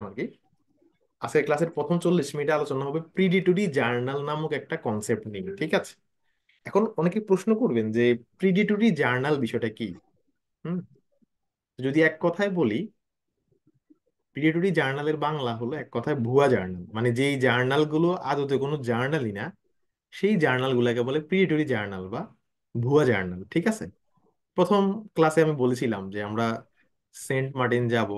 আর কি আজকের ক্লাসের প্রথম 40 মিনিটে আলোচনা হবে প্রিডিটরি জার্নাল নামক একটা কনসেপ্ট নিয়ে, ঠিক আছে? এখন অনেকে প্রশ্ন করবেন যে প্রিডিটরি জার্নাল বিষয়টা কি। হুম যদি এক কথায় বলি, প্রিডিটরি জার্নালের বাংলা হলো এক কথায় ভুয়া জার্নাল, মানে যেই জার্নালগুলো আদতে কোনো জার্নালই না, সেই জার্নালগুলোকে বলে প্রিডিটরি জার্নাল বা ভুয়া জার্নাল, ঠিক আছে? প্রথম ক্লাসে আমি বলেছিলাম যে আমরা সেন্ট মার্টিন যাব।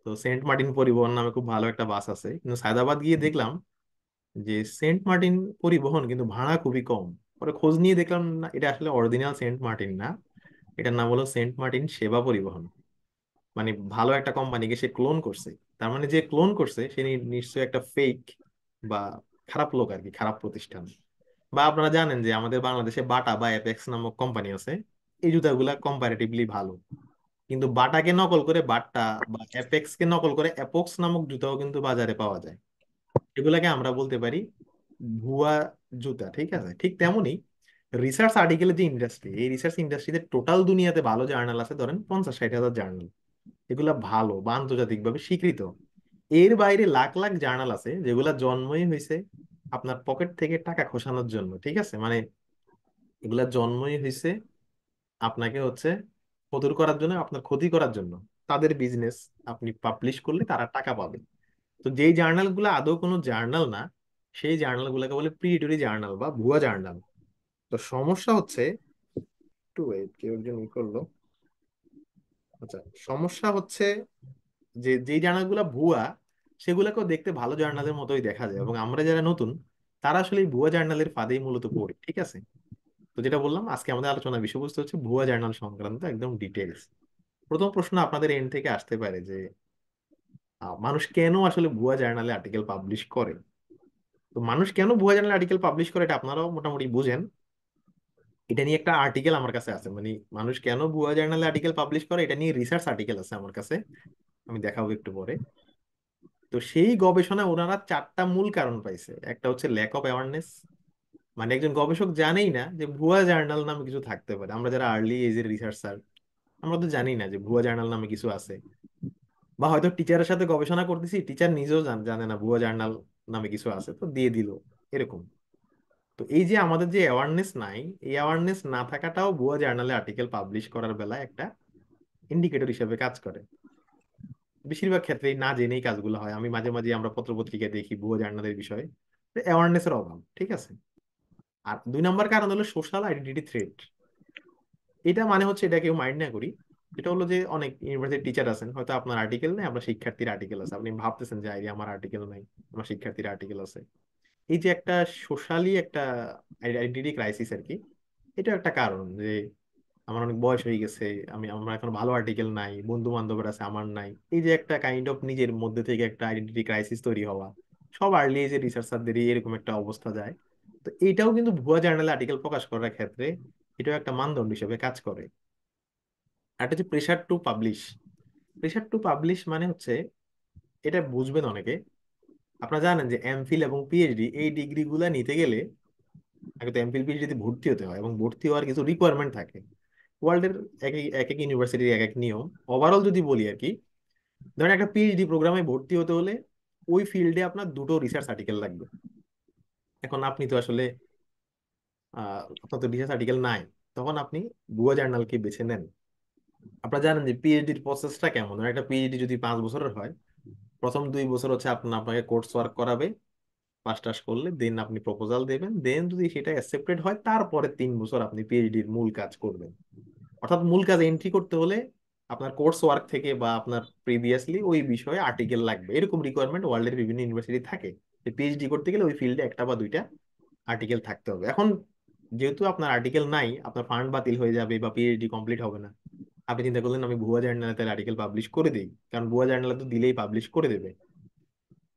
তো সেন্ট মার্টিন পরিবহন নামে খুব ভালো একটা বাস আছে, কিন্তু সায়দাবাদ গিয়ে দেখলাম যে সেন্ট মার্টিন পরিবহন কিন্তু ভাড়া খুবই কম। পরে খোঁজ নিয়ে দেখলাম না, এটা আসলে অরিজিনাল সেন্ট মার্টিন না, এটার নাম হলো সেন্ট মার্টিন সেবা পরিবহন। মানে ভালো একটা কোম্পানিকে সে ক্লোন করছে। তার মানে যে ক্লোন করছে সে নিশ্চয়ই একটা ফেক বা খারাপ লোক আর কি, খারাপ প্রতিষ্ঠান। বা আপনারা জানেন যে আমাদের বাংলাদেশে বাটা বা অ্যাপেক্স নামক কোম্পানি আছে, এই জুতাগুলা কম্পারেটিভলি ভালো। কিন্তু বাটাকে নকল করে বাট্টা বা অ্যাপেক্স কে নকল করে অ্যাপক্স নামক জুতাও কিন্তু বাজারে পাওয়া যায়। এগুলাকে আমরা বলতে পারি ভুয়া জুতা, ঠিক আছে? ঠিক তেমনি রিসার্চ আর্টিকেলের যে ইন্ডাস্ট্রি, এই রিসার্চ ইন্ডাস্ট্রিতে টোটাল দুনিয়াতে ভালো জার্নাল আছে ধরেন 50-60 হাজার জার্নাল। এগুলা ভালো বা আন্তর্জাতিকভাবে স্বীকৃত। এর বাইরে লাখ লাখ জার্নাল আছে যেগুলা জন্মই হয়েছে আপনার পকেট থেকে টাকা খসানোর জন্য, ঠিক আছে? মানে এগুলা জন্মই হয়েছে আপনাকে হচ্ছে ফতুর করার জন্য, আপনার ক্ষতি করার জন্য। তাদের বিজনেস, আপনি পাবলিশ করলে তারা টাকা পাবে। তো যেই জার্নাল গুলো আদৌ কোনো জার্নাল না, সেই জার্নাল গুলাকে বলে প্রিডিটরি জার্নাল বা ভুয়া জার্নাল। তো সমস্যা হচ্ছে, একটু ওয়েট, কেউ একজন করলো। আচ্ছা, সমস্যা হচ্ছে যে যেই জার্নাল গুলা ভুয়া, সেগুলোকেও দেখতে ভালো জার্নালের মতোই দেখা যায়, এবং আমরা যারা নতুন তারা আসলে এই ভুয়া জার্নালের ফাঁদেই মূলত পড়ি, ঠিক আছে? তো যেটা বললাম, আজকে আমাদের আলোচনার বিষয়বস্তু হচ্ছে ভুয়া জার্নাল সংক্রান্ত একদম ডিটেলস। প্রথম প্রশ্ন আপনাদের এন্ড থেকে আসতে পারে যে মানুষ কেন আসলে ভুয়া জার্নালে আর্টিকেল পাবলিশ করে? তো মানুষ কেন ভুয়া জার্নালে আর্টিকেল পাবলিশ করে এটা আপনারাও মোটামুটি বুঝেন। এটা নিয়ে একটা আর্টিকেল আমার কাছে আছে, মানে মানুষ কেন ভুয়া জার্নালে আর্টিকেল পাবলিশ করে এটা নিয়ে রিসার্চ আর্টিকেল আছে আমার কাছে, আমি দেখাবো একটু পরে। তো সেই গবেষণায় ওনারা 4টা মূল কারণ পাইছে। একটা হচ্ছে ল্যাক অফ অ্যাওয়ারনেস, মানে একজন গবেষক জানেই না যে ভুয়া জার্নাল নামে কিছু থাকতে পারে। আমরা যারা আর্লি এজের রিসার্চার, আমরা তো জানি না যে ভুয়া জার্নাল নামে কিছু আছে। বা হয়তো টিচারের সাথে গবেষণা করতেছি, টিচার নিজেও জানে না ভুয়া জার্নাল নামে কিছু আছে, তো দিয়ে দিল, এরকম। তো এই যে আমাদের যে অ্যাওয়ারনেস নাই, এই অ্যাওয়ারনেস না থাকাটাও ভুয়া জার্নালে আর্টিকেল পাবলিশ করার বেলায় একটা ইন্ডিকেটর হিসেবে কাজ করে। বেশিরভাগ ক্ষেত্রেই না জেনেই কাজগুলো হয়। আমি মাঝে মাঝে আমরা পত্রপত্রিকায় দেখি ভুয়া জার্নালের বিষয়ে অ্যাওয়ারনেসের অভাব, ঠিক আছে? আর 2 নম্বর কারণ হলো সোশ্যাল আইডেন্টিটি থ্রেট। এটা মানে হচ্ছে, এটা কেউ মাইন্ড না করি, এটা হলো যে অনেক ইউনিভার্সিটি টিচার আছেন, হয়তো আপনার আর্টিকেল নেই, আপনার শিক্ষার্থীর আর্টিকেল আছে, আপনি ভাবতেছেন যে আইডিয়া আমার আর্টিকেল নাই, আমার শিক্ষার্থীর আর্টিকেল আছে। এই যে একটা সোশ্যালি একটা আইডেন্টিটি ক্রাইসিস আর কি, এটা একটা কারণ যে আমার অনেক বয়স হয়ে গেছে, আমার এখন ভালো আর্টিকেল নাই, বন্ধু বান্ধবের আছে আমার নাই। এই যে একটা কাইন্ড অফ নিজের মধ্যে থেকে একটা আইডেন্টিটি ক্রাইসিস তৈরি হওয়া, সব আর্লি এজের রিসার্চারদেরই এরকম একটা অবস্থা যায়। তো এইটাও কিন্তু ভুয়া জার্নালে আর্টিকেল প্রকাশ করার ক্ষেত্রে এটাও একটা মানদণ্ড হিসেবে কাজ করে। আর একটা হচ্ছে pressure to publish. Pressure to publish মানে হচ্ছে, এটা বুঝবেন অনেকে, আপনারা জানেন যে এমফিল এবং পিএইচডি এই ডিগ্রি গুলা নিতে গেলে আগে তো এমফিল পিএইচডি ভর্তি হতে হয়, এবং ভর্তি হওয়ার কিছু রিকোয়ারমেন্ট থাকে। ওয়ার্ল্ডের এক এক এক এক ইউনিভার্সিটির এক এক নিয়ম। ওভারঅল যদি বলি আর কি, ধরেন একটা পিএইচডি প্রোগ্রামে ভর্তি হতে হলে ওই ফিল্ডে আপনার 2টো রিসার্চ আর্টিকেল লাগবে। এখন আপনি তো আসলে আপনার তো রিসার্চ আর্টিকেল নাই, তখন আপনি ভুয়া জার্নালকে বেছে নেন। আপনারা জানেন যে পিএইচডির প্রসেসটা কেমন। ধরেন একটা পিএইচডি যদি 5 বছরের হয়, প্রথম 2 বছর হচ্ছে আপনাকে কোর্স ওয়ার্ক করাবে, পাস টাস করলে দেন আপনি প্রপোজাল দেবেন, দেন যদি সেটা অ্যাকসেপ্টেড হয় তারপরে 3 বছর আপনি পিএইচডির মূল কাজ করবেন। অর্থাৎ মূল কাজ এন্ট্রি করতে হলে আপনার কোর্স ওয়ার্ক থেকে বা আপনার প্রিভিয়াসলি ওই বিষয়ে আর্টিকেল লাগবে, এরকম রিকোয়ারমেন্ট ওয়ার্ল্ডের বিভিন্ন ইউনিভার্সিটি থাকে। পিএইচডি করতে গেলে ওই ফিল্ডে একটা বা দুইটা আর্টিকেল থাকতে হবে। এখন যেহেতু আপনার আর্টিকেল নাই, আপনার ফান্ড বাতিল হয়ে যাবে বা পিএইচডি কমপ্লিট হবে না, আপনি চিন্তা করলেন আমি ভুয়া জার্নালে তাহলে আর্টিকেল পাবলিশ করে দিই, কারণ ভুয়া জার্নালে তো দিলেই পাবলিশ করে দেবে।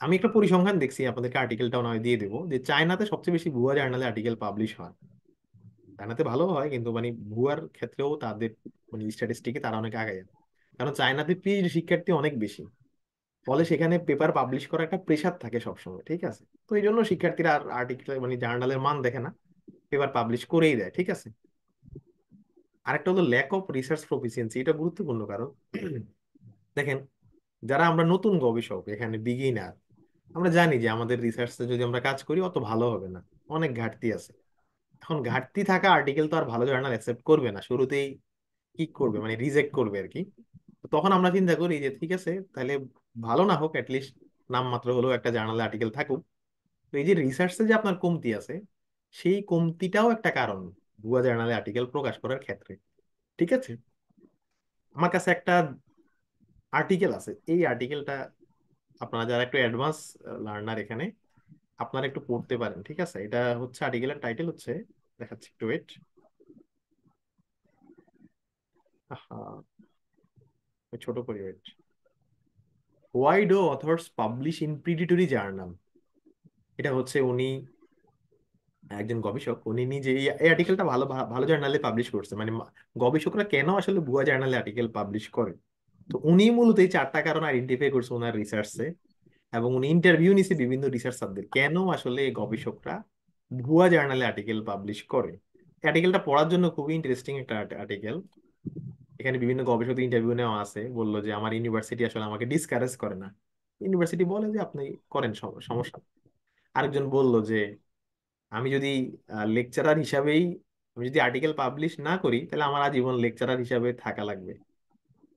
আমি একটা পরিসংখ্যান দেখছি, আপনাদেরকে আর্টিকেলটাও নয় দিয়ে দেবো, যে চায়নাতে সবচেয়ে বেশি ভুয়া জার্নালে আর্টিকেল পাবলিশ হয়। চায়নাতে ভালো হয়, কিন্তু মানে ভুয়ার ক্ষেত্রেও তাদের মানে স্ট্যাটিস্টিকে তারা অনেক আগায়। কারণ চায়নাতে পিএইচডি শিক্ষার্থী অনেক বেশি, ফলে সেখানে পেপার পাবলিশ করা একটা প্রেশার থাকে সবসময়, ঠিক আছে? তো এই জন্য শিক্ষার্থীরা আর আর্টিকেল মানে জার্নালের মান দেখে না, পেপার পাবলিশ করেই দেয়, ঠিক আছে? আরেকটা হলো ল্যাক অফ রিসার্চ প্রফিসিয়েন্সি, এটা গুরুত্বপূর্ণ কারণ দেখেন, যারা আমরা নতুন গবেষক, এখানে বিগিনার, আমরা জানি যে আমাদের রিসার্চে যদি আমরা কাজ করি অত ভালো হবে না, অনেক ঘাটতি আছে। এখন ঘাটতি থাকা আর্টিকেল তো আর ভালো জার্নাল অ্যাকসেপ্ট করবে না শুরুতেই, কি করবে মানে রিজেক্ট করবে আর কি। তো তখন আমরা চিন্তা করি যে ঠিক আছে তাহলে ভালো না হোক, অ্যাটলিস্ট নামমাত্র হলেও একটা জার্নালে আর্টিকেল থাকুক। তো এই যে রিসার্চে যে আপনার কমতি আছে, সেই কমতিটাও একটা কারণ ভুয়া জার্নালে আর্টিকেল প্রকাশ করার ক্ষেত্রে। ঠিক আছে, আমার কাছে একটা আর্টিকেল আছে, এই আর্টিকেলটা আপনারা যারা একটু অ্যাডভান্স লার্নার এখানে, আপনারা একটু পড়তে পারেন। ঠিক আছে, এটা হচ্ছে আর্টিকেলের টাইটেল হচ্ছে, দেখাচ্ছি একটু ওয়েট। ছোট করি wait. Why do authors publish in predatory journal. এটা হচ্ছে উনি একজন গবেষক, উনি নিজে এই আর্টিকেলটা ভালো ভালো জার্নালে পাবলিশ করছে, মানে গবেষকরা কেন আসলে ভুয়া জার্নালে আর্টিকেল পাবলিশ করে। তো উনি মূলত এই চারটা কারণ আইডেন্টিফাই করছে ওনার রিসার্চে, এবং উনি ইন্টারভিউ নিছে বিভিন্ন রিসার্চারদের কেন আসলে গবেষকরা ভুয়া জার্নালে আর্টিকেল পাবলিশ করে। আর্টিকেলটা পড়ার জন্য খুবই ইন্টারেস্টিং একটা আর্টিকেল। এখানে বিভিন্ন গবেষকদের ইন্টারভিউ নেওয়া আছে, বললো যে আমার ইউনিভার্সিটি আসলে আমাকে ডিসকারেজ করে না। ইউনিভার্সিটি বলে যে আপনি করেন, সমস্যা নেই। আরেকজন বলল যে আমি যদি লেকচারার হিসাবেই, আমি যদি আর্টিকেল পাবলিশ না করি তাহলে আমার আজীবন লেকচারার হিসাবে থাকা লাগবে,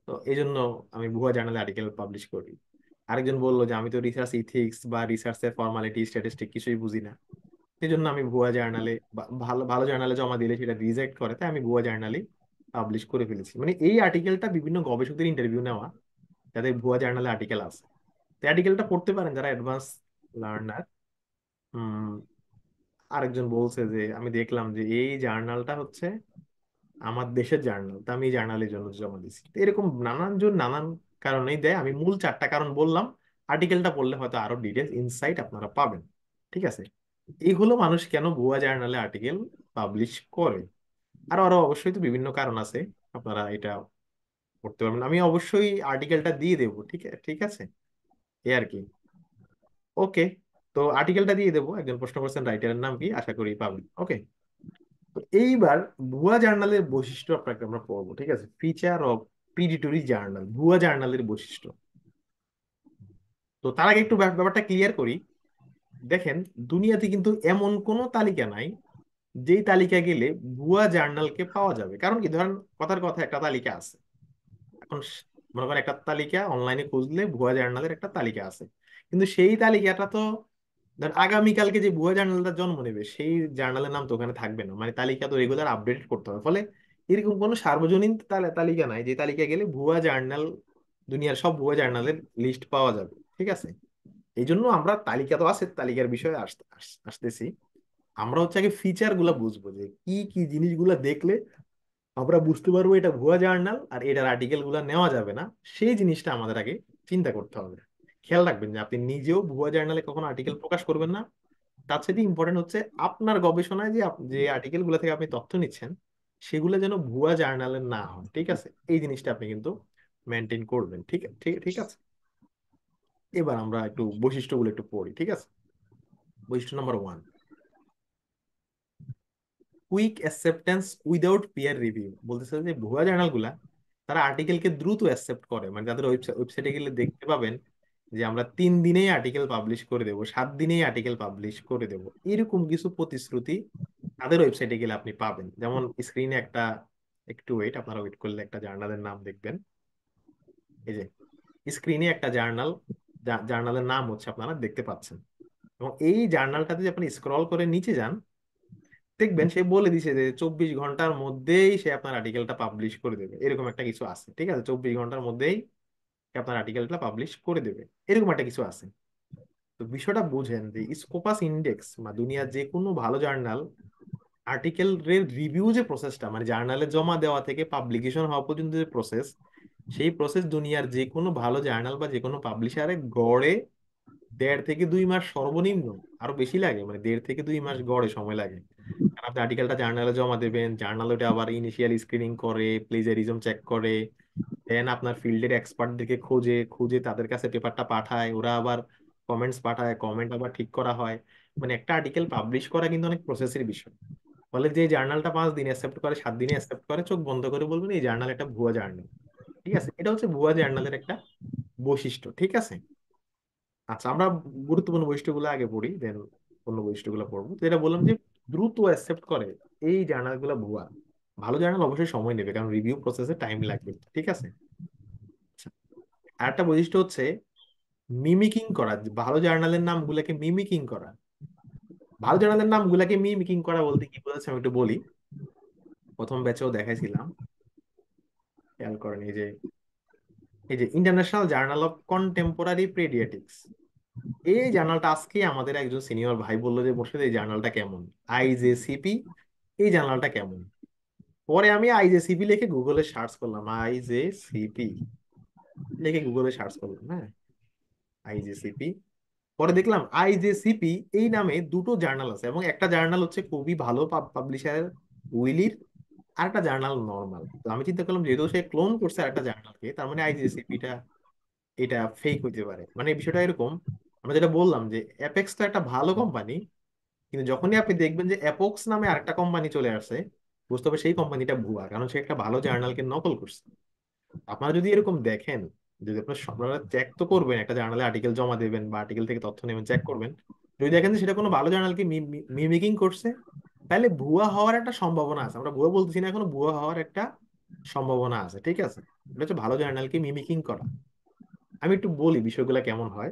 তো এই জন্য আমি ভুয়া জার্নালে আর্টিকেল পাবলিশ করি। আরেকজন বললো যে আমি তো রিসার্চ ইথিক্স বা রিসার্চের ফর্মালিটি স্ট্যাটিস্টিক কিছুই বুঝি না, সেই জন্য আমি ভুয়া জার্নালে, ভালো ভালো জার্নালে জমা দিলে সেটা রিজেক্ট করে, তাই আমি ভুয়া জার্নালে পাবলিশ করে ফেলেছি। মানে এই আর্টিকেলটা বিভিন্ন গবেষকদের ইন্টারভিউ নেওয়া, যাদের ভুয়া জার্নালে আর্টিকেল আছে। তো আর্টিকেলটা পড়তে পারেন যারা অ্যাডভান্স লার্নার। আরেকজন বলছে যে আমি দেখলাম যে এই জার্নালটা হচ্ছে আমার দেশের জার্নাল, তো আমি এই জার্নালের জন্য জমা দিছি। তো এরকম নানান জন নানান কারণেই দেয়, আমি মূল চারটা কারণ বললাম। আর্টিকেলটা পড়লে হয়তো আরো ডিটেলস ইনসাইট আপনারা পাবেন। ঠিক আছে, এই হলো মানুষ কেন ভুয়া জার্নালে আর্টিকেল পাবলিশ করে। আরো আরো অবশ্যই তো বিভিন্ন কারণ আছে, আপনারা এটা পড়তে পারবেন, আমি অবশ্যই আর্টিকেলটা দিয়ে দেবো। ঠিক আছে, ঠিক আছে, এই আর কি। ওকে, তো আর্টিকেলটা দিয়ে দেবো। একজন প্রশ্ন করছেন রাইটারের নাম কি, আশা করি পাবেন। ওকে, তো এইবার ভুয়া জার্নালের বৈশিষ্ট্য আপনাকে আমরা পড়বো। ঠিক আছে, ফিচার অফ প্রিডিটরি জার্নাল, ভুয়া জার্নালের বৈশিষ্ট্য। তো তার আগে একটু ব্যাপারটা ক্লিয়ার করি। দেখেন, দুনিয়াতে কিন্তু এমন কোনো তালিকা নাই যেই তালিকা গেলে ভুয়া জার্নালকে পাওয়া যাবে। কারণ কি, ধরেন কথার কথা একটা তালিকা আছে, এখন মনে করেন একটা তালিকা অনলাইনে খুঁজলে ভুয়া জার্নালের একটা তালিকা আছে, কিন্তু সেই তালিকাটা তো, ধর আগামীকালকে যে ভুয়া জার্নালটা জন্ম নেবে সেই জার্নালের নাম তো ওখানে থাকবে না, মানে তালিকা তো রেগুলার আপডেট করতে হবে। ফলে এরকম কোনো সার্বজনীন তালিকা নাই যে তালিকা গেলে ভুয়া জার্নাল, দুনিয়ার সব ভুয়া জার্নালের লিস্ট পাওয়া যাবে। ঠিক আছে, এই জন্য আমরা, তালিকা তো আছে, তালিকার বিষয়ে আসতেছি। আমরা হচ্ছে আগে ফিচার গুলা বুঝবো, যে কি কি জিনিসগুলা দেখলে আমরা বুঝতে পারবো এটা ভুয়া জার্নাল আর এটার আর্টিকেল গুলা নেওয়া যাবে না। সেই জিনিসটা আমাদের আগে চিন্তা করতে হবে। খেয়াল রাখবেন যে আপনি নিজেও ভুয়া জার্নালে কখনো আর্টিকেল প্রকাশ করবেন না। তার সাথে ইম্পর্টেন্ট হচ্ছে আপনার গবেষণায় যে যে আর্টিকেল গুলো থেকে আপনি তথ্য নিচ্ছেন সেগুলো যেন ভুয়া জার্নালের না হয়। ঠিক আছে, এই জিনিসটা আপনি কিন্তু মেনটেন করবেন। ঠিক ঠিক ঠিক আছে, এবার আমরা একটু বৈশিষ্ট্যগুলো একটু পড়ি। ঠিক আছে, বৈশিষ্ট্য number one, quick acceptance without peer review. বলতেছে যে ভুয়া জার্নাল গুলা তারা আর্টিকেলকে দ্রুত অ্যাকসেপ্ট করে, মানে তাদের ওয়েবসাইটে গেলে দেখতে পাবেন যে আমরা 3 দিনেই আর্টিকেল পাবলিশ করে দেবো, 7 দিনেই আর্টিকেল পাবলিশ করে দেবো, এরকম কিছু প্রতিশ্রুতি তাদের ওয়েবসাইটে গেলে আপনি পাবেন। যেমন স্ক্রিনে একটা, একটু ওয়েট, আপনারা ওয়েট করলে একটা জার্নালের নাম দেখবেন। এই যে স্ক্রিনে একটা জার্নাল, জার্নালের নাম হচ্ছে আপনারা দেখতে পাচ্ছেন, এবং এই জার্নালটাতে যদি আপনি স্ক্রল করে নিচে যান, দেখবেন সে বলে দিছে যে 24 ঘন্টার মধ্যেই সে আপনার আর্টিকেলটা পাবলিশ করে দেবে, এরকম একটা কিছু আছে। ঠিক আছে, 24 ঘন্টার মধ্যেই সে আপনার আর্টিকেলটা পাবলিশ করে দেবে, এরকম একটা কিছু আছে। তো বিষয়টা বুঝেন যে স্কোপাস ইন্ডেক্স বা দুনিয়ার যে কোনো ভালো জার্নাল আর্টিকেলের রিভিউ যে প্রসেসটা, মানে জার্নালে জমা দেওয়া থেকে পাবলিকেশন হওয়া পর্যন্ত যে প্রসেস, সেই প্রসেস দুনিয়ার যে কোনো ভালো জার্নাল বা যে কোনো পাবলিশারে গড়ে 1.5 থেকে 2 মাস সর্বনিম্ন, আরো বেশি লাগে, মানে 1.5 থেকে 2 মাস গড়ে সময় লাগে। কারণ আপনি আর্টিকেলটা জার্নালে জমা দেবেন, জার্নাল ওটা আবার ইনিশিয়াল স্ক্রিনিং করে, প্লেজারিজম চেক করে, দেন আপনার ফিল্ডের এক্সপার্টদেরকে খোঁজে, খুঁজে তাদের কাছে পেপারটা পাঠায়, ওরা আবার কমেন্টস পাঠায়, কমেন্ট আবার ঠিক করা হয়। মানে একটা আর্টিকেল পাবলিশ করা কিন্তু অনেক প্রসেসের বিষয়। ফলে যে জার্নালটা 5 দিন অ্যাকসেপ্ট করে, 7 দিনে অ্যাকসেপ্ট করে, চোখ বন্ধ করে বলবেন এই জার্নাল একটা ভুয়া জার্নাল। ঠিক আছে, এটা হচ্ছে ভুয়া জার্নালের একটা বৈশিষ্ট্য, ঠিক আছে? আচ্ছা, আমরা গুরুত্বপূর্ণ বৈশিষ্ট্যগুলো আগে পড়ি, দেন অন্য বৈশিষ্ট্যগুলো পড়বো। তো এটা বললাম যে দ্রুত অ্যাকসেপ্ট করে এই জার্নাল গুলা ভুয়া। ভালো জার্নাল অবশ্যই সময় নেবে, কারণ রিভিউ প্রসেসে টাইম লাগবে, ঠিক আছে? আচ্ছা, আর একটা বৈশিষ্ট্য হচ্ছে মিমিকিং করা। ভালো জার্নালের নামগুলোকে মিমিকিং করা। ভালো জার্নালের নামগুলোকে মিমিকিং করা বলতে কি বোঝাচ্ছে আমি একটু বলি। প্রথম ব্যাচেও দেখাইছিলাম, খেয়াল করেন, এই যে international journal of contemporary paediatrics, এই জার্নালটা আজকে আমাদের একজন সিনিয়র ভাই বললো যে বসে এই জার্নালটা কেমন, আইজেসিপি, এই জার্নালটা কেমন। পরে আমি আইজেসিপি লিখে গুগলে সার্চ করলাম, আইজেসিপি লিখে গুগলে সার্চ করলাম, হ্যাঁ, আইজেসিপি। পরে দেখলাম আইজেসিপি এই নামে দুটো জার্নাল আছে, এবং একটা জার্নাল হচ্ছে খুবই ভালো পাবলিশার, উইলির। আর একটা জার্নাল নর্মাল। তো আমি চিন্তা করলাম যেহেতু সে ক্লোন করছে একটা জার্নালকে, তার মানে আইজিএসিপিটা এটা ফেক হইতে পারে। মানে বিষয়টা এরকম, আমরা যেটা বললাম যে অ্যাপেক্স তো একটা ভালো কোম্পানি, কিন্তু যখনই আপনি দেখবেন যে অ্যাপক্স নামে আরেকটা কোম্পানি চলে আসছে, বুঝতে হবে সেই কোম্পানিটা ভুয়া, কারণ সে একটা ভালো জার্নালকে নকল করছে। আপনারা যদি এরকম দেখেন, যদি আপনারা চেক তো করবেন, একটা জার্নালে আর্টিকেল জমা দেবেন বা আর্টিকেল থেকে তথ্য নেবেন, চেক করবেন। যদি দেখেন যে সেটা কোনো ভালো জার্নালকে মিমিকিং করছে, তাহলে ভুয়া হওয়ার একটা সম্ভাবনা আছে। আমরা ভুয়া বলতেছি না, এখনো ভুয়া হওয়ার একটা সম্ভাবনা আছে, ঠিক আছে? এটা হচ্ছে ভালো জার্নালকে মিমিকিং করা। আমি একটু বলি বিষয়গুলো কেমন হয়।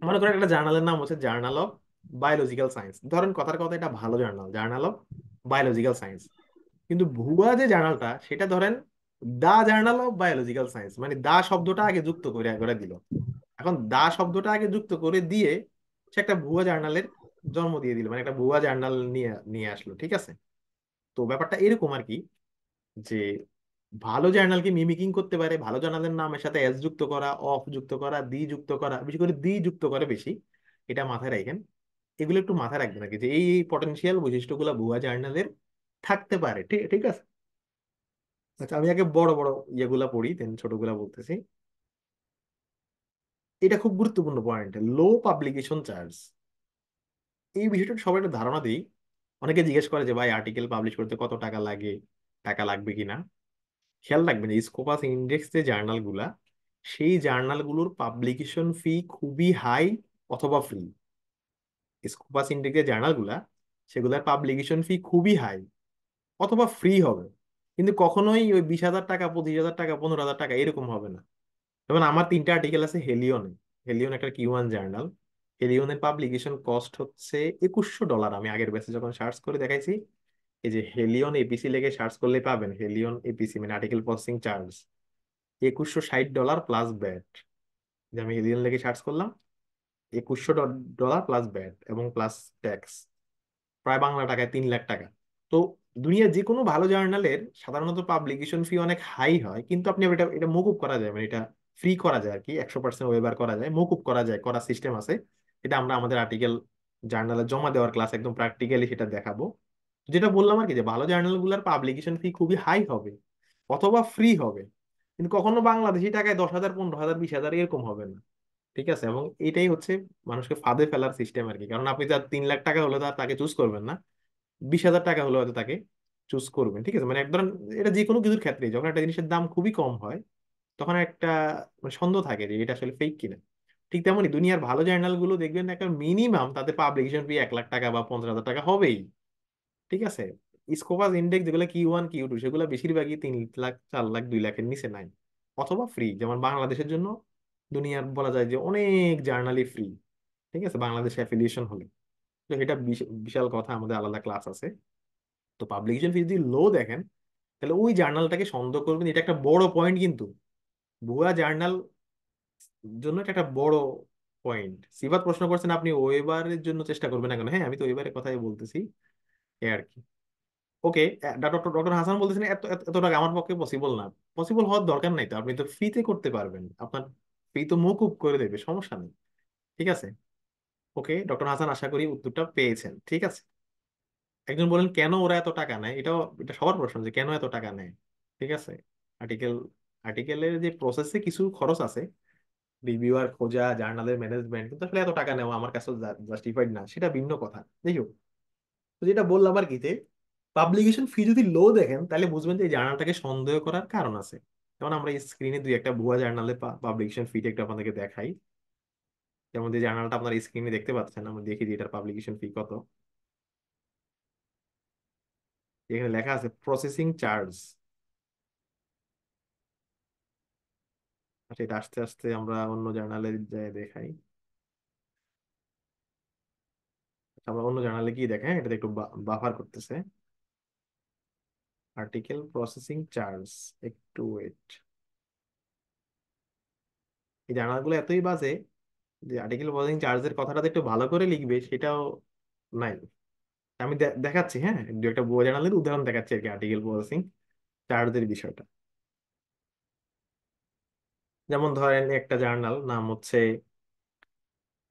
মনে করেন একটা জার্নালের নাম হচ্ছে জার্নাল অফ বায়োলজিক্যাল সায়েন্স, ধরেন কথার কথা এটা ভালো journal, journal of biological science. কিন্তু ভুয়া যে জার্নালটা সেটা ধরেন দা জার্নাল অফ বায়োলজিক্যাল সায়েন্স, মানে দা শব্দটা আগে যুক্ত করে করে দিল। এখন দা শব্দটা আগে যুক্ত করে দিয়ে সে একটা ভুয়া জার্নালের জন্ম দিয়ে দিল, মানে একটা ভুয়া জার্নাল নিয়ে নিয়ে আসলো, ঠিক আছে? তো ব্যাপারটা এরকম আর কি, যে ভালো জার্নালকে মিমিকিং করতে পারে, ভালো জার্নালের নামের সাথে এস যুক্ত করা, অফ যুক্ত করা, দি যুক্ত করা, বিশেষ করে দি যুক্ত করে বেশি। এটা মাথায় রাখেন, এগুলো একটু মাথায় রাখবেন আর কি, যে এই পটেনশিয়াল বৈশিষ্ট্যগুলো ভুয়া জার্নালের থাকতে পারে, ঠিক ঠিক আছে? আচ্ছা, আমি আগে বড় বড় ইয়েগুলা পড়ি, দেন ছোটগুলা বলতেছি। এটা খুব গুরুত্বপূর্ণ পয়েন্ট, লো পাবলিকেশন চার্জ। এই বিষয়টা সবাই একটা ধারণা দিই। অনেকে জিজ্ঞেস করে যে ভাই আর্টিকেল পাবলিশ করতে কত টাকা লাগে, টাকা লাগবে কিনা। খেয়াল রাখবেন যে স্কোপাস ইন্ডেক্স যে জার্নাল গুলা, সেই জার্নালগুলোর পাবলিকেশন ফি খুবই হাই অথবা ফ্রি। স্কোপাস ইন্ডেক্স যে জার্নাল গুলা, সেগুলোর পাবলিকেশন ফি খুবই হাই অথবা ফ্রি হবে, কিন্তু কখনোই ওই 20,000 টাকা, 25,000 টাকা, 15,000 টাকা এরকম হবে না। যেমন আমার 3টা আর্টিকেল আছে হেলিয়নে। হেলিয়ন একটা কিউয়ান জার্নাল। হেলিয়নের পাবলিকেশন কস্ট হচ্ছে $2,100। আমি আগের ব্যাচে যখন সার্চ করে দেখাইছি, এই যে হেলিয়ন এপিসি লিখে সার্চ করলে পাবেন, হেলিয়ন এপিসি মানে article processing charge $2,160 plus bat. যে আমি হেলিয়ন লিখে সার্চ করলাম, $2,100 প্লাস ব্যাট এবং প্লাস ট্যাক্স, প্রায় বাংলা টাকায় 3 লাখ টাকা। তো দুনিয়ার যে কোনো ভালো জার্নালের সাধারণত পাবলিকেশন ফি অনেক হাই হয়, কিন্তু আপনি এটা এটা মকুব করা যায়, মানে এটা ফ্রি করা যায় আর কি, 100% ওয়েবার করা যায়, মকুব করা যায়, করার সিস্টেম আছে। এটা আমরা আমাদের আর্টিকেল জার্নালে জমা দেওয়ার ক্লাস একদম প্র্যাকটিক্যালি সেটা দেখাবো। যেটা বললাম আর কি, যে ভালো জার্নালগুলোর পাবলিকেশন ফি খুবই হাই হবে অথবা ফ্রি হবে, কিন্তু কখনো বাংলাদেশি টাকায় 10,000, 15,000, 20,000 এরকম হবে না, ঠিক আছে? এবং এটাই হচ্ছে মানুষকে ফাঁদে ফেলার সিস্টেম আর কি, কারণ আপনি যার 3 লাখ টাকা হলে তার তাকে চুজ করবেন না, 20,000 টাকা হলে হয়তো তাকে চুজ করবেন, ঠিক আছে? মানে এক ধরেন এটা যে কোনো কিছুর ক্ষেত্রে, যখন একটা জিনিসের দাম খুবই কম হয়, তখন একটা মানে সন্দেহ থাকে যে এটা আসলে ফেক কিনা। ঠিক তেমনই দুনিয়ার ভালো জার্নাল গুলো দেখবেন একটা মিনিমাম তাদের পাবলিকেশন ফি 1 লাখ টাকা বা 50,000 টাকা হবেই, ঠিক আছে? স্কোপাস ইন্ডেক্স যেগুলো Q1 Q2 সেগুলো বেশিরভাগই 3 লাখ, 4 লাখ, 2 লাখের নিচে নাই, অথবা ফ্রি। যেমন বাংলাদেশের জন্য দুনিয়ার বলা যায় যে অনেক জার্নালই ফ্রি, ঠিক আছে, বাংলাদেশ অ্যাফিলিয়েশন হলে। তো এটা বিশাল কথা, আমাদের আলাদা ক্লাস আছে। তো পাবলিকেশন ফি যদি লো দেখেন, তাহলে ওই জার্নালটাকে সন্দেহ করবেন, এটা একটা বড় পয়েন্ট কিন্তু। ভুয়া জার্নাল জন্য এটা একটা বড় পয়েন্ট। সিফাত প্রশ্ন করছেন আপনি ওয়েবারের জন্য চেষ্টা করবেন না কেন? হ্যাঁ, আমি তো ওয়েবারের কথাই বলতেছি, এই আর কি। ওকে, ডক্টর ডক্টর হাসান বলতেছেন এত এত এত টাকা আমার পক্ষে পসিবল না। পসিবল হওয়ার দরকার নাই, তো আপনি তো ফ্রিতে করতে পারবেন, আপনার ফ্রি তো মকুব করে দেবে, সমস্যা নেই, ঠিক আছে? ওকে ডক্টর হাসান, আশা করি উত্তরটা পেয়েছেন, ঠিক আছে? একজন বলেন কেন ওরা এত টাকা নেয়, এটাও এটা সবার প্রশ্ন যে কেন এত টাকা নেয়, ঠিক আছে? আর্টিকেল আর্টিকেলের যে প্রসেসে কিছু খরচ আছে, রিভিউয়ার খোঁজা, জার্নালের ম্যানেজমেন্ট, কিন্তু আসলে এত টাকা নেওয়া আমার কাছে জাস্টিফাইড না, সেটা ভিন্ন কথা। যাই হোক, তো যেটা বললাম আর কি, যে পাবলিকেশন ফি যদি লো দেখেন, তাহলে বুঝবেন যে এই জার্নালটাকে সন্দেহ করার কারণ আছে। যেমন আমরা স্ক্রিনে দুই একটা ভুয়া জার্নালে পাবলিকেশন ফি একটু আপনাদেরকে দেখাই। যেমন যে জার্নালটা আপনার স্ক্রিনে দেখতে পাচ্ছেন, আমরা দেখি যে এটার পাবলিকেশন ফি কত। এখানে লেখা আছে প্রসেসিং চার্জ। আচ্ছা, এটা আস্তে আস্তে আমরা অন্য জার্নালে দেখাই। আচ্ছা, আমরা অন্য জার্নালে গিয়ে দেখাই, এটা একটু বাফার করতেছে। আর্টিকেল প্রসেসিং চার্জ, একটু ওয়েট। এই জার্নালগুলো এতই বাজে যে আর্টিকেল প্রসেসিং চার্জের কথাটা একটু ভালো করে লিখবে সেটাও নাই। আমি দেখাচ্ছি, হ্যাঁ, দু একটা ভুয়া জার্নালের উদাহরণ দেখাচ্ছি আর কি, আর্টিকেল প্রসেসিং চার্জের বিষয়টা। যেমন ধরেন একটা জার্নাল নাম হচ্ছে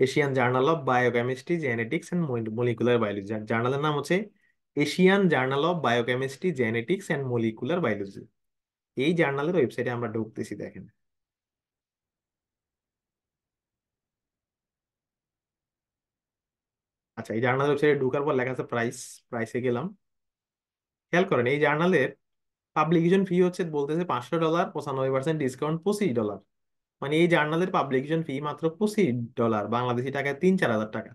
Asian journal of biochemistry genetics and molecular biology. জার্নালের নাম হচ্ছে Asian journal of biochemistry genetics and molecular biology. এই জার্নালের ওয়েবসাইটে আমরা ঢুকতেছি, দেখেন। আচ্ছা, এই জার্নাল ওয়েবসাইটে ঢুকার পর লেখা আছে প্রাইস। প্রাইসে গেলাম। খেয়াল করেন এই জার্নালের পাবলিকেশন ফি হচ্ছে বলতেছে $500, 95% ডিসকাউন্ট $25। মানে এই জার্নালের পাবলিকেশন ফি মাত্র $25, বাংলাদেশি টাকায় 3-4 হাজার টাকা।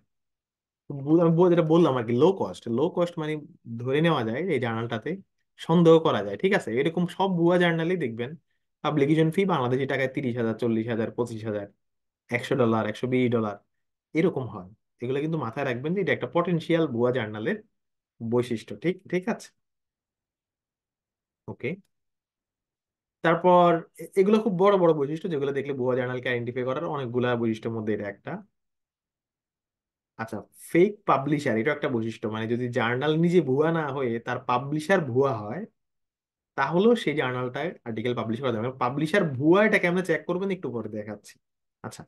আমি যেটা বললাম আর কি, লো কস্ট। লো কস্ট মানে ধরে নেওয়া যায় এই জার্নালটাতে সন্দেহ করা যায়, ঠিক আছে। এরকম সব ভুয়া জার্নালই দেখবেন পাবলিকেশন ফি বাংলাদেশি টাকায় 30,000, 40,000, 25,000, $100, $120 এরকম হয়। এগুলো কিন্তু মাথায় রাখবেন যে এটা একটা পটেনশিয়াল ভুয়া জার্নালের বৈশিষ্ট্য, ঠিক ঠিক আছে। ওকে। তারপর এগুলো খুব বড় বড় বৈশিষ্ট্য যেগুলো দেখলে ভুয়া জার্নালকে আইডেন্টিফাই করার অনেকগুলা বৈশিষ্ট্যের মধ্যে এটা একটা। আচ্ছা, ফেক পাবলিশার এটা একটা বৈশিষ্ট্য, মানে যদি জার্নাল নিজে ভুয়া না হয়ে তার পাবলিশার ভুয়া হয় তাহলেও সেই জার্নালটায় আর্টিকেল পাবলিশ করা যাবে। পাবলিশার ভুয়া এটা কেমনে চেক করবেন একটু পরে দেখাচ্ছি। আচ্ছা,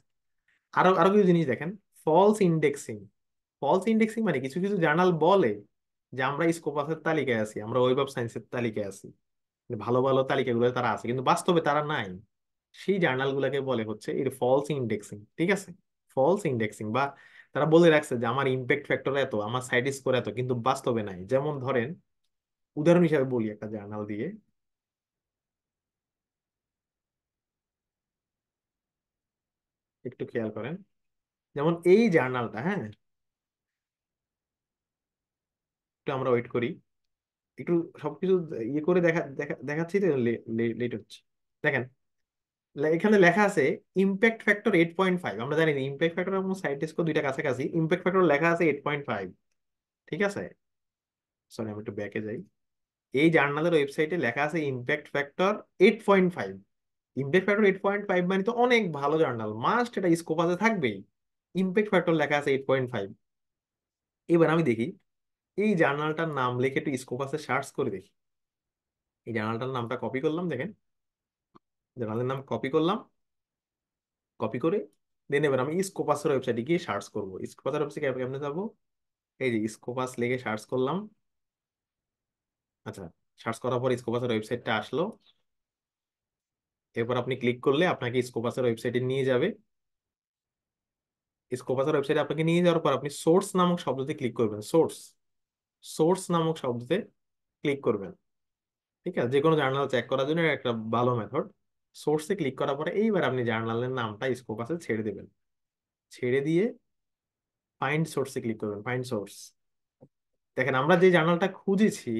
আরো আরো কিছু জিনিস দেখেন। False indexing. ফলস ইন্ডেক্সিং মানে কিছু কিছু জার্নাল বলে যে আমরা স্কোপাসের তালিকায় আছি, আমরা ওয়েব অফ সায়েন্সের তালিকায় আছি, ভালো ভালো তালিকাগুলো তারা আছে, কিন্তু বাস্তবে তারা নাই। সেই জার্নালগুলোকে বলে হচ্ছে এর ফলস ইন্ডেক্সিং, ঠিক আছে। ফলস ইন্ডেক্সিং, বা তারা বলে রাখছে যে আমার ইমপ্যাক্ট ফ্যাক্টর এত, আমার সাইড স্কোর এত, কিন্তু বাস্তবে নাই। যেমন ধরেন উদাহরণ হিসাবে বলি একটা জার্নাল দিয়ে, একটু খেয়াল করেন। যেমন এই জার্নালটা, হ্যাঁ, একটু আমরা ওয়েট করি, একটু সবকিছু ইয়ে করে দেখাচ্ছি তো, লেট হচ্ছে। দেখেন, এখানে লেখা আছে ইমপ্যাক্ট ফ্যাক্টর 8.5। আমরা জানি না ইমপ্যাক্ট ফ্যাক্টর এবং সাইড স্কোর দুইটা কাছাকাছি, ইমপ্যাক্ট ফ্যাক্টর লেখা আছে 8.5, ঠিক আছে। সরি, আমি একটু ব্যাকে যাই। এই জার্নালের ওয়েবসাইটে লেখা আছে ইমপ্যাক্ট ফ্যাক্টর 8.5। ইমপ্যাক্ট ফ্যাক্টর 8.5 মানে তো অনেক ভালো জার্নাল, মাস্ট এটা স্কোপাসে থাকবেই। ইমপ্যাক্ট ফ্যাক্টর লেখা আছে 8.5। এবার আমি দেখি এই জার্নালটার নাম লিখে একটু স্কোপাসে সার্চ করে দেখি। এই জার্নালটার নামটা কপি করলাম, দেখেন, জার্নালের নাম কপি করলাম। কপি করে দেন এবার আমি স্কোপাসের ওয়েবসাইটে গিয়ে সার্চ করবো। স্কোপাসের ওয়েবসাইটে কেমনে যাবো? এই যে স্কোপাস লিখে সার্চ করলাম। আচ্ছা, সার্চ করার পর স্কোপাসের ওয়েবসাইটটা আসলো। এরপর আপনি ক্লিক করলে আপনাকে স্কোপাসের ওয়েবসাইটে নিয়ে যাবে। স্কোপাসের ওয়েবসাইটে আপনাকে নিয়ে যাওয়ার পর আপনি সোর্স নামক শব্দতে ক্লিক করবেন। সোর্স, সোর্স নামক শব্দতে ক্লিক করবেন। ঠিক আছে, যে কোনো জার্নাল চেক করার জন্য এটা একটা ভালো মেথড। সোর্সে ক্লিক করার পরে এইবার আপনি জার্নালের নামটা স্কোপাসে ছেড়ে দেবেন। ছেড়ে দিয়ে ফাইন্ড সোর্সে ক্লিক করবেন। ফাইন্ড সোর্স, দেখেন আমরা যে জার্নালটা খুঁজেছি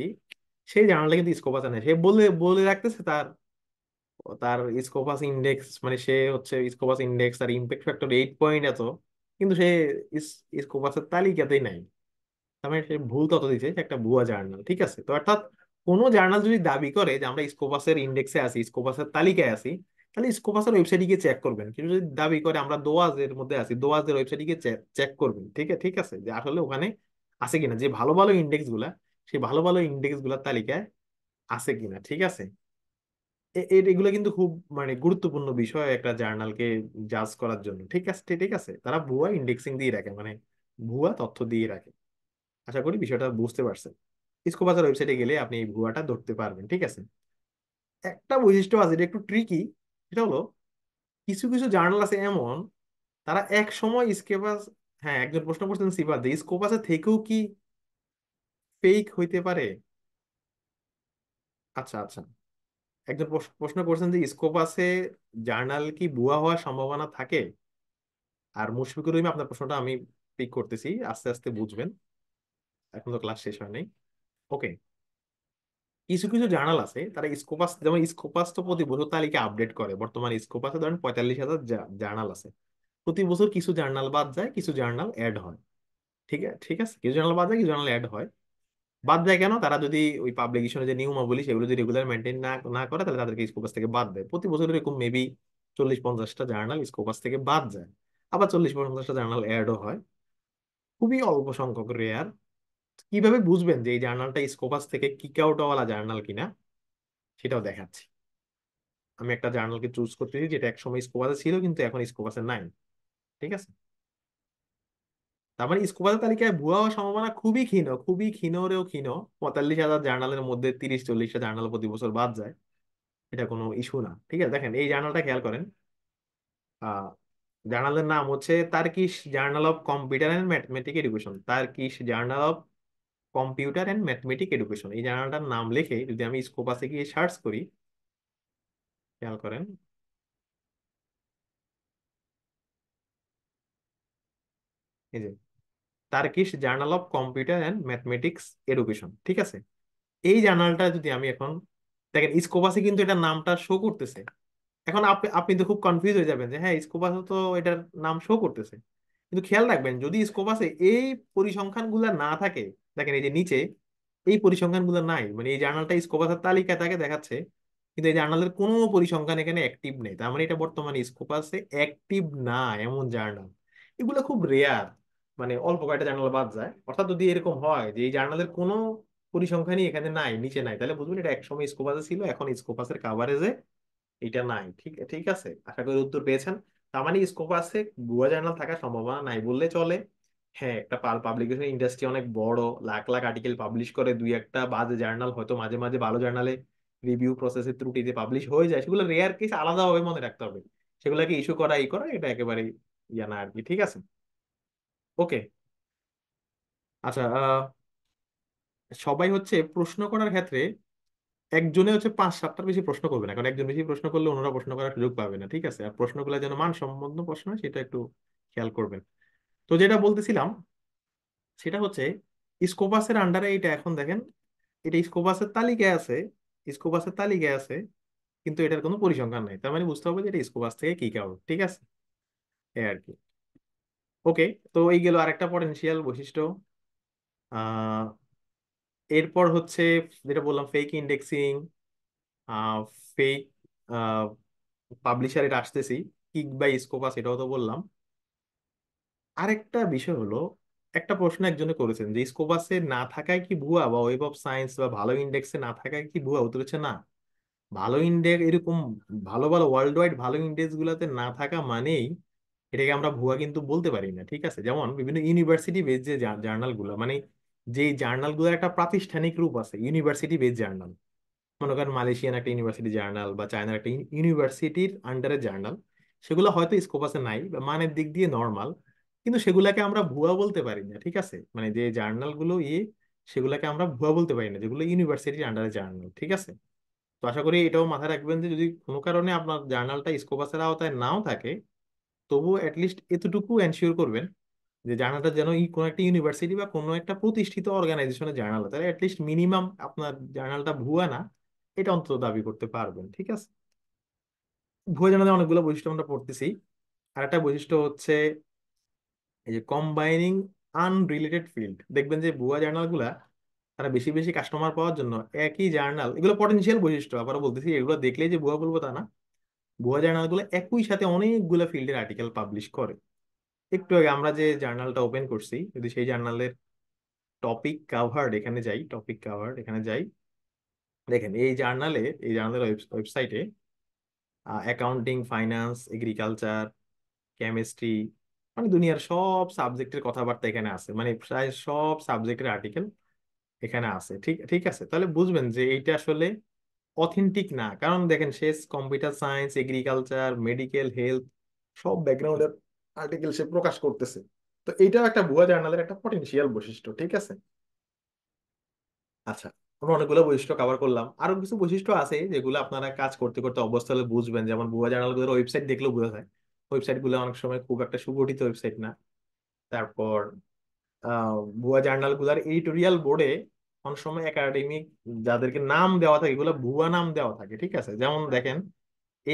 সেই জার্নালটা কিন্তু স্কোপাসে নেই। সে বলে বলে রাখতেছে তার তার স্কোপাস ইন্ডেক্স, মানে সে হচ্ছে স্কোপাস ইন্ডেক্স আর ইমপ্যাক্ট ফ্যাক্টর 8 পয়েন্ট এত, কিন্তু সে স্কোপাসের তালিকাতেই নাই। তার মানে সে ভুল তথ্য দিচ্ছে, সে একটা ভুয়া জার্নাল, ঠিক আছে। তো অর্থাৎ কোনো জার্নাল যদি দাবি করে যে আমরা স্কোপাসের ইন্ডেক্সে আছি, স্কোপাসের তালিকায় আছি, তাহলে স্কোপাসের ওয়েবসাইটে গিয়ে চেক করবেন। কিন্তু যদি দাবি করে আমরা দোয়াজের মধ্যে আছি, দোয়াজের ওয়েবসাইটে গিয়ে চেক করবেন, ঠিক আছে, ঠিক আছে, যে আসলে ওখানে আছে কিনা, যে ভালো ভালো ইন্ডেক্স গুলা, সেই ভালো ভালো ইন্ডেক্স গুলার তালিকায় আছে কিনা, ঠিক আছে। এগুলো কিন্তু খুব মানে গুরুত্বপূর্ণ বিষয় একটা জার্নালকে জাজ করার জন্য, ঠিক আছে, ঠিক আছে। তারা ভুয়া ইন্ডেক্সিং দিয়ে রাখে, মানে ভুয়া তথ্য দিয়ে রাখে। আশা করি বিষয়টা বুঝতে পারছেন। স্কোপাসের ওয়েবসাইটে গেলে আপনি এই ভুয়াটা ধরতে পারবেন, ঠিক আছে। একটা বৈশিষ্ট্য আছে, এটা একটু ট্রিকি। সেটা হলো কিছু কিছু জার্নাল আছে এমন, তারা এক সময় স্কোপাস, হ্যাঁ, একজন প্রশ্ন করছেন সিফাত যে স্কোপাসের থেকেও কি ফেক হইতে পারে। আচ্ছা আচ্ছা, একজন প্রশ্ন করছেন যে স্কোপাসে জার্নাল কি ভুয়া হওয়ার সম্ভাবনা থাকে। আর মুশফিকুর রহিম, আপনার প্রশ্নটা আমি পিক করতেছি, আস্তে আস্তে বুঝবেন, এখন তো ক্লাস শেষ হয় নাই। ওকে, কিছু কিছু জার্নাল আছে তারা স্কোপাস, যেমন স্কোপাস তো প্রতি বছর তালিকা আপডেট করে। বর্তমানে স্কোপাসে ধরেন 45,000 জার্নাল আছে। প্রতি বছর কিছু জার্নাল বাদ যায়, কিছু জার্নাল অ্যাড হয়। ঠিক আছে, ঠিক আছে, কিছু জার্নাল বাদ যায়, কিছু জার্নাল অ্যাড হয়। বাদ যায় কেন? তারা যদি ওই পাবলিকেশনের যে নিয়মাবলী সেগুলো যদি রেগুলার মেনটেন না না করে, তাহলে তাদেরকে স্কোপাস থেকে বাদ দেয়। প্রতি বছর এরকম মেবি 40-50টা জার্নাল স্কোপাস থেকে বাদ যায়। আবার 40-50টা জার্নাল অ্যাডও হয়। খুবই অল্প সংখ্যক, রেয়ার। কিভাবে বুঝবেন যে এই জার্নালটা স্কোপাস থেকে কিক আউট হওয়ালা জার্নাল কিনা, সেটাও দেখাচ্ছি। আমি একটা জার্নালকে চুজ করতেছি যেটা একসময় স্কোপাসে ছিল কিন্তু এখন স্কোপাসে নাই। ঠিক আছে, তার মানে স্কোপাসের তালিকায় ভুয়া হওয়ার সম্ভাবনা খুবই ক্ষীণ, খুবই ক্ষীণরেও ক্ষীণ। 45,000 জার্নালের মধ্যে 30-40টা জার্নাল প্রতি বছর বাদ যায়, এটা কোনো ইস্যু না। ঠিক আছে, দেখেন এই জার্নালটা খেয়াল করেন। আহ জার্নালের নাম হচ্ছে Turkish journal of computer and mathematic education. Turkish journal of computer and mathematic education, এই জার্নালটার নাম লিখে যদি আমি স্কোপাসে গিয়ে সার্চ করি, খেয়াল করেন, এই যে Turkish journal of computer and mathematics education. ঠিক আছে, এই জার্নালটা যদি আমি এখন দেখেন, স্কোপাসে কিন্তু এটার নামটা শো করতেছে। এখন আপনি আপনি তো খুব কনফিউজ হয়ে যাবেন যে হ্যাঁ স্কোপাসে তো এটার নাম শো করতেছে, কিন্তু খেয়াল রাখবেন যদি স্কোপাসে এই পরিসংখ্যানগুলো না থাকে, দেখেন এই যে নিচে এই পরিসংখ্যানগুলো নাই, মানে এই জার্নালটা স্কোপাসের তালিকায় তাকে দেখাচ্ছে, কিন্তু এই জার্নালের কোনো পরিসংখ্যান এখানে অ্যাক্টিভ নেই। তার মানে এটা বর্তমানে স্কোপাসে অ্যাক্টিভ না এমন জার্নাল। এগুলো খুব রেয়ার, মানে অল্প কয়েকটা জার্নাল বাদ যায়। অর্থাৎ যদি এরকম হয় যে এই জার্নালের কোনো পরিসংখ্যানই এখানে নাই, নিচে নাই, তাহলে বুঝবেন এটা একসময় স্কোপাসে ছিল, এখন স্কোপাসের কাভারেজে এটা নাই। ঠিক ঠিক আছে, আশা করি উত্তর পেয়েছেন। তার মানে স্কোপ আছে, ভুয়া জার্নাল থাকার সম্ভাবনা নাই বললে চলে। হ্যাঁ, একটা পাবলিকেশন ইন্ডাস্ট্রি অনেক বড়, লাখ লাখ আর্টিকেল পাবলিশ করে, দুই একটা বাজে জার্নাল হয়তো মাঝে মাঝে ভালো জার্নালে রিভিউ প্রসেসের ত্রুটিতে পাবলিশ হয়ে যায়, সেগুলো রেয়ার কেস, আলাদাভাবে মনে রাখতে হবে। সেগুলোকে ইস্যু করা ই করা এটা একেবারে ইয়া না আর কি। ঠিক আছে, ওকে। আচ্ছা, সবাই হচ্ছে প্রশ্ন করার ক্ষেত্রে একজনে হচ্ছে 5-7টার বেশি প্রশ্ন করবে না, কারণ একজন বেশি প্রশ্ন করলে অন্যরা প্রশ্ন করার সুযোগ পাবে না। ঠিক আছে, আর প্রশ্নগুলো যেন মানসম্মত প্রশ্ন হয় সেটা একটু খেয়াল করবেন। তো যেটা বলতেছিলাম সেটা হচ্ছে স্কোপাসের আন্ডারে এটা এখন দেখেন, এটা স্কোপাসের তালিকায় আছে, স্কোপাসের তালিকায় আছে, কিন্তু এটার কোনো পরিসংখ্যান নাই। তার মানে বুঝতে হবে যে এটা স্কোপাস থেকে কিক আউট। ঠিক আছে, এই আর কি। ওকে, তো এই গেল আরেকটা পটেনশিয়াল বৈশিষ্ট্য। আহ এরপর হচ্ছে যেটা বললাম ফেক ইন্ডেক্সিং, ফেক পাবলিশার, এটা আসতেছি। কিক বাই স্কোপাস এটাও তো বললাম। আরেকটা বিষয় হলো, একটা প্রশ্ন একজনে করেছেন যে স্কোপাসে না থাকায় কি ভুয়া, বা ওয়েব অফ সায়েন্স বা ভালো ইন্ডেক্সে না থাকায় কি ভুয়া। উত্তর হচ্ছে না। ভালো ইন্ডেক্স এরকম ভালো ভালো ওয়ার্ল্ড ওয়াইড ভালো ইন্ডেক্স গুলাতে না থাকা মানেই এটাকে আমরা ভুয়া কিন্তু বলতে পারি না। ঠিক আছে, যেমন বিভিন্ন ইউনিভার্সিটি বেস যে জার্নাল গুলো, মানে যে জার্নাল গুলোর একটা প্রাতিষ্ঠানিক রূপ আছে, ইউনিভার্সিটি বেস জার্নাল, মনে করেন মালয়েশিয়ান একটা ইউনিভার্সিটি জার্নাল বা চায়নার একটা ইউনিভার্সিটির আন্ডারে জার্নাল, সেগুলো হয়তো স্কোপাসে নাই বা মানের দিক দিয়ে নর্মাল, কিন্তু সেগুলাকে আমরা ভুয়া বলতে পারি না। ঠিক আছে, মানে যে জার্নাল গুলো সেগুলাকে আমরা ভুয়া বলতে পারি না, যেগুলো ইউনিভার্সিটির আন্ডারে জার্নাল। ঠিক আছে, তো আশা করি এটাও মাথায় রাখবেন যে যদি কোনো কারণে আপনার জার্নালটা স্কোপাসের আওতায় নাও থাকে, তবুও অ্যাটলিস্ট এতটুকু এনশিওর করবেন যে জার্নালটা যেন কোনো একটা ইউনিভার্সিটি বা কোনো একটা প্রতিষ্ঠিত অর্গানাইজেশনের জার্নাল, তাহলে অ্যাটলিস্ট মিনিমাম আপনার জার্নালটা ভুয়া না, এটা অন্তত দাবি করতে পারবেন। ঠিক আছে, ভুয়া জার্নালে অনেকগুলো বৈশিষ্ট্য আমরা পড়তেছি। আর একটা বৈশিষ্ট্য হচ্ছে এই যে কম্বাইনিং আনরিলেটেড ফিল্ড। দেখবেন যে ভুয়া জার্নালগুলা তারা বেশি বেশি কাস্টমার পাওয়ার জন্য একই জার্নাল, এগুলো পটেনশিয়াল বৈশিষ্ট্য, আবারও বলতেছি, এগুলো দেখলেই যে ভুয়া বলবো তা না। ভুয়া জার্নালগুলো একই সাথে অনেকগুলো ফিল্ডের আর্টিকেল পাবলিশ করে। একটু আগে আমরা যে জার্নালটা ওপেন করছি, যদি সেই জার্নালের টপিক কাভার্ড এখানে যাই, টপিক কাভার্ড এখানে যাই, দেখেন এই জার্নালের ওয়েবসাইটে অ্যাকাউন্টিং, ফাইন্যান্স, এগ্রিকালচার, কেমিস্ট্রি, মানে দুনিয়ার সব সাবজেক্টের কথাবার্তা এখানে আছে, মানে প্রায় সব সাবজেক্টের আর্টিকেল এখানে আছে। ঠিক ঠিক আছে, তাহলে বুঝবেন যে এইটা আসলে অথেন্টিক না। কারণ দেখেন সে computer science, agriculture, medical, health, সব ব্যাকগ্রাউন্ডের আর্টিকেল সে প্রকাশ করতেছে। তো এইটাও একটা ভুয়া জার্নালের একটা পটেনশিয়াল বৈশিষ্ট্য। ঠিক আছে, আচ্ছা। আমরা অনেকগুলো বৈশিষ্ট্য কভার করলাম, আরো কিছু বৈশিষ্ট্য আছে যেগুলো আপনারা কাজ করতে করতে অভ্যস্ত হলে বুঝবেন। যেমন ভুয়া জার্নালগুলোর ওয়েবসাইট দেখলেও বোঝা যায় ওয়েবসাইট গুলো অনেক সময় খুব একটা সুগঠিত ওয়েবসাইট না। তারপর ভুয়া জার্নাল গুলার এডিটোরিয়াল বোর্ডে অনেক সময় একাডেমিক যাদেরকে নাম দেওয়া থাকে এগুলো ভুয়া নাম দেওয়া থাকে, ঠিক আছে? যেমন দেখেন,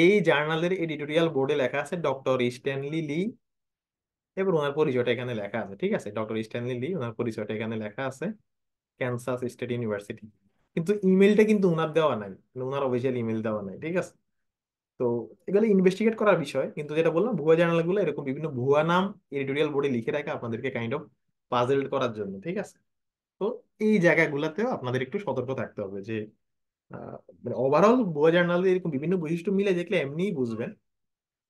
এই জার্নালের এডিটোরিয়াল বোর্ডে লেখা আছে ডক্টর স্ট্যানলি লি, এবার ওনার পরিচয়টা এখানে লেখা আছে, ঠিক আছে? ডক্টর স্ট্যানলি লি, ওনার পরিচয়টা এখানে লেখা আছে, ক্যান্সাস স্টেট ইউনিভার্সিটি। কিন্তু ইমেলটা কিন্তু ওনার দেওয়া নাই, মানে ওনার অফিসিয়াল ইমেল দেওয়া নাই, ঠিক আছে? তো এগুলো ইনভেস্টিগেট করার বিষয়, কিন্তু যেটা বললাম ভুয়া জার্নালগুলো এরকম বিভিন্ন ভুয়া নাম এডিটোরিয়াল বোর্ডে লিখে রাখে আপনাদেরকে কাইন্ড অফ পাজেল করার জন্য, ঠিক আছে? তো এই জায়গাগুলোতেও আপনাদের একটু সতর্ক থাকতে হবে যে মানে ওভারঅল ভুয়া জার্নালে এরকম বিভিন্ন বৈশিষ্ট্য মিলে দেখলে এমনিই বুঝবেন।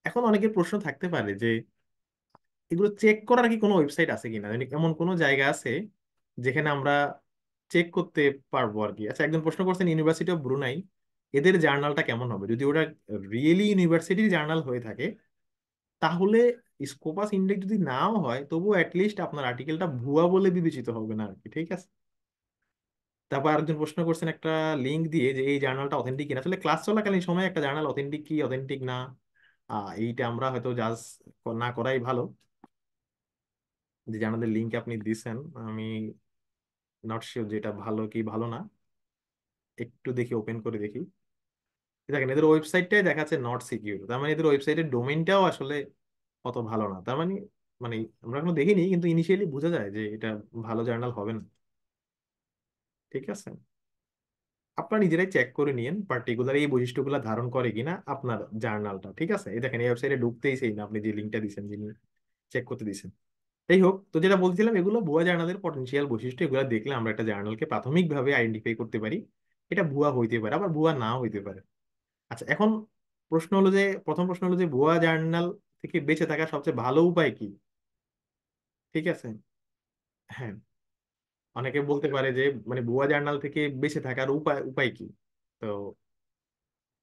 এখন অনেকের প্রশ্ন থাকতে পারে যে এগুলো চেক করার কি কোনো ওয়েবসাইট আছে কিনা, মানে এমন কোনো জায়গা আছে যেখানে আমরা চেক করতে পারবো আর কি। আচ্ছা, একজন প্রশ্ন করছেন ইউনিভার্সিটি অফ ব্রুনাই, এদের জার্নালটা কেমন হবে? যদি ওটা রিয়েলি ইউনিভার্সিটির জার্নাল হয়ে থাকে তাহলে স্কোপাস ইন্ডেক্স যদি নাও হয় তবুও অ্যাটলিস্ট আপনার আর্টিকেলটা ভুয়া বলে বিবেচিত হবে না আর কি, ঠিক আছে? তারপর আরেকজন প্রশ্ন করছেন একটা লিঙ্ক দিয়ে যে এই জার্নালটা অথেন্টিক কিনা। আসলে ক্লাস চলাকালীন সময় একটা জার্নাল অথেন্টিক কি অথেন্টিক না এইটা আমরা হয়তো জাজ না করাই ভালো। যে জার্নালের লিঙ্ক আপনি দিছেন, আমি নট শিওর যেটা ভালো কি ভালো না, একটু দেখি, ওপেন করে দেখি। দেখেন এদের ওয়েবসাইটটাই দেখাচ্ছে নট সিকিউর, তার মানে এদের ওয়েবসাইটের ডোমেইনটাও আসলে অত ভালো না। তার মানে মানে আমরা এখনো দেখিনি কিন্তু ইনিশিয়ালি বোঝা যায় যে এটা ভালো জার্নাল হবে না, ঠিক আছে? আপনারা নিজেরাই চেক করে নিন পার্টিকুলার এই বৈশিষ্ট্যগুলো ধারণ করে কিনা আপনার জার্নালটা, ঠিক আছে? এই দেখেন এই ওয়েবসাইটে ঢুকতেই সেই না, আপনি যে লিঙ্কটা দিচ্ছেন, যিনি চেক করতে দিচ্ছেন। যাই হোক, তো যেটা বলছিলাম এগুলো ভুয়া জার্নালের পটেনশিয়াল বৈশিষ্ট্য, এগুলো দেখলে আমরা একটা জার্নালকে প্রাথমিকভাবে আইডেন্টিফাই করতে পারি এটা ভুয়া হইতে পারে আবার ভুয়া নাও হইতে পারে। আচ্ছা, এখন প্রশ্ন হলো যে প্রথম প্রশ্ন হলো যে ভুয়া জার্নাল থেকে বেঁচে থাকার সবচেয়ে ভালো উপায় কি, ঠিক আছে? হ্যাঁ, অনেকে বলতে পারে যে মানে ভুয়া জার্নাল থেকে বেঁচে থাকার উপায় উপায় কি। তো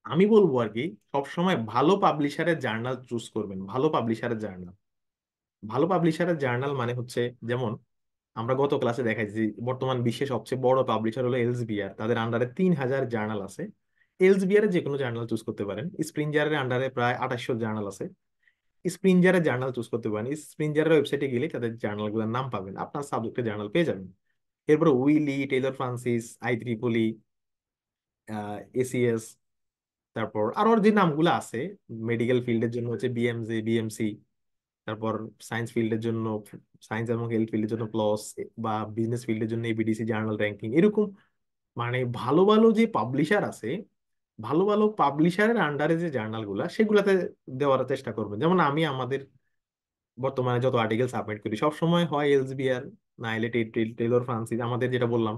আমি বলবো আর কি, সবসময় ভালো পাবলিশারের জার্নাল চুজ করবেন। ভালো পাবলিশারের জার্নাল, ভালো পাবলিশারের জার্নাল মানে হচ্ছে, যেমন আমরা গত ক্লাসে দেখাইছি যে বর্তমান বিশ্বের সবচেয়ে বড় পাবলিশার হলো এলসবিআর, তাদের আন্ডারে 3,000 জার্নাল আছে। এলসবিআর যে কোনো জার্নাল চুজ করতে পারেন। স্প্রিঞ্জারের আন্ডারে প্রায় 2800 জার্নাল আছে, স্প্রিঞ্জারের জার্নাল চুজ করতে পারেন। স্প্রিঞ্জারের ওয়েবসাইটে গেলে তাদের জার্নালগুলোর নাম পাবেন, আপনার সাবজেক্টের জার্নাল পেয়ে যাবেন। এরপর Wiley, Taylor Francis, IEEE, ACS, তারপর আরো যে নামগুলো আছে, মেডিকেল ফিল্ডের জন্য হচ্ছে BMJ, BMC, তারপর সায়েন্স ফিল্ডের জন্য, সায়েন্স এবং হেলথ ফিল্ডের জন্য প্লস, বা বিজনেস ফিল্ডের জন্য ABDC জার্নাল র্যাঙ্কিং, এরকম মানে ভালো ভালো যে পাবলিশার আছে, ভালো ভালো পাবলিশারের আন্ডারে যে জার্নালগুলা সেগুলাতে দেওয়ার চেষ্টা করবেন। যেমন আমি আমাদের বর্তমানে যত আর্টিকেল সাবমিট করি সব সময় হয় এলসবিআর, না হলে টেইলর ফ্রান্সিস। আমাদের যেটা বললাম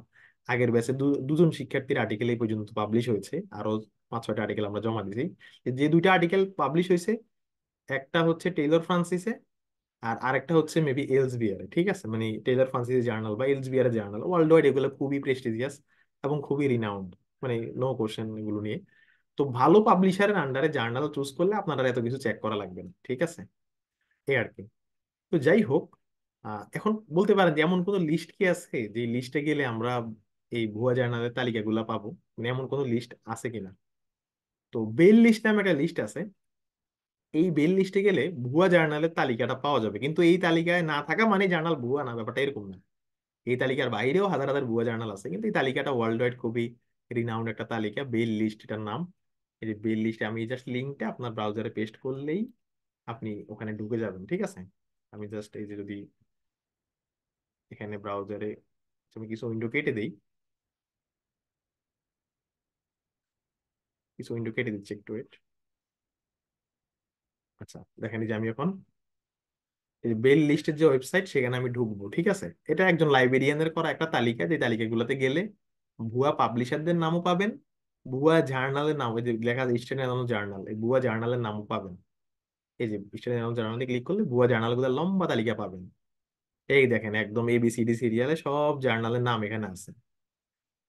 আগের ব্যাচে দুজন শিক্ষার্থীর আর্টিকেল এই পর্যন্ত পাবলিশ হয়েছে, আরো 5-6টা আর্টিকেল আমরা জমা দিয়েছি। যে দুইটা আর্টিকেল পাবলিশ হয়েছে, একটা হচ্ছে টেইলর ফ্রান্সিসে আর আরেকটা হচ্ছে মেবি এলসবিআর, ঠিক আছে? মানে টেইলর ফ্রান্সিস জার্নাল বা এলসবিআর জার্নাল ওয়ার্ল্ড ওয়াইড এগুলো খুবই প্রেস্টিজিয়াস এবং খুবই রিনাউন্ড, মানে নো কোশ্চেন এগুলো নিয়ে। তো ভালো পাবলিশারের আন্ডারে জার্নাল চুজ করলে আপনারা এত কিছু চেক করা লাগবে না, ঠিক আছে? এই আর কি। তো যাই হোক, এখন বলতে পারেন যে এমন কোনো লিস্ট কি আছে যে লিস্টে গেলে আমরা এই ভুয়া জার্নালের তালিকাগুলো পাবো? মানে এমন কোনো লিস্ট আছে কিনা? তো বেল লিস্ট নামে একটা লিস্ট আছে। এই বেল লিস্টে গেলে ভুয়া জার্নালের তালিকাটা পাওয়া যাবে, কিন্তু এই তালিকায় না থাকা মানে জার্নাল ভুয়া না, ব্যাপারটা এরকম না। এই তালিকার বাইরেও হাজার হাজার ভুয়া জার্নাল আছে, কিন্তু এই তালিকাটা ওয়ার্ল্ড ওয়াইড খুবই রিনাউন্ড একটা তালিকা, বেল লিস্ট এটার নাম। এই যে বেল লিস্টে আমি জাস্ট লিঙ্কটা আপনার ব্রাউজারে পেস্ট করলেই আপনি ওখানে ঢুকে যাবেন, ঠিক আছে? আমি জাস্ট এই যে যদি এখানে ব্রাউজারে আমি কিছু উইন্ডো কেটে দিই, কিছু উইন্ডো কেটে দিচ্ছি, একটু ওয়েট। আচ্ছা, দেখেন এই যে আমি এখন এই যে বেল লিস্টের যে ওয়েবসাইট সেখানে আমি ঢুকবো, ঠিক আছে? এটা একজন লাইব্রেরিয়ানের করা একটা তালিকা, যে তালিকাগুলোতে গেলে ভুয়া পাবলিশারদের নামও পাবেন, ভুয়া জার্নালের নাম, ওই যে লেখা আছে স্ট্যান্ডার্ড জার্নাল, এই ভুয়া জার্নালের নামও পাবেন। এই যে স্ট্যান্ডার্ড জার্নালে ক্লিক করলে ভুয়া জার্নালগুলোর লম্বা তালিকা পাবেন। এই দেখেন একদম ABCD সিরিয়ালে সব জার্নালের নাম এখানে আছে।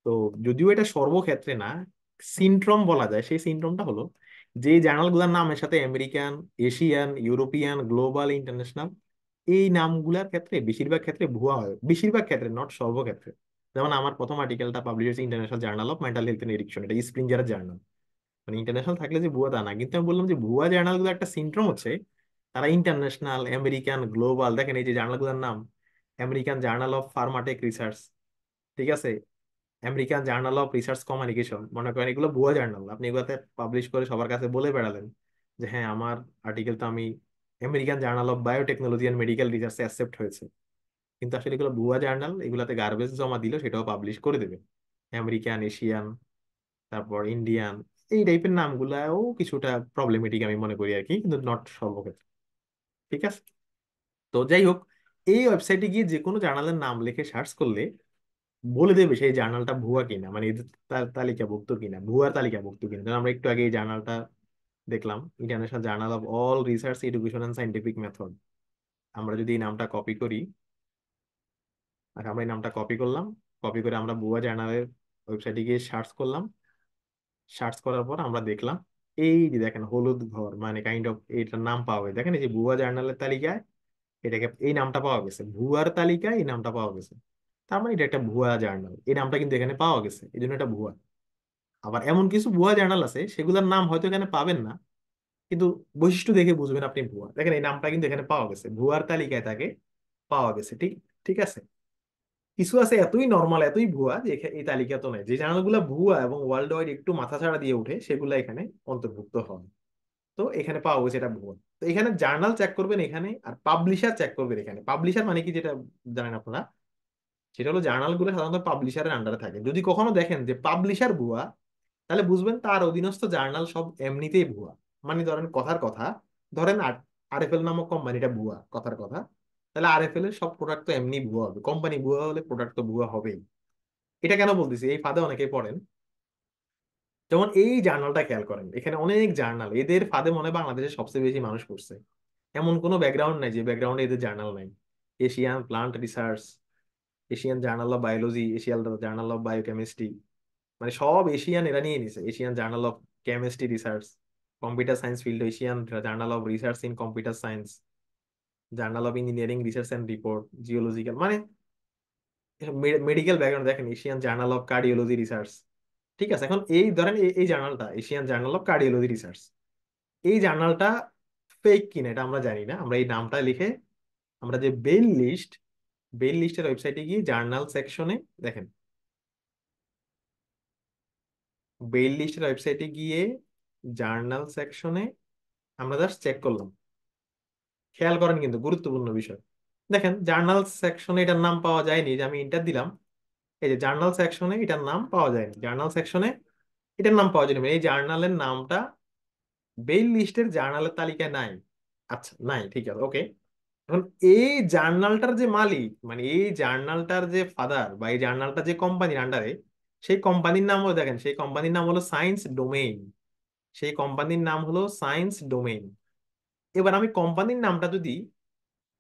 তো যদিও এটা সর্বক্ষেত্রে না, সিনট্রম বলা যায়, সেই সিনট্রমটা হলো যে জার্নালগুলোর নামের সাথে American, Asian, European, global, international, এই নামগুলোর ক্ষেত্রে বেশিরভাগ ক্ষেত্রে ভুয়া হয়, বেশিরভাগ ক্ষেত্রে, নট সর্বক্ষেত্রে। যেমন আমার প্রথম আর্টিকেলটা পাবলিশ হয়েছে international journal of mental health and addiction, এটা স্প্রিঞ্জার জার্নাল। মানে ইন্টারন্যাশনাল থাকলে যে ভুয়া তা না, কিন্তু আমি বললাম যে ভুয়া জার্নাল গুলো একটা সিনড্রোম হচ্ছে, তারা ইন্টারন্যাশনাল, আমেরিকান, গ্লোবাল, দেখেন এই যে জার্নাল গুলোর নাম, আমেরিকান জার্নাল অফ ফার্মাটেক রিসার্চ, ঠিক আছে, American journal of research communication, মনে করেন এগুলো ভুয়া জার্নাল। আপনি এগুলোতে পাবলিশ করে সবার কাছে বলে বেড়ালেন যে হ্যাঁ আমার আর্টিকেল তো আমি American journal of biotechnology and medical রিসার্চে অ্যাকসেপ্ট হয়েছে, কিন্তু আসলে এগুলো ভুয়া জার্নাল, এগুলাতে গার্বেজ জমা দিলেও সেটাও পাবলিশ করে দেবে। আমেরিকান, এশিয়ান, তারপর ইন্ডিয়ান, এই টাইপের নামগুলাও কিছুটা প্রবলেমেটিক আমি মনে করি আর কি, কিন্তু নট সর্বক্ষেত্রে। ঠিক আছে। তো যাই হোক, এই ওয়েবসাইটে গিয়ে যে কোনো জার্নালের নাম লিখে সার্চ করলে বলে দেবে সেই জার্নালটা ভুয়া কিনা, মানে এদের তালিকাভুক্ত কিনা, ভুয়ার তালিকাভুক্ত কিনা। যেমন আমরা একটু আগে এই জার্নালটা দেখলাম, international journal of all research education and scientific method. আমরা যদি এই নামটা কপি করি, আর আমরা এই নামটা কপি করলাম, কপি করে আমরা ভুয়া জার্নালের ওয়েবসাইটে গিয়ে সার্চ করলাম, সার্চ করার পর আমরা দেখলাম এই যে দেখেন হলুদ ঘর, মানে কাইন্ড অফ এইটার নাম পাওয়া গেছে, দেখেন এই যে ভুয়া জার্নালের তালিকায় এটাকে এই নামটা পাওয়া গেছে, ভুয়ার তালিকায় এই নামটা পাওয়া গেছে। তার মানে এটা একটা ভুয়া জার্নাল, এই নামটা কিন্তু এখানে পাওয়া গেছে, এই জন্য এটা ভুয়া। আবার এমন কিছু ভুয়া জার্নাল আছে সেগুলোর নাম হয়তো এখানে পাবেন না, কিন্তু বৈশিষ্ট্য দেখে বুঝবেন আপনি ভুয়া। দেখেন এই নামটা কিন্তু এখানে পাওয়া গেছে, ভুয়ার তালিকায় তাকে পাওয়া গেছে। ঠিক, ঠিক আছে। কিছু আছে এতই নর্মাল, এতই ভুয়া যে এই তালিকা তো নেই। যে জার্নালগুলো ভুয়া এবং ওয়ার্ল্ড ওয়াইড একটু মাথাছাড়া দিয়ে ওঠে সেগুলো এখানে অন্তর্ভুক্ত হয়। তো এখানে পাওয়া গেছে এটা ভুয়া। তো এখানে জার্নাল চেক করবেন এখানে, আর পাবলিশার চেক করবেন এখানে। পাবলিশার মানে কি যেটা জানেন আপনারা, সেটা হলো জার্নালগুলো সাধারণত পাবলিশারের আন্ডারে থাকে। যদি কখনো দেখেন যে পাবলিশার ভুয়া, তাহলে বুঝবেন তার অধীনস্থ জার্নাল সব এমনিতেই ভুয়া। মানে ধরেন কথার কথা, ধরেন আরএফএল নামক কোম্পানিটা ভুয়া, কথার কথা, তাহলে আরএফএল এর সব প্রোডাক্ট তো এমনি ভুয়া হবে। কোম্পানি ভুয়া হলে প্রোডাক্ট তো ভুয়া হবেই। এটা কেন বলতেছি, এই ফাঁদে অনেকেই পড়েন। যেমন এই জার্নালটা খেয়াল করেন, এখানে অনেক জার্নাল, এদের ফাঁদে মনে হয় বাংলাদেশের সবচেয়ে বেশি মানুষ পড়ছে। এমন কোনো ব্যাকগ্রাউন্ড নাই যে ব্যাকগ্রাউন্ডে এদের জার্নাল নাই। Asian plant research, Asian journal of biology, Asian journal of biochemistry, মানে সব এশিয়ান এরা নিয়ে নিছে। Asian journal of chemistry research, computer science field Asian journal of research in computer science, journal of engineering research and report, geological, মানে medical background দেখেন, Asian journal of cardiology research. ঠিক আছে। এখন এই ধরেন এই জার্নালটা Asian journal of cardiology research, এই জার্নালটা ফেক কিনা এটা আমরা জানি না। আমরা এই নামটা লিখে আমরা যে বেল লিস্ট, বেল লিস্টের ওয়েবসাইটে গিয়ে জার্নাল সেকশনে দেখেন, বেল লিস্টের ওয়েবসাইটে গিয়ে জার্নাল সেকশনে আমরা জাস্ট চেক করলাম। খেয়াল করেন কিন্তু গুরুত্বপূর্ণ বিষয়, দেখেন জার্নাল সেকশনে এটার নাম পাওয়া যায়নি। যে আমি ইন্টার দিলাম, এই যে জার্নাল সেকশনে এটার নাম পাওয়া যায়নি, জার্নাল সেকশনে এটার নাম পাওয়া যায়নি, মানে এই জার্নালের নামটা বেল লিস্টের জার্নালের তালিকায় নাই। আচ্ছা নাই, ঠিক আছে, ওকে। এখন এই জার্নালটার যে মালিক, মানে এই জার্নালটার যে ফাদার, বা এই জার্নালটা যে কোম্পানির আন্ডারে, সেই কোম্পানির নাম হলো, দেখেন সেই কোম্পানির নাম হলো সায়েন্স ডোমেইন, সেই কোম্পানির নাম হলো সায়েন্স ডোমেইন। এবার আমি কোম্পানির নামটা যদি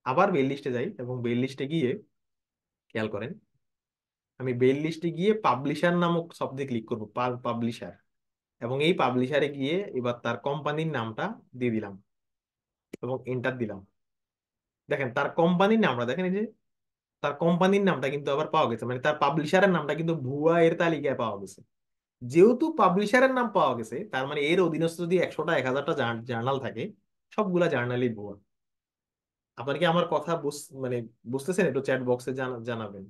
আবার বেল লিস্টে যাই, এবং বেল লিস্টে গিয়ে খেয়াল করেন, আমি বেল লিস্টে গিয়ে পাবলিশার নামক শব্দে ক্লিক করবো, পাবলিশার, এবং এই পাবলিশারে গিয়ে এবার তার কোম্পানির নামটা দিয়ে দিলাম এবং এন্টার দিলাম। দেখেন তার কোম্পানির নামটা দেখেন, এই যে তার কোম্পানির নামটা কিন্তু আবার পাওয়া গেছে, মানে তার পাবলিশারের নামটা কিন্তু ভুয়া এর তালিকায় পাওয়া গেছে। যেহেতু পাবলিশারের নাম পাওয়া গেছে, তার মানে এর অধীনস্থ যদি 100টা 1000টা জার্নাল থাকে, সবগুলা জার্নালই ভুয়া। আপনার কি আমার কথা মানে বুঝতেছেন? একটু চ্যাট বক্সে জানাবেন।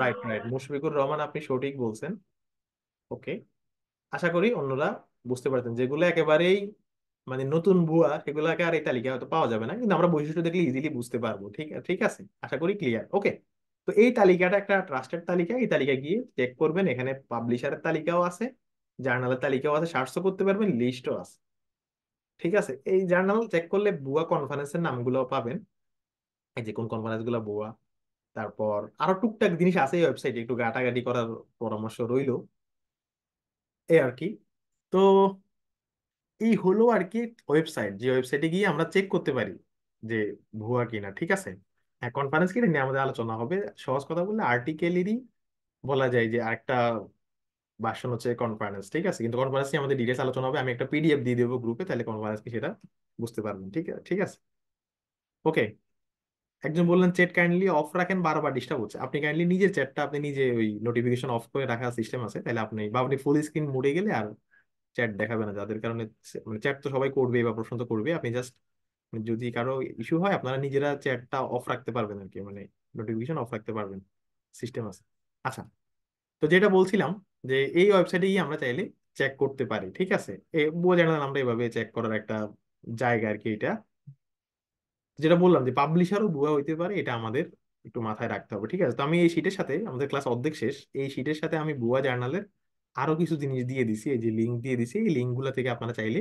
রাইট, রাইট, মুশফিকুর রহমান, আপনি সঠিক বলছেন। ওকে, আশা করি অন্যরা বুঝতে পারছেন। যেগুলো একেবারেই মানে নতুন ভুয়া, সেগুলোকে আর এই তালিকায় হয়তো পাওয়া যাবে না, কিন্তু আমরা বৈশিষ্ট্য দেখলে ইজিলি বুঝতে পারবো। ঠিক, ঠিক আছে, আশা করি ক্লিয়ার। ওকে। তো এই তালিকাটা একটা ট্রাস্টেড তালিকা, এই তালিকায় গিয়ে চেক করবেন, এখানে পাবলিশারের তালিকাও আছে, জার্নালের তালিকাও আছে, সার্চও করতে পারবেন, লিস্টও আছে। ঠিক আছে। এই জার্নাল চেক করলে ভুয়া কনফারেন্সের নামগুলো পাবেন, এই যে কোন কনফারেন্স গুলো ভুয়া। তারপর আরো টুকটাক জিনিস আছে এই ওয়েবসাইটে, একটু ঘাটাঘাটি করার পরামর্শ রইলো, এই আর কি। তো এই হলো আর কি ওয়েবসাইট, যে ওয়েবসাইটে গিয়ে আমরা চেক করতে পারি যে ভুয়া কিনা। ঠিক আছে। হ্যাঁ, কনফারেন্স কি নিয়ে আমাদের আলোচনা হবে, সহজ কথা বললে আর্টিকেলেরই বলা যায় যে আরেকটা ভার্সন হচ্ছে কনফারেন্স। ঠিক আছে, কিন্তু কনফারেন্স নিয়ে আমাদের ডিটেলস আলোচনা হবে, আমি একটা পিডিএফ দিয়ে দেবো গ্রুপে, তাহলে কনফারেন্স কি সেটা বুঝতে পারবেন। ঠিক আছে, ঠিক আছে। ওকে, একজন বললেন চ্যাট কাইন্ডলি অফ রাখেন, বারবার ডিস্টার্ব হচ্ছে। আপনি কাইন্ডলি নিজের চ্যাটটা আপনি নিজে ওই নোটিফিকেশন অফ করে রাখার সিস্টেম আছে, তাহলে আপনি বা আপনি ফুল স্ক্রিন মোডে গেলে আর চ্যাট দেখাবে না, যাদের কারণে মানে চ্যাট তো সবাই করবে বা প্রশ্ন তো করবে। আপনি জাস্ট যদি কারো ইস্যু হয় আপনারা নিজেরা চ্যাটটা অফ রাখতে পারবেন আর কি, মানে নোটিফিকেশন অফ রাখতে পারবেন, সিস্টেম আছে। আচ্ছা, তো যেটা বলছিলাম যে এই ওয়েবসাইটে গিয়ে আমরা চাইলে চেক করতে পারি, ঠিক আছে। বুয়া জানালাম আমরা এভাবে চেক করার একটা জায়গা আর কি এটা। যেটা বললাম যে পাবলিশারও ভুয়া হইতে পারে, এটা আমাদের একটু মাথায় রাখতে হবে, ঠিক আছে। তো আমি এই শীটের সাথে, আমাদের ক্লাস অর্ধেক শেষ, এই শীটের সাথে আমি ভুয়া জার্নালের আরো কিছু জিনিস দিয়ে দিছি, এই যে লিঙ্ক দিয়ে দিছি, এই লিঙ্ক গুলা থেকে আপনারা চাইলে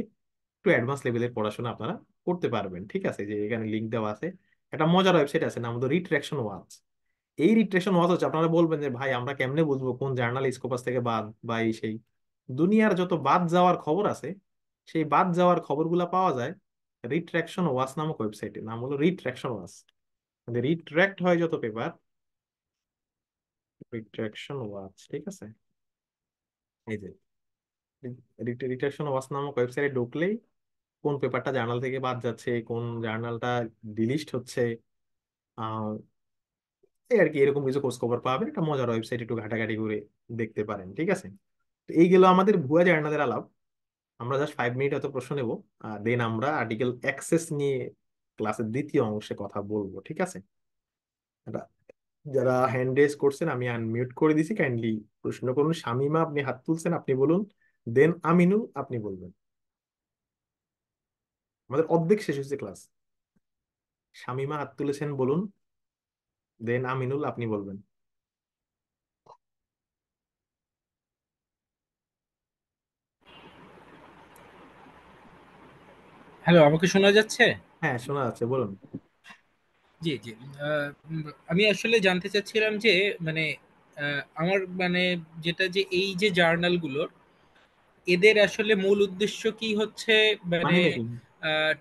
একটু অ্যাডভান্স লেভেলের পড়াশোনা আপনারা করতে পারবেন, ঠিক আছে। যে এখানে লিঙ্ক দেওয়া আছে, একটা মজার ওয়েবসাইট আছে নাম হলো রিট্রাকশন ওয়াচ। এই রিট্রাকশন ওয়াচ হচ্ছে, আপনারা বলবেন যে ভাই আমরা কেমনে বুঝবো কোন জার্নাল স্কোপাস থেকে বাদ বা এই সেই, দুনিয়ার যত বাদ যাওয়ার খবর আছে সেই বাদ যাওয়ার খবরগুলা পাওয়া যায় রিট্রাকশন ওয়াচ নামক ওয়েবসাইটে, নাম হলো রিট্রাকশন ওয়াচ। মানে রিট্রাক্ট হয় যত পেপার, রিট্রাকশন ওয়াচ, ঠিক আছে। এই যে রিট্রাকশন ওয়াচ নামক ওয়েবসাইটে ঢুকলেই কোন পেপারটা জার্নাল থেকে বাদ যাচ্ছে, কোন জার্নালটা ডিলিস্ট হচ্ছে, আহ এই আর কি, এরকম কিছু খোঁজ খবর পাবেন। একটা মজার ওয়েবসাইট, একটু ঘাটাঘাটি করে দেখতে পারেন, ঠিক আছে। তো এই গেল আমাদের ভুয়া জার্নালের আলাপ। আমরা জাস্ট 5 মিনিট হয়তো প্রশ্ন নেব, দেন আমরা আর্টিকেল অ্যাক্সেস নিয়ে ক্লাসের দ্বিতীয় অংশে কথা বলবো, ঠিক আছে। রা- যারা হ্যান্ড রেজ করছেন আমি আনমিউট করে দিছি, কাইন্ডলি প্রশ্ন করুন। শামিমা আপনি হাত তুলছেন, আপনি বলুন। দেন আমিনুল আপনি বলবেন। আমাদের অর্ধেক শেষ হয়েছে ক্লাস। শামিমা হাত তুলেছেন, বলুন। দেন আমিনুল আপনি বলবেন। হ্যালো, আমাকে শোনা যাচ্ছে? হ্যাঁ শোনা যাচ্ছে, বলুন। জি, জি। আমি আসলে জানতে চাচ্ছিলাম যে মানে আমার মানে যেটা যে এই যে জার্নালগুলোর এদের আসলে মূল উদ্দেশ্য কি হচ্ছে? মানে মানি মেকিং,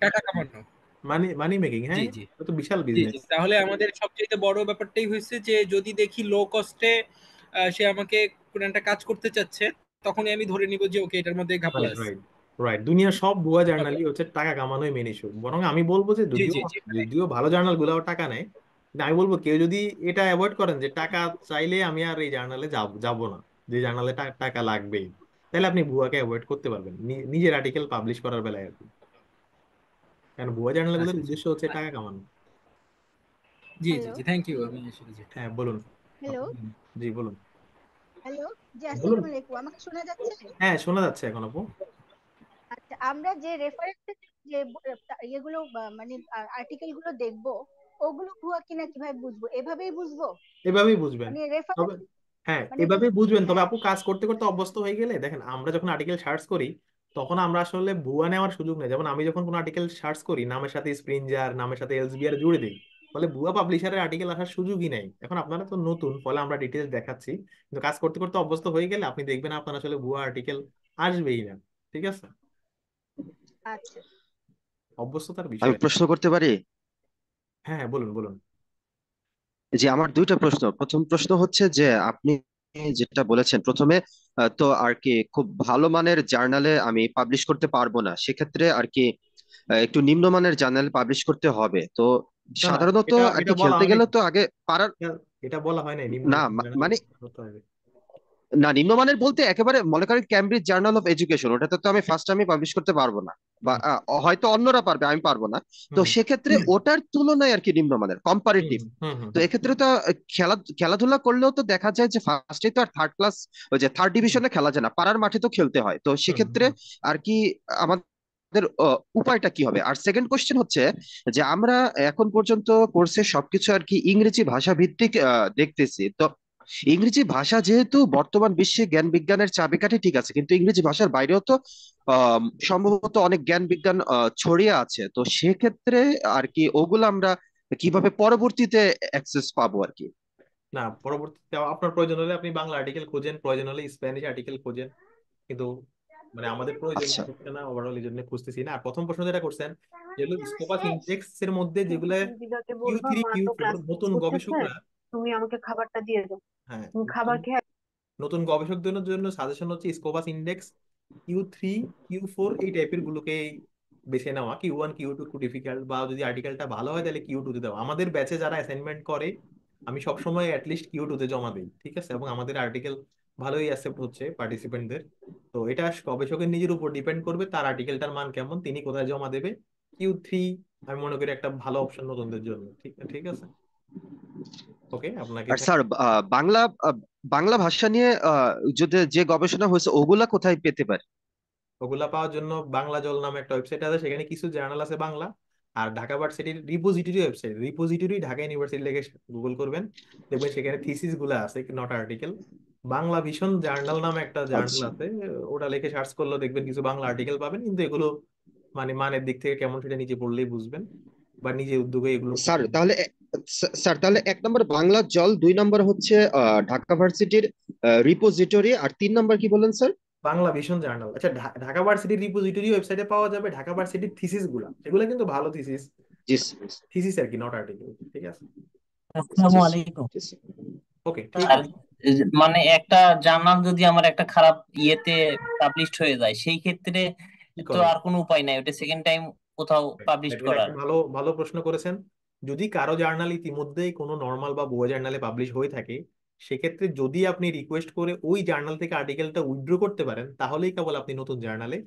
টাকা কামানো। মানি মানি মেকিং, জি, হ্যাঁ। জি, এটা তো বিশাল জি, জি। বিজনেস। তাহলে আমাদের সবচেয়ে বড় ব্যাপারটাই হয়েছে যে যদি দেখি লো কস্টে সে আমাকে কোনো একটা কাজ করতে চাচ্ছে, তখনই আমি ধরে নিব যে ওকে এটার মধ্যে ঘাপলা রাইট, আছে। Right, right. দুনিয়ার সব ভুয়া ওকে। জার্নালই হচ্ছে টাকা কামানোই মেন ইস্যু। বরং আমি বলবো যে জি, যদিও জি, জি, মানে যদিও ভালো জার্নাল গুলাও টাকা নেয়, কিন্তু আমি বলবো কেউ যদি এটা অ্যাভয়েড করেন যে টাকা চাইলে আমি আর এই জার্নালে যাব না, যে জার্নালে টাকা লাগবেই, তাহলে আপনি ভুয়াকে অ্যাভয়েড করতে পারবেন নিজের আর্টিকেল পাবলিশ করার বেলায় আর কি। কারণ ভুয়া জার্নালগুলোর আচ্ছা, উদ্দেশ্য হচ্ছে আচ্ছা। টাকা কামানো। জি, জি, হ্যালো, জি, থ্যাংক ইউ। আমি আসলে যেটা হ্যাঁ বলুন। হ্যালো, জি বলুন। হ্যালো। জি, বলুন। আসসালামু আলাইকুম। আমাকে শোনা যাচ্ছে? হ্যাঁ শোনা যাচ্ছে এখন আপু। আচ্ছা, আমরা যে রেফারেন্সে যে ইয়েগুলো মানে আর্টিকেল গুলো দেখবো, ওগুলো ভুয়া কিনা কিভাবে বুঝবো? এভাবেই বুঝবো? এভাবেই বুঝবেন। মানে তবে রেফারেন্স হ্যাঁ মানে এভাবেই বুঝবেন, তবে হ্যাঁ, আপু কাজ করতে করতে অভ্যস্ত হয়ে গেলে দেখেন, আমরা যখন আর্টিকেল সার্চ করি তখন আমরা আসলে ভুয়া নেওয়ার সুযোগ নেই। যেমন আমি যখন কোনো আর্টিকেল সার্চ করি নামের সাথে স্প্রিনজার, নামের সাথে এলসবিআর জুড়ে দিই, ফলে ভুয়া পাবলিশারের আর্টিকেল আসার সুযোগই নাই। এখন আপনারা তো নতুন, ফলে আমরা ডিটেলস দেখাচ্ছি, কিন্তু কাজ করতে করতে অভ্যস্ত হয়ে গেলে আপনি দেখবেন আপনার আসলে ভুয়া আর্টিকেল আসবেই না, ঠিক আছে। আচ্ছা। অভ্যস্ততার আমি বিষয়। প্রশ্ন করতে পারি? হ্যাঁ হ্যাঁ বলুন বলুন। যে আমার দুইটা প্রশ্ন। প্রথম প্রশ্ন হচ্ছে যে আপনি যেটা বলেছেন প্রথমে, তো আর কি খুব ভালো মানের জার্নালে আমি পাবলিশ করতে পারবো না, সেক্ষেত্রে আর কি একটু নিম্নমানের জার্নাল পাবলিশ করতে হবে তো। না না, সাধারণত এটা আর এটা কি বলা খেলতে হয় নাই। গেলে তো আগে পারার। এটা বলা হয় নাই না নিম্নমানের মানে জার্নাল। না, নিম্নমানের বলতে একেবারে মনে করেন ক্যামব্রিজ জার্নাল অফ এডুকেশন, ওটাতে তো আমি পাবলিশ করতে পারবো না, বা হুম হয়তো অন্যরা পারবে, আমি পারবো না। তো হুম সেক্ষেত্রে ওটার তুলনায় আর কি নিম্নমানের হুম কম্পারেটিভ। হুম হুম তো এক্ষেত্রে তো খেলাধুলা করলেও তো দেখা যায় যে ফার্স্টে তো আর থার্ড ক্লাস, ওই যে থার্ড হুম ডিভিশনে খেলা যায় না, পাড়ার মাঠে তো খেলতে হয়। তো হুম সেক্ষেত্রে হুম আর কি আমাদের উপায়টা কি হবে? আর সেকেন্ড কোশ্চেন হচ্ছে যে আমরা এখন পর্যন্ত কোর্সে সবকিছু আর কি ইংরেজি ভাষা ভিত্তিক দেখতেছি। তো ইংরেজি ভাষা যেহেতু বর্তমান বিশ্বে জ্ঞান বিজ্ঞানের চাবিকাঠি, ঠিক আছে, কিন্তু ইংরেজি ভাষার বাইরেও তো সম্ভবত অনেক জ্ঞান বিজ্ঞান ছড়িয়ে আছে। তো সেক্ষেত্রে আর কি ওগুলো আমরা কিভাবে পরবর্তীতে অ্যাক্সেস পাবো আর কি? না, পরবর্তীতে আপনার প্রয়োজন হলে আপনি বাংলা আর্টিকেল খোঁজেন, প্রয়োজন হলে স্প্যানিশ আর্টিকেল খোঁজেন, কিন্তু মানে আমাদের প্রয়োজন আচ্ছা। হচ্ছে না ওভারঅল, এই জন্য খুঁজতেছি না। আর প্রথম প্রশ্ন যেটা করছেন, যেগুলো স্কোপাস ইন্ডেক্স এর মধ্যে যেগুলো দিদাকে কিউ বলবা থ্রি মা কিউ তো ফোর ক্লাস নতুন উঠেছে, গবেষকরা, তুমি আমাকে খাবারটা দিয়ে দাও। হ্যাঁ তুমি নতুন খাবার খেয়ে নতুন গবেষকদের জন্য সাজেশন হচ্ছে Scopus index Q three Q four এই টাইপের গুলোকে বেছে নেওয়া, Q1 Q2 একটু ডিফিকাল্ট, বা যদি আর্টিকেলটা ভালো হয় তাহলে Q2 তে দেওয়া। আমাদের ব্যাচে যারা অ্যাসাইনমেন্ট করে আমি সবসময় অ্যাটলিস্ট Q2 তে জমা দিই, ঠিক আছে, এবং আমাদের আর্টিকেল ভালোই অ্যাকসেপ্ট হচ্ছে পার্টিসিপেন্টদের। তো এটা গবেষকের নিজের উপর ডিপেন্ড করবে তার আর্টিকেলটার মান কেমন, তিনি কোথায় জমা দেবে। Q3 আমি মনে করি একটা ভালো অপশন নতুনদের জন্য, ঠিক ঠিক আছে। ওকে, আপনাকে আর স্যার বাংলা বাংলা ভাষা নিয়ে যদি যে গবেষণা হয়েছে ওগুলা কোথায় পেতে পারি? ওগুলা পাওয়ার জন্য বাংলা জল নামে একটা ওয়েবসাইট আছে, সেখানে কিছু জার্নাল আছে বাংলা। আর ঢাকা ভার্সিটির repository website, repository Dhaka university লিখে গুগল করবেন, দেখবেন সেখানে থিসিস গুলা আছে, not article. Bangla vision journal নামে একটা জার্নাল আচ্ছা আছে, ওটা লিখে সার্চ করলে দেখবেন কিছু বাংলা আর্টিকেল পাবেন, কিন্তু এগুলো মানে মানের দিক থেকে কেমন সেটা নিজে পড়লেই বুঝবেন, বা নিজে উদ্যোগে এগুলো স্যার, পড়বেন। তাহলে স্যার তাহলে 1 নম্বর বাংলা জল, 2 নম্বর হচ্ছে ঢাকা ভার্সিটির রিপোজিটরি, আর 3 নম্বর কি বলেন স্যার? বাংলা ভিশন জার্নাল, আচ্ছা, ঢাকা ভার্সিটির রিপোজিটরি ওয়েবসাইটে পাওয়া যাবে ঢাকা ভার্সিটির থিসিস গুলা, এগুলো কিন্তু ভালো থিসিস, জি স্যার, থিসিস আর কি, নট আর্টিকেল, ঠিক আছে। আসসালামু জি স্যার, আলাইকুম জি স্যার। ওকে, ঠিক স্যার। আছে। মানে একটা জার্নাল যদি আমার একটা খারাপ ইয়েতে পাবলিশড হয়ে যায়, সেই ক্ষেত্রে কি তো করেন? আর কোনো উপায় নাই ওটা সেকেন্ড টাইম কোথাও পাবলিশ এটা করার। একটা ভালো ভালো প্রশ্ন করেছেন। যদি কারো জার্নাল ইতিমধ্যেই কোনো নর্মাল বা ভুয়া জার্নালে পাবলিশ হয়ে থাকে, সেক্ষেত্রে যদি আপনি রিকোয়েস্ট করে ওই জার্নাল থেকে আর্টিকেলটা উইথড্র করতে পারেন, তাহলেই কেবল আপনি নতুন জার্নালে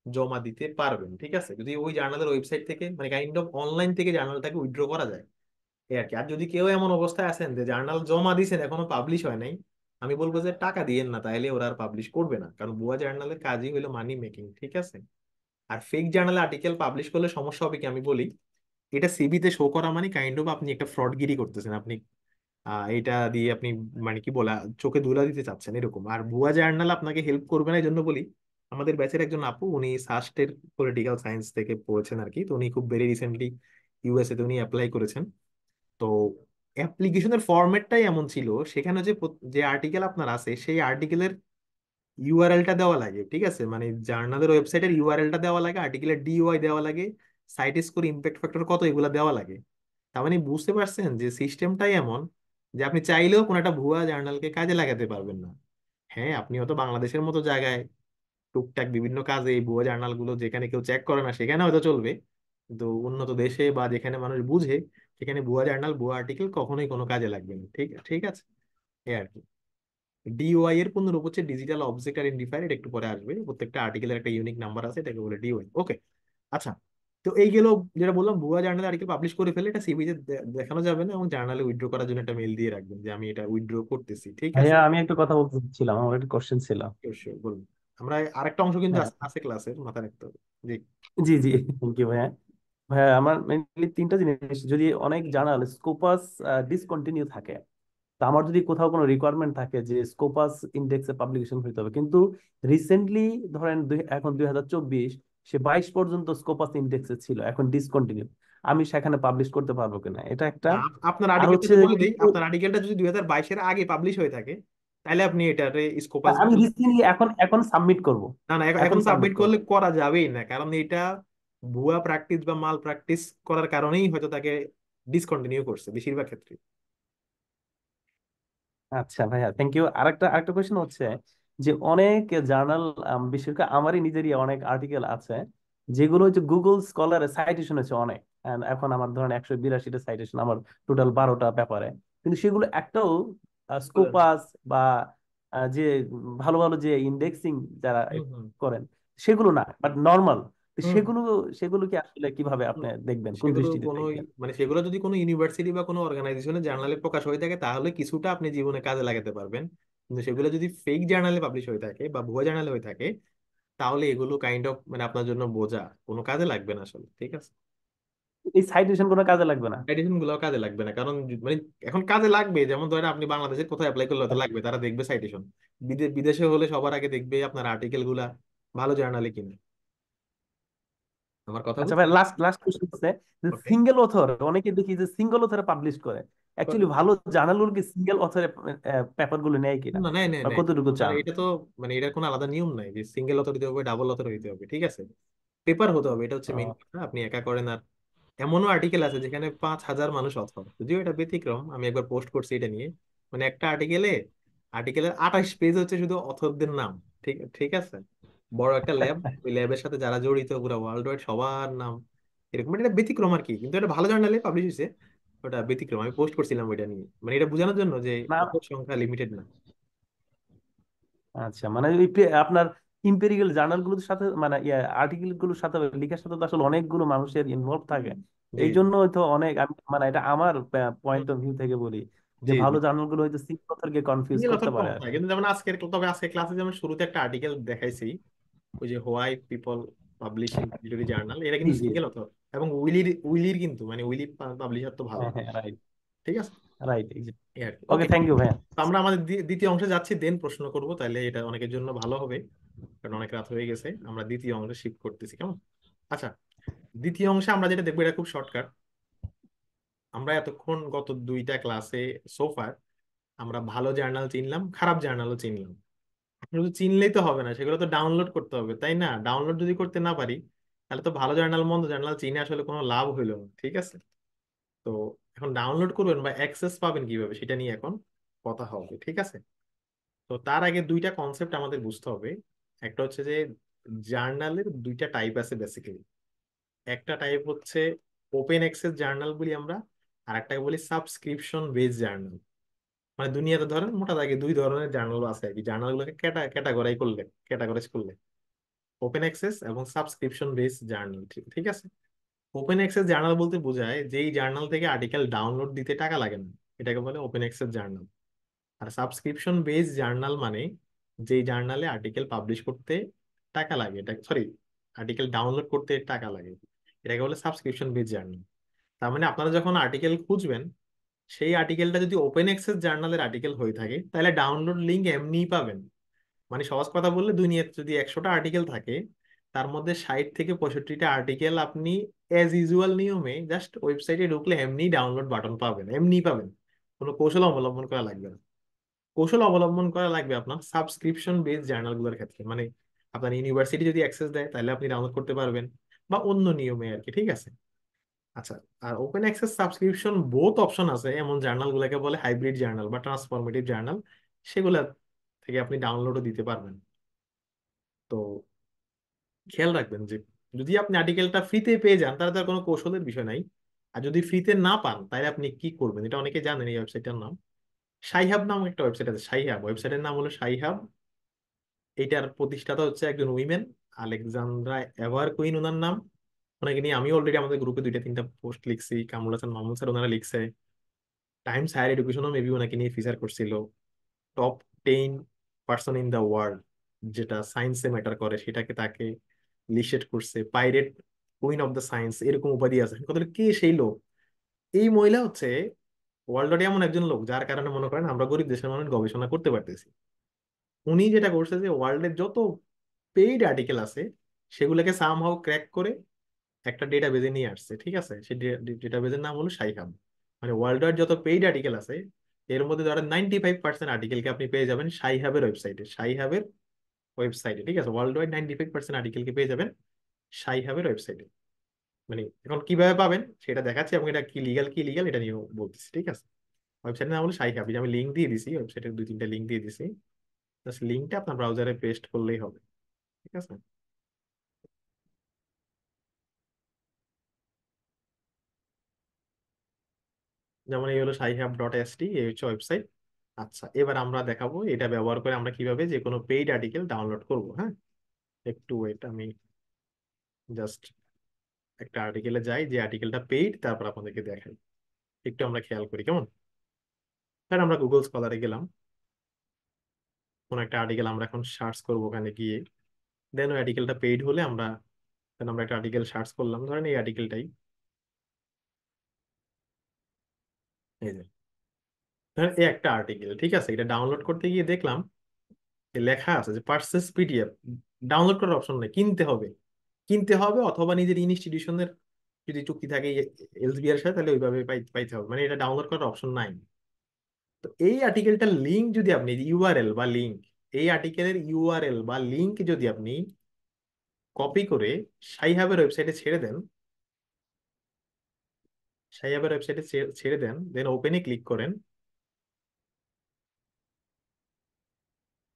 জমা দিতে পারবেন, ঠিক আছে। যদি ওই জার্নালের ওয়েবসাইট থেকে মানে কাইন্ড অফ অনলাইন থেকে জার্নালটাকে উইথড্র করা যায়, এই আর কি। আর যদি কেউ এমন অবস্থায় আছেন যে জার্নাল জমা দিয়েছেন এখনো পাবলিশ হয় নাই, আমি বলবো যে টাকা দিয়েন না, তাইলে ওরা আর পাবলিশ করবে না, কারণ ভুয়া জার্নালের কাজই হলো মানি মেকিং, ঠিক আছে। আর ফেক জার্নালে আর্টিকেল পাবলিশ করলে সমস্যা হবে কি আমি বলি, এটা সিভিতে শো করা মানে কাইন্ড অফ আপনি একটা ফ্রডগিরি করতেছেন, আপনি এটা দিয়ে আপনি মানে কি বলা, চোখে ধুলা দিতে চাচ্ছেন এরকম। আর ভুয়া জার্নাল আপনাকে হেল্প করবে না, এই জন্য বলি, আমাদের ব্যাচের একজন আপু, উনি সাস্টের পলিটিক্যাল সায়েন্স থেকে পড়েছেন আর কি, তো উনি খুব ভেরি রিসেন্টলি ইউএসএ তে উনি অ্যাপ্লাই করেছেন। তো অ্যাপ্লিকেশনের ফরম্যাটটাই এমন ছিল, সেখানে যে যে আর্টিকেল আপনার আছে সেই আর্টিকেলের ইউআরএলটা দেওয়া লাগে, ঠিক আছে, মানে জার্নালের ওয়েবসাইটের ইউআরএলটা দেওয়া লাগে, আর্টিকেলের ডিওআই দেওয়া লাগে, সাইট স্কোর, ইমপ্যাক্ট ফ্যাক্টর কত, এগুলো দেওয়া লাগে। তার মানে বুঝতে পারছেন যে সিস্টেমটাই এমন যে আপনি চাইলেও কোনো একটা ভুয়া জার্নালকে কাজে লাগাতে পারবেন না। হ্যাঁ, আপনি হয়তো বাংলাদেশের মতো জায়গায় টুকটাক বিভিন্ন কাজে এই ভুয়া জার্নাল গুলো যেখানে কেউ চেক করে না সেখানে হয়তো চলবে, কিন্তু উন্নত দেশে বা যেখানে মানুষ বুঝে সেখানে ভুয়া জার্নাল ভুয়া আর্টিকেল কখনোই কোনো কাজে লাগবে না, ঠিক ঠিক আছে। এই আর কি। ডিওআই এর পূর্ণরূপ হচ্ছে ডিজিটাল অবজেক্ট আইডেন্টিফায়ার, এটা একটু পরে আসবে, প্রত্যেকটা আর্টিকেলের একটা ইউনিক নাম্বার আছে, এটাকে বলে ডিওআই। ওকে, আচ্ছা। তো এই গেল, যেটা বললাম, ভুয়া জার্নালে আর্টিকেল পাবলিশ করে ফেলে এটা সিভিতে দেখানো যাবে না, এবং জার্নালে উইথড্র করার জন্য একটা মেল দিয়ে রাখবেন যে আমি এটা উইথড্র করতেছি, ঠিক আছে। ভাইয়া, আমি একটা কথা বলতে চাচ্ছিলাম, আমার একটা কোশ্চেন ছিল। অবশ্যই বলুন। আমরা আরেকটা অংশ কিন্তু হ্যাঁ, আছে ক্লাসের, মাথা রাখতে হবে। জি। জি জি, থ্যাংক ইউ ভাইয়া। ভাইয়া, আমার মেইনলি তিনটা জিনিস, যদি অনেক জার্নাল স্কোপাস ডিসকন্টিনিউ থাকে, তা আমার যদি কোথাও কোনো রিকোয়ারমেন্ট থাকে যে স্কোপাস ইন্ডেক্সে পাবলিকেশন হইতে হবে, কিন্তু রিসেন্টলি ধরেন এখন 2024, সে 22 পর্যন্ত স্কোপাস ইন্ডেক্সে ছিল, এখন ডিসকন্টিনিউ, আমি সেখানে পাবলিশ করতে পারবো কিনা, এটা একটা। আপনার আর আর্টিকেলটা হচ্ছে যদি বলে দিই, কিছু, আপনার আর্টিকেলটা যদি 2022-এর আগে পাবলিশ হয়ে থাকে, তাহলে আপনি এটাতে স্কোপাস, আমি রিসেন্টলি এখন এখন সাবমিট করব, না না, এখন এখন সাবমিট সাবমিট করব। করলে করা যাবেই না, কারণ এটা ভুয়া প্র্যাকটিস বা মাল প্র্যাকটিস করার কারণেই হয়তো তাকে ডিসকন্টিনিউ করছে বেশিরভাগ ক্ষেত্রে। আচ্ছা ভাইয়া, থ্যাংক ইউ। আরেকটা আরেকটা কোয়েশ্চেন হচ্ছে যে অনেক জার্নাল, বিশেষ করে আমারই নিজেরই অনেক আর্টিকেল আছে যেগুলো হচ্ছে গুগল স্কলারে সাইটেশন হচ্ছে অনেক, and এখন আমার ধরেন 182টা সাইটেশন আমার টোটাল 12টা পেপারে, কিন্তু সেগুলো একটাও বলেন। স্কোপাস বা যে ভালো ভালো যে ইন্ডেক্সিং যারা হুম হুম করেন সেগুলো না, বাট নর্মাল। হুম। সেগুলো সেগুলো কি আসলে কিভাবে আপনি দেখবেন, কোন সেগুলো দৃষ্টিতে কোনো, দেখবেন? মানে সেগুলো যদি কোনো ইউনিভার্সিটি বা কোনো অর্গানাইজেশনের জার্নালে প্রকাশ হয়ে থাকে তাহলে কিছুটা আপনি জীবনে কাজে লাগাতে পারবেন, কিন্তু সেগুলো যদি ফেক জার্নালে পাবলিশ হয়ে থাকে বা ভুয়া জার্নালে হয়ে থাকে, তাহলে এগুলো কাইন্ড অফ মানে আপনার জন্য বোঝা, কোনো কাজে লাগবে না আসলে, ঠিক আছে। এই সাইটেশন কোনো কাজে লাগবে না? সাইটেশন গুলো কাজে লাগবে না, কারণ মানে এখন কাজে লাগবে, যেমন ধরেন আপনি বাংলাদেশের কোথাও অ্যাপ্লাই করলে হয়তো লাগবে, তারা দেখবে সাইটেশন। বিদেশে হলে সবার আগে দেখবে আপনার আর্টিকেল গুলা ভালো জার্নালে কিনা। আমার কথা আচ্ছা ভাই, বুঝছেন? লাস্ট লাস্ট কোশ্চেন হচ্ছে যে ওকে। সিঙ্গেল অথর, অনেকে দেখি যে সিঙ্গেল অথরে পাবলিশ করে, অ্যাকচুয়ালি ভালো জার্নালগুলো কি সিঙ্গেল অথরে পেপার গুলো নেয় কিনা, না, নেয় নেয় বা নেয়। কতটুকু স্যার, চান? এটা তো মানে এটার কোনো আলাদা নিয়ম নাই যে সিঙ্গেল অথর হইতে হবে, ডাবল অথর হইতে হবে, ঠিক আছে। পেপার হতে হবে, এটা হচ্ছে মেইন ও, কথা, আপনি একা করেন। আর এমনও আর্টিকেল আছে যেখানে 5,000 মানুষ অথর, যদিও এটা ব্যতিক্রম, আমি একবার পোস্ট করছি এটা নিয়ে। মানে একটা আর্টিকেলের 28 পেজ হচ্ছে শুধু অথরদের নাম, ঠিক ঠিক আছে। বড় একটা ল্যাব, ওই ল্যাবের সাথে যারা জড়িত পুরো ওয়ার্ল্ড ওয়াইড সবার নাম এরকম, মানে এটা ব্যতিক্রম আর কি, কিন্তু এটা ভালো জার্নালে পাবলিশ হয়েছে। ওটা ব্যতিক্রম, আমি পোস্ট করছিলাম ওইটা নিয়ে, মানে এটা বোঝানোর জন্য যে না, অত সংখ্যা লিমিটেড না। আচ্ছা, মানে ওই আপনার ইম্পেরিক্যাল জার্নাল গুলোর সাথে মানে আর্টিকেল গুলোর সাথে লেখার সাথে তো আসলে অনেকগুলো মানুষের ইনভলভ থাকে। জি এই জি জন্য হয়তো অনেক মানে এটা আমার হুম, পয়েন্ট অফ ভিউ থেকে বলি যে জি জি। ভালো জার্নাল গুলো হয়তো সিঙ্গল অথরকে কনফিউজ সিঙ্গেল করতে অথর পারে কম আর থাকে, কি। কিন্তু যেমন আজকে ক্লাসে যেমন শুরুতে একটা আর্টিকেল দেখাইছি, ওই যে why people publishing literary journal, এটা জি কিন্তু জি। সিঙ্গেল অথর, এবং উইলির কিন্তু মানে উইলি পাবলিশার তো ভালো। হ্যাঁ হ্যাঁ, রাইট। ঠিক আছে, রাইট। এই আর কি। ওকে, ওকে, থ্যাংক ইউ ভাইয়া। তো আমরা আমাদের দ্বিতীয় অংশে যাচ্ছি, দেন প্রশ্ন করব, তাহলে এটা অনেকের জন্য ভালো হবে, কারণ অনেক রাত হয়ে গেছে। আমরা দ্বিতীয় অংশে শিফট করতেছি, কেমন? আচ্ছা, দ্বিতীয় অংশে আমরা যেটা দেখবো এটা খুব শর্টকাট। আমরা এতক্ষণ গত দুইটা ক্লাসে সোফার আমরা ভালো জার্নাল চিনলাম, খারাপ জার্নালও চিনলাম। শুধু চিনলেই তো হবে না, সেগুলো তো ডাউনলোড করতে হবে, তাই না? ডাউনলোড যদি করতে না পারি, তাহলে তো ভালো জার্নাল মন্দ জার্নাল চিনে আসলে কোনো লাভ হইলো না, ঠিক আছে? তো এখন ডাউনলোড করবেন বা অ্যাক্সেস পাবেন কিভাবে, সেটা নিয়ে এখন কথা হবে, ঠিক আছে? তো তার আগে দুইটা কনসেপ্ট আমাদের বুঝতে হবে। একটা হচ্ছে যে জার্নালের দুইটা টাইপ আছে বেসিক্যালি। একটা টাইপ হচ্ছে ওপেন অ্যাক্সেস জার্নাল বলি আমরা, আর একটাকে বলি সাবস্ক্রিপশন বেস জার্নাল। মানে দুনিয়াতে ধরেন মোটা দাগে দুই ধরনের জার্নাল আছে আর কি, জার্নালগুলোকে ক্যাটাগরাইজ করলে ওপেন অ্যাক্সেস এবং সাবস্ক্রিপশন বেস জার্নাল, ঠিক ঠিক আছে? ওপেন অ্যাক্সেস জার্নাল বলতে বোঝায় যেই জার্নাল থেকে আর্টিকেল ডাউনলোড দিতে টাকা লাগে না, এটাকে বলে ওপেন অ্যাক্সেস জার্নাল। আর সাবস্ক্রিপশন বেস জার্নাল মানে যেই জার্নালে আর্টিকেল পাবলিশ করতে টাকা লাগে, এটা সরি, আর্টিকেল ডাউনলোড করতে টাকা লাগে, এটাকে বলে সাবস্ক্রিপশন বেস জার্নাল। তার মানে আপনারা যখন আর্টিকেল খুঁজবেন, সেই আর্টিকেলটা যদি ওপেন অ্যাক্সেস জার্নালের আর্টিকেল হয়ে থাকে, তাহলে ডাউনলোড লিঙ্ক এমনিই পাবেন। মানে সহজ কথা বললে, দুনিয়াতে যদি 100টা আর্টিকেল থাকে, তার মধ্যে 60 থেকে 65টা আর্টিকেল আপনি অ্যাজ ইউজুয়াল নিয়মে জাস্ট ওয়েবসাইটে ঢুকলে এমনি ডাউনলোড বাটন পাবেন, এমনি পাবেন, কোনো কৌশল অবলম্বন করা লাগবে না। কৌশল অবলম্বন করা লাগবে আপনার সাবস্ক্রিপশন বেস জার্নালগুলোর ক্ষেত্রে, মানে আপনার ইউনিভার্সিটি যদি অ্যাক্সেস দেয় তাহলে আপনি ডাউনলোড করতে পারবেন, বা অন্য নিয়মে আর কি, ঠিক আছে? আচ্ছা, আর open access subscription both option আছে, এমন জার্নাল গুলোকে বলে হাইব্রিড জার্নাল বা ট্রান্সফরমেটিভ জার্নাল। সেগুলা থেকে আপনি ডাউনলোডও দিতে পারবেন। তো খেয়াল রাখবেন যে যদি আপনি আর্টিকেলটা ফ্রিতে পেয়ে যান, তাহলে তার কোনো কৌশলের বিষয় নাই। আর যদি ফ্রিতে না পান, তাহলে আপনি কি করবেন, এটা অনেকে জানেন। এই ওয়েবসাইটটার নাম সাইহাব নামক একটা ওয়েবসাইট আছে, সাইহাব, ওয়েবসাইটের নাম হলো সাইহাব। এটার প্রতিষ্ঠাতা হচ্ছে একজন উইমেন, আলেকজান্দ্রা এভার কুইন ওনার নাম। ওনাকে নিয়ে আমি অলরেডি আমাদের গ্রুপে দুইটা তিনটা পোস্ট লিখছি, কামরুল হাসান মাহমুদ স্যার ওনারা লিখছে, টাইমস হায়ার এডুকেশনও মেবি ওনাকে নিয়ে ফিচার করছিল। Top 10 person in the world, যেটা সায়েন্সে ম্যাটার করে সেটাকে তাকে লিস্টেড করছে, pirate queen of the science, এরকম উপাধি আছে। কথা হলো, কে সেই লোক? এই মহিলা হচ্ছে ওয়ার্ল্ডে এমন একজন লোক যার কারণে মনে করেন আমরা গরিব দেশের মানুষ গবেষণা করতে পারতেছি। উনি যেটা করছে যে ওয়ার্ল্ডের যত পেইড আর্টিকেল আছে, সেগুলোকে সামহাও ক্র্যাক করে একটা ডেটাবেজে নিয়ে আসছে, ঠিক আছে? সেই ডেটাবেজের নাম হলো সাইহাব। মানে ওয়ার্ল্ড ওয়াইড যত পেইড আর্টিকেল আছে, এর মধ্যে ধরেন 95% আর্টিকেলকে আপনি পেয়ে যাবেন সাইহাবের ওয়েবসাইটে, ঠিক আছে? ওয়ার্ল্ড ওয়াইড 95% আর্টিকেলকে পেয়ে যাবেন সাইহাবের ওয়েবসাইটে। মানে এখন কিভাবে পাবেন সেটা দেখাচ্ছি, এবং এটা কি লিগাল কি লিগাল এটা নিয়েও বলতেছি, ঠিক আছে? ওয়েবসাইটের নাম হলো সাইহাব, এই যে আমি লিঙ্ক দিয়ে দিছি, ওয়েবসাইটের দুই তিনটা লিঙ্ক দিয়ে দিছি, জাস্ট লিঙ্কটা আপনার ব্রাউজারে পেস্ট করলেই হবে, ঠিক আছে? যেমন এই হলো সাইহাব.এসটি, এই হচ্ছে ওয়েবসাইট। আচ্ছা, এবার আমরা দেখাবো এটা ব্যবহার করে আমরা কিভাবে যে কোনো পেইড আর্টিকেল ডাউনলোড করব, হ্যাঁ? একটু ওয়েট, আমি জাস্ট একটা আর্টিকেলে যাই, যে আর্টিকেলটা পেইড, তারপর আপনাদেরকে দেখাই। একটু আমরা খেয়াল করি, কেমন? ধর আমরা গুগল স্কলারে গেলাম, কোন একটা আর্টিকেল আমরা এখন সার্চ করবো ওখানে গিয়ে, দেন ওই আর্টিকেলটা পেইড হলে আমরা, দেন আমরা একটা আর্টিকেল সার্চ করলাম, ধরেন এই আর্টিকেলটাই, এই যে ধরেন এই একটা আর্টিকেল, ঠিক আছে? এটা ডাউনলোড করতে গিয়ে দেখলাম যে লেখা আছে যে পারচেস পিডিএফ, ডাউনলোড করার অপশন নেই, কিনতে হবে অথবা নিজের ইনস্টিটিউশনের যদি চুক্তি থাকে এলসবিআর সাথে, তাহলে ওইভাবে পাইতে হবে, মানে এটা ডাউনলোড করার অপশন নাই। তো এই আর্টিকেলটার লিঙ্ক যদি আপনি, ইউআরএল বা লিঙ্ক, এই আর্টিকেলের ইউআরএল বা লিঙ্ক যদি আপনি কপি করে সাইহাবের ওয়েবসাইটে ছেড়ে দেন, ছেড়ে দেন, দেন ওপেনে ক্লিক করেন।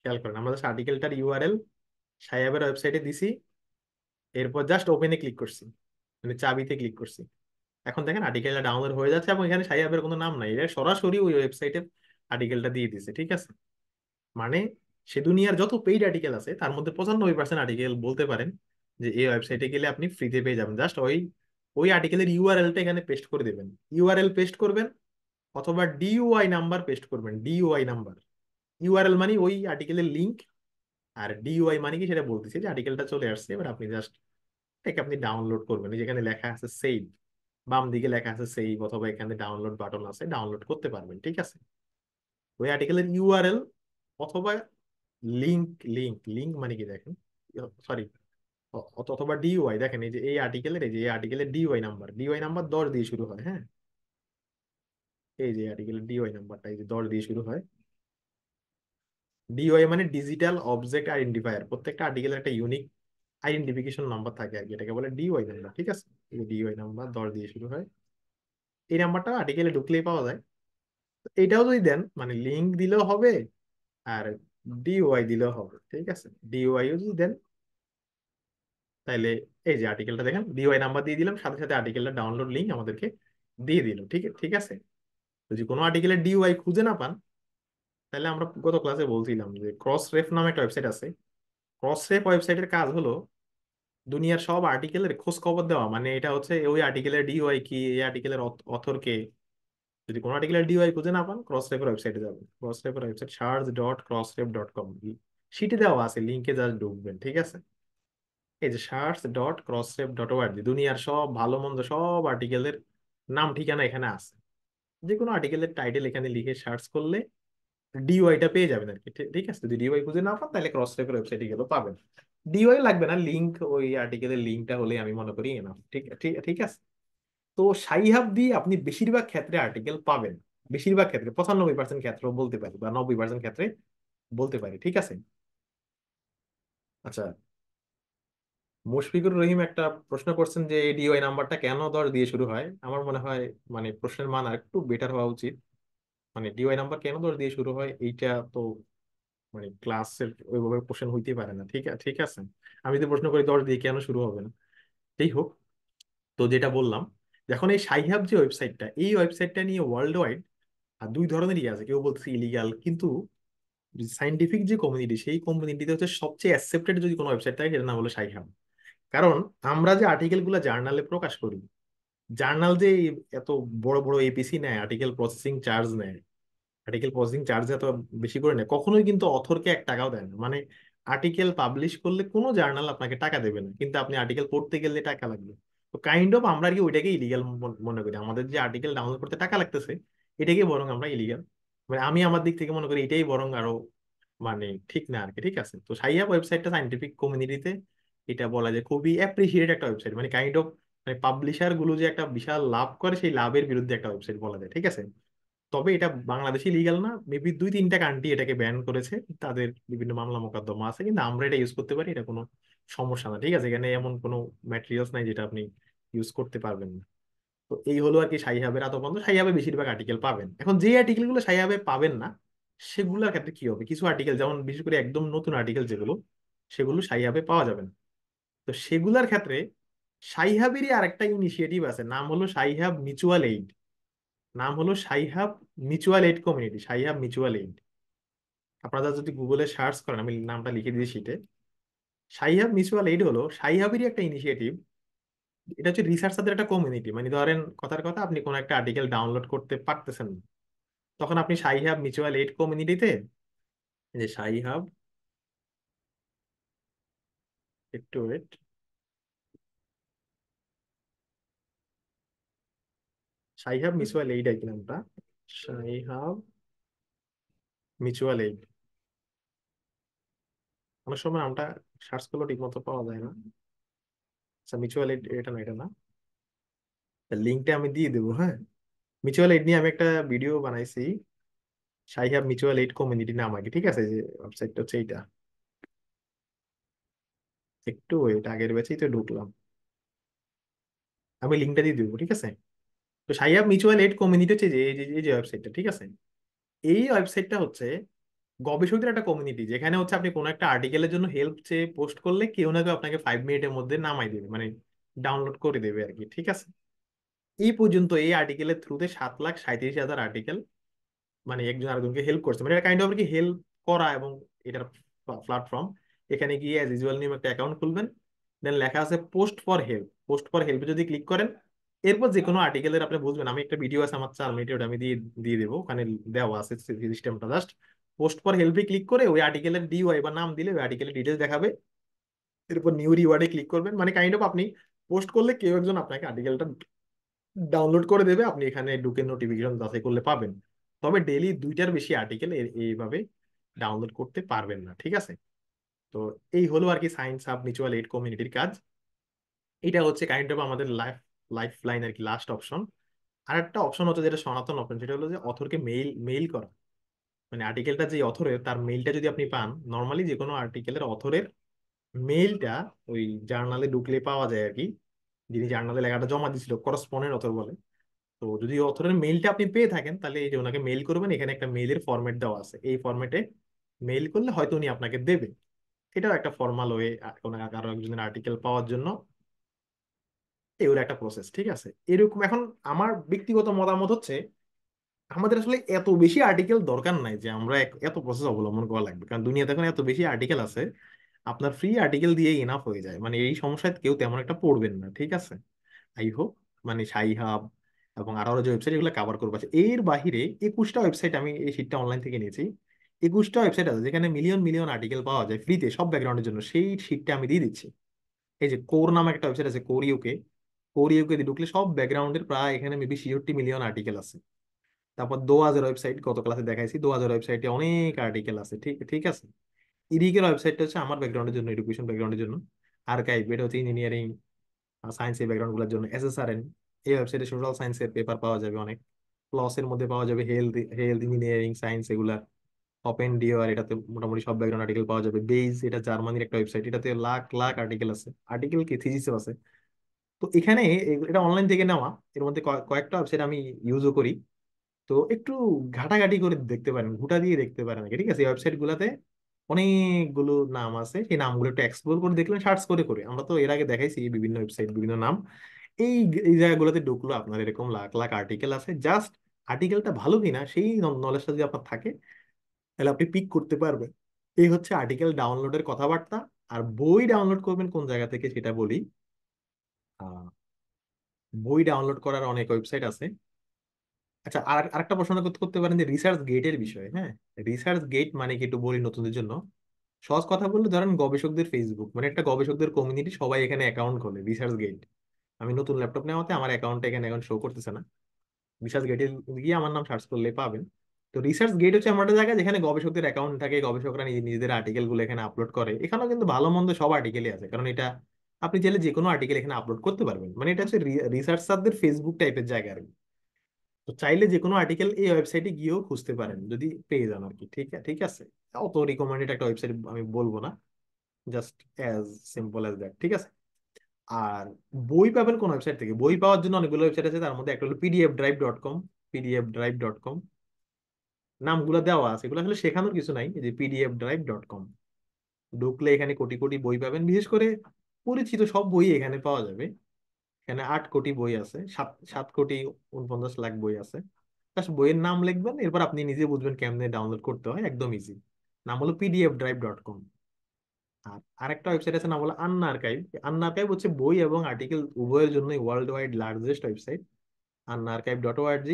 খেয়াল করেন, আমরা জাস্ট আর্টিকেলটার ইউআরএল সাহেবের ওয়েবসাইটে দিছি, এরপর জাস্ট ওপেনে ক্লিক করছি, মানে চাবিতে ক্লিক করছি। এখন দেখেন আর্টিকেলটা ডাউনলোড হয়ে যাচ্ছে এবং এখানে সাহেবের কোনো নাম নাই, এটা সরাসরি ওই ওয়েবসাইটে আর্টিকেলটা দিয়ে দিছে, ঠিক আছে? মানে সে দুনিয়ার যত পেইড আর্টিকেল আছে তার মধ্যে 95% আর্টিকেল বলতে পারেন যে এই ওয়েবসাইটে গেলে আপনি ফ্রিতে পেয়ে যাবেন। জাস্ট ওই ওই আর্টিকেলের ইউআরএলটা এখানে পেস্ট করে দেবেন, ইউআরএল পেস্ট করবেন, অথবা ডিইউআই নাম্বার পেস্ট করবেন, ডিইউআই নাম্বার। ইউআরএল মানে ওই আর্টিকেলের লিংক, আর ডিইউআই মানে কি সেটা বলতেছে যে আর্টিকেলটা চলে আসছে, এবার আপনি জাস্ট এটাকে আপনি ডাউনলোড করবেন। এই যেখানে লেখা আছে সেভ, বাম দিকে লেখা আছে সেভ, অথবা এখানে ডাউনলোড বাটন আছে, ডাউনলোড করতে পারবেন, ঠিক আছে? ওই আর্টিকেলের ইউআরএল অথবা লিংক, লিংক মানে কি দেখেন, সরি, অথবা ডিইউআই, দেখেন এই যে এই আর্টিকেলের, এই যে এই আর্টিকেলের ডিওয়াই নাম্বার 10 দিয়ে শুরু হয়, হ্যাঁ? এই যে আর্টিকেলের ডিওয়াই নাম্বারটা এই যে 10 দিয়ে শুরু হয়। ডিওয়াই মানে ডিজিটাল অবজেক্ট আইডেন্টিফায়ার, প্রত্যেকটা আর্টিকেলের একটা ইউনিক আইডেন্টিফিকেশন নাম্বার থাকে আর কি, এটাকে বলে ডিওয়াই নাম্বার, ঠিক আছে? এই যে ডিওয়াই নাম্বার 10 দিয়ে শুরু হয়, এই নাম্বারটা আর্টিকেলে ঢুকলেই পাওয়া যায়। তো এটাও যদি দেন, মানে লিংক দিলেও হবে আর ডিওয়াই দিলেও হবে, ঠিক আছে? ডিওয়াইও যদি দেন তাহলে এই যে আর্টিকেলটা দেখেন ডিওয়াই নাম্বার দিয়ে দিলাম, সাথে সাথে আর্টিকেলটা ডাউনলোড লিংক আমাদেরকে দিয়ে দিল, ঠিক ঠিক আছে? যদি কোনো আর্টিকেলের ডিওয়াই খুঁজে না পান, তাহলে আমরা গত ক্লাসে বলছিলাম যে ক্রস রেফ নামে একটা ওয়েবসাইট আছে। ক্রস রেফ ওয়েবসাইটের কাজ হলো দুনিয়ার সব আর্টিকেলের খোঁজ খবর দেওয়া, মানে এটা হচ্ছে ওই আর্টিকেলের ডিওয়াই কি, এই আর্টিকেলের অথর কে। যদি কোনো আর্টিকেলের ডিওয়াই খুঁজে না পান, ক্রস রেফের ওয়েবসাইটে যাবেন, ক্রস রেফের ওয়েবসাইট search.crossref.com, সিটি দেওয়া আছে, লিঙ্কে জাস্ট ঢুকবেন, ঠিক আছে? এই যে search.crossref.org, দুনিয়ার সব ভালো মন্দ সব আর্টিকেলের নাম ঠিকানা এখানে আছে। যে কোনো আর্টিকেলের টাইটেল এখানে লিখে সার্চ করলে ডিওয়াইটা পেয়ে যাবেন আর কি, ঠিক আছে? যদি ডিওয়াই খুঁজে না পান তাহলে ক্রস রেফের ওয়েবসাইটে গেলেও পাবেন। ডিওয়াই লাগবে না, লিংক, ওই আর্টিকেলের লিঙ্কটা হলে আমি মনে করি এনাফ, ঠিক ঠিক ঠিক আছে? তো সাইহাব দিয়ে আপনি বেশিরভাগ ক্ষেত্রে আর্টিকেল পাবেন, বেশিরভাগ ক্ষেত্রে 95% ক্ষেত্র বলতে পারি, বা 90% ক্ষেত্রে বলতে পারি, ঠিক আছে? আচ্ছা, মুশফিকুর রহিম একটা প্রশ্ন করছেন যে ডিওয়াই নাম্বারটা কেন 10 দিয়ে শুরু হয়। আমার মনে হয় মানে প্রশ্নের মান আর একটু বেটার হওয়া উচিত। মানে ডিওয়াই নাম্বার কেন 10 দিয়ে শুরু হয় এইটা তো মানে ক্লাসের ওইভাবে কোশ্চেন হইতে পারে না, ঠিক ঠিক আছে? আমি যদি প্রশ্ন করি 10 দিয়ে কেন শুরু হবে না, যাই হোক। তো যেটা বললাম, এখন এই সাইহাব যে ওয়েবসাইটটা, এই ওয়েবসাইটটা নিয়ে ওয়ার্ল্ড ওয়াইড আর দুই ধরনেরই আছে, কেউ বলছে ইলিগাল, কিন্তু সাইন্টিফিক যে কমিউনিটি, সেই কমিউনিটিতে হচ্ছে সবচেয়ে অ্যাকসেপ্টেড যদি কোনো ওয়েবসাইট থাকে সেটার নাম হলো সাইহাব। কারণ আমরা যে আর্টিকেল গুলো জার্নালে প্রকাশ করি, জার্নাল যে এত বড় বড় এপিসি নেয়, আর্টিকেল প্রসেসিং চার্জ নেয়, আর্টিকেল প্রসেসিং চার্জ এত বেশি করে নেয়, কখনোই কিন্তু অথরকে 1 টাকাও দেয় না। মানে আর্টিকেল পাবলিশ করলে কোনো জার্নাল আপনাকে টাকা দেবে না, কিন্তু আপনি আর্টিকেল পড়তে গেলে টাকা লাগবে। তো কাইন্ড অফ আমরা আর কি ওইটাকে ইলিগাল মনে করি, আমাদের যে আর্টিকেল ডাউনলোড করতে টাকা লাগতেছে এটাকে বরং আমরা ইলিগাল, মানে আমি আমার দিক থেকে মনে করি এটাই বরং আরো মানে ঠিক না আর কি, ঠিক আছে? তো সাইয়া ওয়েবসাইটটা সাইন্টিফিক কমিউনিটিতে এটা বলা যায় খুবই অ্যাপ্রিসিয়েটেড একটা ওয়েবসাইট, মানে কাইন্ড অফ মানে পাবলিশার গুলো যে একটা বিশাল লাভ করে সেই লাভের বিরুদ্ধে একটা ওয়েবসাইট বলা যায়, ঠিক আছে? তবে এটা বাংলাদেশে লিগ্যাল না, মেবি 2-3টা কান্ট্রি এটাকে ব্যান করেছে, তাদের বিভিন্ন মামলা মোকদ্দমা আছে, কিন্তু আমরা এটা ইউজ করতে পারি, এটা কোনো সমস্যা না, ঠিক আছে? এখানে এমন কোনো ম্যাটেরিয়ালস নাই যেটা আপনি ইউজ করতে পারবেন না। তো এই হলো আর কি সাইহাবের আতবন্ধ, সাইহাবে বেশিরভাগ আর্টিকেল পাবেন। এখন যে আর্টিকেল গুলো সাইহাবে পাবেন না সেগুলোর ক্ষেত্রে কি হবে, কিছু আর্টিকেল যেমন বিশেষ করে একদম নতুন আর্টিকেল যেগুলো, সেগুলো সাইহাবে পাওয়া যাবে না। তো সেগুলোর ক্ষেত্রে সাইহাবেরই আরেকটা ইনিশিয়েটিভ আছে, নাম হলো সাইহাব মিউচুয়াল এইড। নাম হলো সাইহাব mutual aid community, সাইহাব mutual aid. আপনারা যদি গুগলে সার্চ করেন, আমি নামটা লিখে দিয়েছি শীটে। সাইহাব মিউচুয়াল এইড হলো সাইহাবেরই একটা ইনিশিয়েটিভ। এটা হচ্ছে রিসার্চারদের একটা কমিউনিটি, মানে ধরেন কথার কথা আপনি কোন একটা আর্টিকেল ডাউনলোড করতে পারতেছেন না, তখন আপনি সাইহাব মিউচুয়াল এইড কমিউনিটিতে, যে সাইহাব, একটু ওয়েট, সাইহাব মিউচুয়াল এইড আর কি নামটা, সাইহাব মিউচুয়াল এইড। অনেক সময় নামটা সার্চ করলেও ঠিক মতো পাওয়া যায় না। আচ্ছা, মিউচুয়াল এইড এটা না, এটা না, লিঙ্কটা আমি দিয়ে দেবো, হ্যাঁ? মিউচুয়াল এইড নিয়ে আমি একটা ভিডিও বানাইছি, সাইহাব মিউচুয়াল এইড কমিউনিটি নাম আর কি, ঠিক আছে? যে ওয়েবসাইটটা হচ্ছে এইটা, একটু ওয়েট, আগের ব্যাচেই তো ঢুকলাম, আমি লিঙ্কটা দিয়ে দেবো, ঠিক আছে? তো সাইহাব মিউচুয়াল এইড কমিউনিটি হচ্ছে যে এই যে ওয়েবসাইটটা, ঠিক আছে? এই ওয়েবসাইটটা হচ্ছে গবেষকদের একটা কমিউনিটি, যেখানে হচ্ছে আপনি কোনো একটা আর্টিকেলের জন্য হেল্প চেয়ে পোস্ট করলে কেউ না কেউ আপনাকে 5 মিনিটের মধ্যে নামাই দেবে, মানে ডাউনলোড করে দেবে আর কি, ঠিক আছে। এই পর্যন্ত এই আর্টিকেলের থ্রুতে 7,37,000 আর্টিকেল, মানে একজন আরেকজনকে হেল্প করছে, মানে এটা কাইন্ড অফ কি হেল্প করা। এবং এটার প্ল্যাটফর্ম, এখানে গিয়ে অ্যাজ ইউজুয়াল নিয়ে একটা অ্যাকাউন্ট খুলবেন, দেন লেখা আছে post for help. Post for হেল্পে যদি ক্লিক করেন, এরপর যে কোনো আর্টিকেলের আপনি বুঝবেন, আমি একটা ভিডিও আছে আমার 4 মিনিটে, ওটা আমি দিয়ে দিয়ে দেবো, ওখানে দেওয়া আছে সিস্টেমটা। জাস্ট পোস্ট ফর হেল্পে ক্লিক করে ওই আর্টিকেলের ডিওয়াই বা নাম দিলে ওই আর্টিকেলের ডিটেলস দেখাবে। এরপর নিউ রিওয়ার্ডে ক্লিক করবেন, মানে কাইন্ড অফ আপনি পোস্ট করলে কেউ একজন আপনাকে আর্টিকেলটা ডাউনলোড করে দেবে, আপনি এখানে ঢুকে নোটিফিকেশন যাচাই করলে পাবেন। তবে ডেইলি 2টার বেশি আর্টিকেল এইভাবে ডাউনলোড করতে পারবেন না, ঠিক আছে। তো এই হলো আর কি সায়েন্স হাব মিউচুয়াল এইড কমিউনিটির কাজ। এটা হচ্ছে কাইন্ড অফ আমাদের লাইফ লাইন আর কি, লাস্ট অপশন। আর একটা অপশন হচ্ছে যেটা সনাতন অপশন, সেটা হলো যে অথরকে মেইল মেইল করা। মানে আর্টিকেলটা যে অথরের, তার মেইলটা যদি আপনি পান, নর্মালি যে কোনো আর্টিকেলের অথরের মেইলটা ওই জার্নালে ঢুকলে পাওয়া যায় আর কি, যিনি জার্নালে লেখাটা জমা দিছিল, করসপন্ডেন্ট অথর বলে। তো যদি অথরের মেইলটা আপনি পেয়ে থাকেন, তাহলে এই যে ওনাকে মেইল করবেন, এখানে একটা মেইলের ফরম্যাট দেওয়া আছে, এই ফরম্যাটে মেইল করলে হয়তো উনি আপনাকে দেবে। এটাও একটা ফর্মাল ওয়ে কারো একজনের আর্টিকেল পাওয়ার জন্য, এগুলো একটা প্রসেস, ঠিক আছে। এরকম এখন আমার ব্যক্তিগত মতামত হচ্ছে, আমাদের আসলে এত বেশি আর্টিকেল দরকার নাই যে আমরা এত প্রসেস অবলম্বন করা লাগবে, কারণ দুনিয়াতে এখন এত বেশি আর্টিকেল আছে, আপনার ফ্রি আর্টিকেল দিয়ে ইনাফ হয়ে যায়। মানে এই সমস্যায় কেউ তেমন একটা পড়বেন না, ঠিক আছে। আই হোপ মানে সাই হাব এবং আরো যে ওয়েবসাইট, এগুলো কাভার করবো। আচ্ছা, এর বাহিরে 21টা ওয়েবসাইট, আমি এই শীটটা অনলাইন থেকে নিয়েছি, 21টা ওয়েবসাইট আছে যেখানে মিলিয়ন মিলিয়ন আর্টিকেল পাওয়া যায় ফ্রিতে সব ব্যাকগ্রাউন্ডের জন্য, সেই শীটটা আমি দিয়ে দিচ্ছি। এই যে কোর নামে একটা ওয়েবসাইট আছে, কোর ইউকে। কোর ইউকে দিয়ে ঢুকলে সব ব্যাকগ্রাউন্ডের প্রায় এখানে মেবি 66 মিলিয়ন আর্টিকেল আছে। তারপর দোয়াজের ওয়েবসাইট, গত ক্লাসে দেখাইছি, দোয়াজের ওয়েবসাইটে অনেক আর্টিকেল আছে, ঠিক ঠিক আছে। ইরিকের ওয়েবসাইটটা হচ্ছে আমার ব্যাকগ্রাউন্ডের জন্য, এডুকেশন ব্যাকগ্রাউন্ডের জন্য। আর্কাইভ, এটা হচ্ছে ইঞ্জিনিয়ারিং সায়েন্সের ব্যাকগ্রাউন্ড গুলোর জন্য। এসএসআরএন, এই ওয়েবসাইটে সোশ্যাল সায়েন্সের পেপার পাওয়া যাবে অনেক। প্লসের মধ্যে পাওয়া যাবে হেলথ হেলথ ইঞ্জিনিয়ারিং সায়েন্স এগুলা। ওপেন ডিওর, এটাতে মোটামুটি সব ব্যাকগ্রাউন্ড আর্টিকেল পাওয়া যাবে। বেইজ, এটা জার্মানির একটা ওয়েবসাইট, এটাতে লাখ লাখ আর্টিকেল আছে। আর্টিকেল কি থিসিসও আছে। তো এখানে এটা অনলাইন থেকে নেওয়া, এর মধ্যে কয়েকটা ওয়েবসাইট আমি ইউজও করি। তো একটু ঘাটাঘাটি করে দেখতে পারেন, ঘুটা দিয়ে দেখতে পারেন আর কি, ঠিক আছে। এই ওয়েবসাইট গুলাতে অনেকগুলো নাম আছে, সেই নামগুলো একটু এক্সপ্লোর করে দেখলেন, সার্চ করে করে। আমরা তো এর আগে দেখাইছি বিভিন্ন ওয়েবসাইট, বিভিন্ন নাম। এই এই জায়গাগুলোতে ঢুকলো, আপনার এরকম লাখ লাখ আর্টিকেল আছে। জাস্ট আর্টিকেলটা ভালো কিনা সেই নলেজটা যদি আপনার থাকে, তাহলে আপনি পিক করতে পারবেন। এই হচ্ছে আর্টিকেল ডাউনলোডের কথাবার্তা। আর বই ডাউনলোড করবেন কোন জায়গা থেকে সেটা বলি। আহ, বই ডাউনলোড করার অনেক ওয়েবসাইট আছে। আচ্ছা, আরেকটা প্রশ্ন করতে করতে পারেন যে রিসার্চ গেটের বিষয়ে। হ্যাঁ, রিসার্চ গেট মানে কি একটু বলি নতুনদের জন্য। সহজ কথা বললে ধরেন গবেষকদের ফেসবুক, মানে একটা গবেষকদের কমিউনিটি, সবাই এখানে অ্যাকাউন্ট খোলে রিসার্চ গেট। আমি নতুন ল্যাপটপ নেওয়াতে আমার অ্যাকাউন্টটা এখানে এখন শো করতেছে না। রিসার্চ গেটে গিয়ে আমার নাম সার্চ করলে পাবেন। তো রিসার্চ গেট হচ্ছে এমন একটা জায়গা যেখানে গবেষকদের অ্যাকাউন্ট থাকে, গবেষকরা নিজেদের আর্টিকেল গুলো এখানে আপলোড করে। এখানেও কিন্তু ভালো মন্দ সব আর্টিকেলই আছে, কারণ এটা আপনি চাইলে যে কোনো আর্টিকেল এখানে আপলোড করতে পারবেন। মানে এটা হচ্ছে রিসার্চারদের ফেসবুক টাইপের জায়গা আর কি। তো চাইলে যে কোনো আর্টিকেল এই ওয়েবসাইটে গিয়েও খুঁজতে পারেন, যদি পেয়ে যান আর কি, ঠিক আছে। অত রিকমেন্ডেড একটা ওয়েবসাইট আমি বলবো না, just as simple as that, ঠিক আছে। আর বই পাবেন কোন ওয়েবসাইট থেকে? বই পাওয়ার জন্য অনেকগুলো ওয়েবসাইট আছে, তার মধ্যে একটা হলো pdfdrive.com। pdfdrive.com নামগুলো দেওয়া আছে, এগুলো আসলে শেখানোর কিছু নাই। এই যে pdfdrive.com ঢুকলে এখানে কোটি কোটি বই পাবেন, বিশেষ করে পরিচিত সব বই এখানে পাওয়া যাবে। এখানে 8 কোটি বই আছে, 7 কোটি 49 লাখ বই আছে। জাস্ট বইয়ের নাম লিখবেন, এরপর আপনি নিজে বুঝবেন কেমনে ডাউনলোড করতে হয়, একদম ইজি। নাম হলো pdfdrive.com। আর আরেকটা ওয়েবসাইট আছে, নাম হলো আন্না আর্কাইভ। আন্না আর্কাইভ হচ্ছে বই এবং আর্টিকেল উভয়ের জন্যই ওয়ার্ল্ড ওয়াইড লার্জেস্ট ওয়েবসাইট, আন্না আর্কাইভ.org।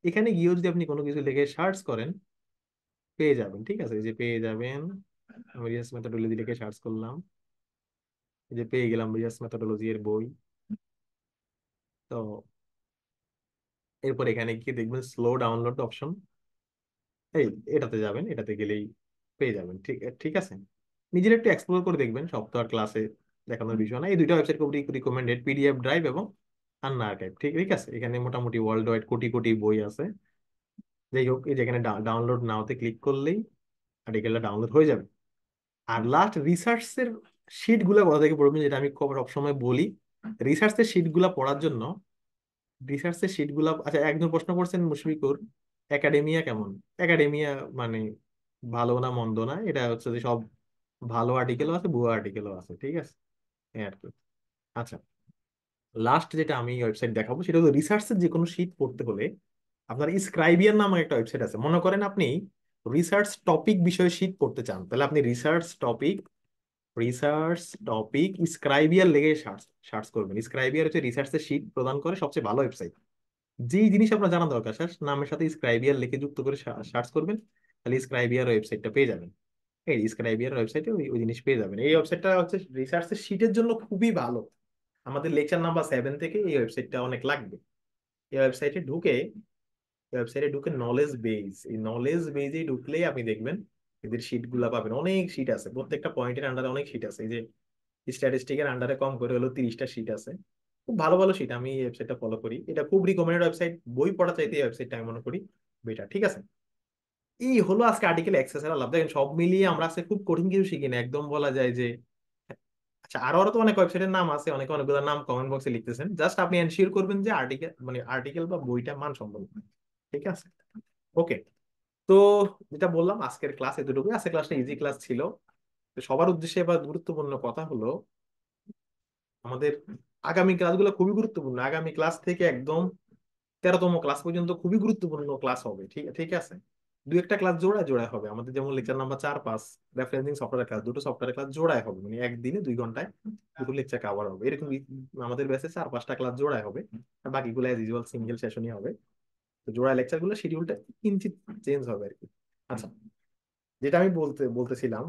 এখানে গিয়েও যদি আপনি কোনো কিছু লিখে সার্চ করেন, পেয়ে যাবেন, ঠিক আছে। এই যে পেয়ে যাবেন, আমি রিসার্চ মেথোডোলজি লিখে সার্চ করলাম, এই যে পেয়ে গেলাম রিসার্চ মেথোডোলজি এর বই। তো এরপর এখানে গিয়ে দেখবেন স্লো ডাউনলোড অপশন, এই এটাতে যাবেন, এটাতে গেলেই পেয়ে যাবেন, ঠিক ঠিক আছে। নিজের একটু এক্সপ্লোর করে দেখবেন, সব তো আর ক্লাসে দেখানোর বিষয় না। এই দুইটা ওয়েবসাইট খুব রিকমেন্ডেড, পিডিএফ ড্রাইভ এবং আন্না আর্কাইভ, ঠিক ঠিক আছে। এখানে মোটামুটি ওয়ার্ল্ড ওয়াইড কোটি কোটি বই আছে। যাই হোক, এই যেখানে ডাউনলোড নাওতে ক্লিক করলেই আর্টিকেলটা ডাউনলোড হয়ে যাবে। আর লাস্ট রিসার্চের শিট গুলা কোথা থেকে পড়বেন, যেটা আমি সবসময় বলি। রিসার্চের শিট গুলা পড়ার জন্য, রিসার্চের শিট গুলা, আচ্ছা একজন প্রশ্ন করছেন মুশফিকুর, একাডেমিয়া কেমন? একাডেমিয়া মানে ভালো না মন্দ না, এটা হচ্ছে যে সব ভালো আর্টিকেলও আছে, ভুয়া আর্টিকেলও আছে, ঠিক আছে, এই আর কি। আচ্ছা, লাস্ট যেটা আমি ওয়েবসাইট দেখাবো সেটা হলো রিসার্চের যে কোনো শীট পড়তে হলে আপনার স্ক্রাইবিয়ার নামে একটা ওয়েবসাইট আছে। মনে করেন আপনি রিসার্চ টপিক বিষয়ে শীট পড়তে চান, তাহলে আপনি রিসার্চ টপিক স্ক্রাইবিয়ার লেগে সার্চ সার্চ করবেন। স্ক্রাইবিয়ার হচ্ছে রিসার্চের শীট প্রদান করে সবচেয়ে ভালো ওয়েবসাইট। যেই জিনিস আপনার জানা দরকার স্যার নামের সাথে স্ক্রাইবিয়ার লিখে যুক্ত করে সার্চ করবেন, তাহলে স্ক্রাইবিয়ার ওয়েবসাইটটা পেয়ে যাবেন। এই স্ক্রাইবিয়ার ওয়েবসাইটে ওই ওই জিনিস পেয়ে যাবেন। এই ওয়েবসাইটটা হচ্ছে রিসার্চের শীটের জন্য খুবই ভালো। আমাদের লেকচার নাম্বার 7 থেকে এই ওয়েবসাইটটা অনেক লাগবে। এই ওয়েবসাইটে ঢুকে নলেজ বেজ, এই নলেজ বেজে ঢুকলেই আপনি দেখবেন এদের শীট গুলা পাবেন। অনেক শীট আছে, প্রত্যেকটা পয়েন্টের আন্ডারে অনেক শীট আছে। এই যে স্ট্যাটিস্টিকের আন্ডারে কম করে হলো 30টা শীট আছে, খুব ভালো ভালো শীট। আমি এই ওয়েবসাইটটা ফলো করি, এটা খুব রিকমেন্ডেড ওয়েবসাইট। বই পড়া চাইতে এই ওয়েবসাইটটা আমি মনে করি বেটার, ঠিক আছে। এই হলো আজকে আর্টিকেল অ্যাক্সেস এর আলাপ। দেখেন সব মিলিয়ে আমরা আজকে খুব কঠিন কিছু শিখি না, একদম বলা যায় যে। আচ্ছা, আরো আরো তো অনেক ওয়েবসাইটের নাম আছে, অনেকে অনেকগুলো নাম কমেন্ট বক্সে লিখতেছেন, জাস্ট আপনি এনশিওর করবেন যে আর্টিকেল বা বইটা মানসম্পন্ন, ঠিক আছে। ওকে, তো যেটা বললাম আজকের ক্লাস এতটুকুই। আজকের ক্লাসটা ইজি ক্লাস ছিল। তো সবার উদ্দেশ্যে এবার গুরুত্বপূর্ণ কথা হলো আমাদের আগামী ক্লাসগুলো খুবই গুরুত্বপূর্ণ। আগামী ক্লাস থেকে একদম 13তম ক্লাস পর্যন্ত খুবই গুরুত্বপূর্ণ ক্লাস হবে, ঠিক ঠিক আছে। দু একটা ক্লাস জোড়ায় জোড়ায় হবে আমাদের, যেমন lecture number 4, 5 referencing software class, দুটো সফটওয়্যার ক্লাস জোড়ায় হবে, মানে একদিনে 2 ঘন্টায় দুটো লেকচার কভার হবে। এরকম আমাদের ব্যাচে 4-5টা ক্লাস জোড়ায় হবে, আর বাকিগুলো অ্যাজ ইউজুয়াল সিঙ্গেল সেশনই হবে। তো জোড়ায় লেকচার গুলো শিডিউলটা কিঞ্চিত চেঞ্জ হবে আর কি। আচ্ছা, যেটা আমি বলতেছিলাম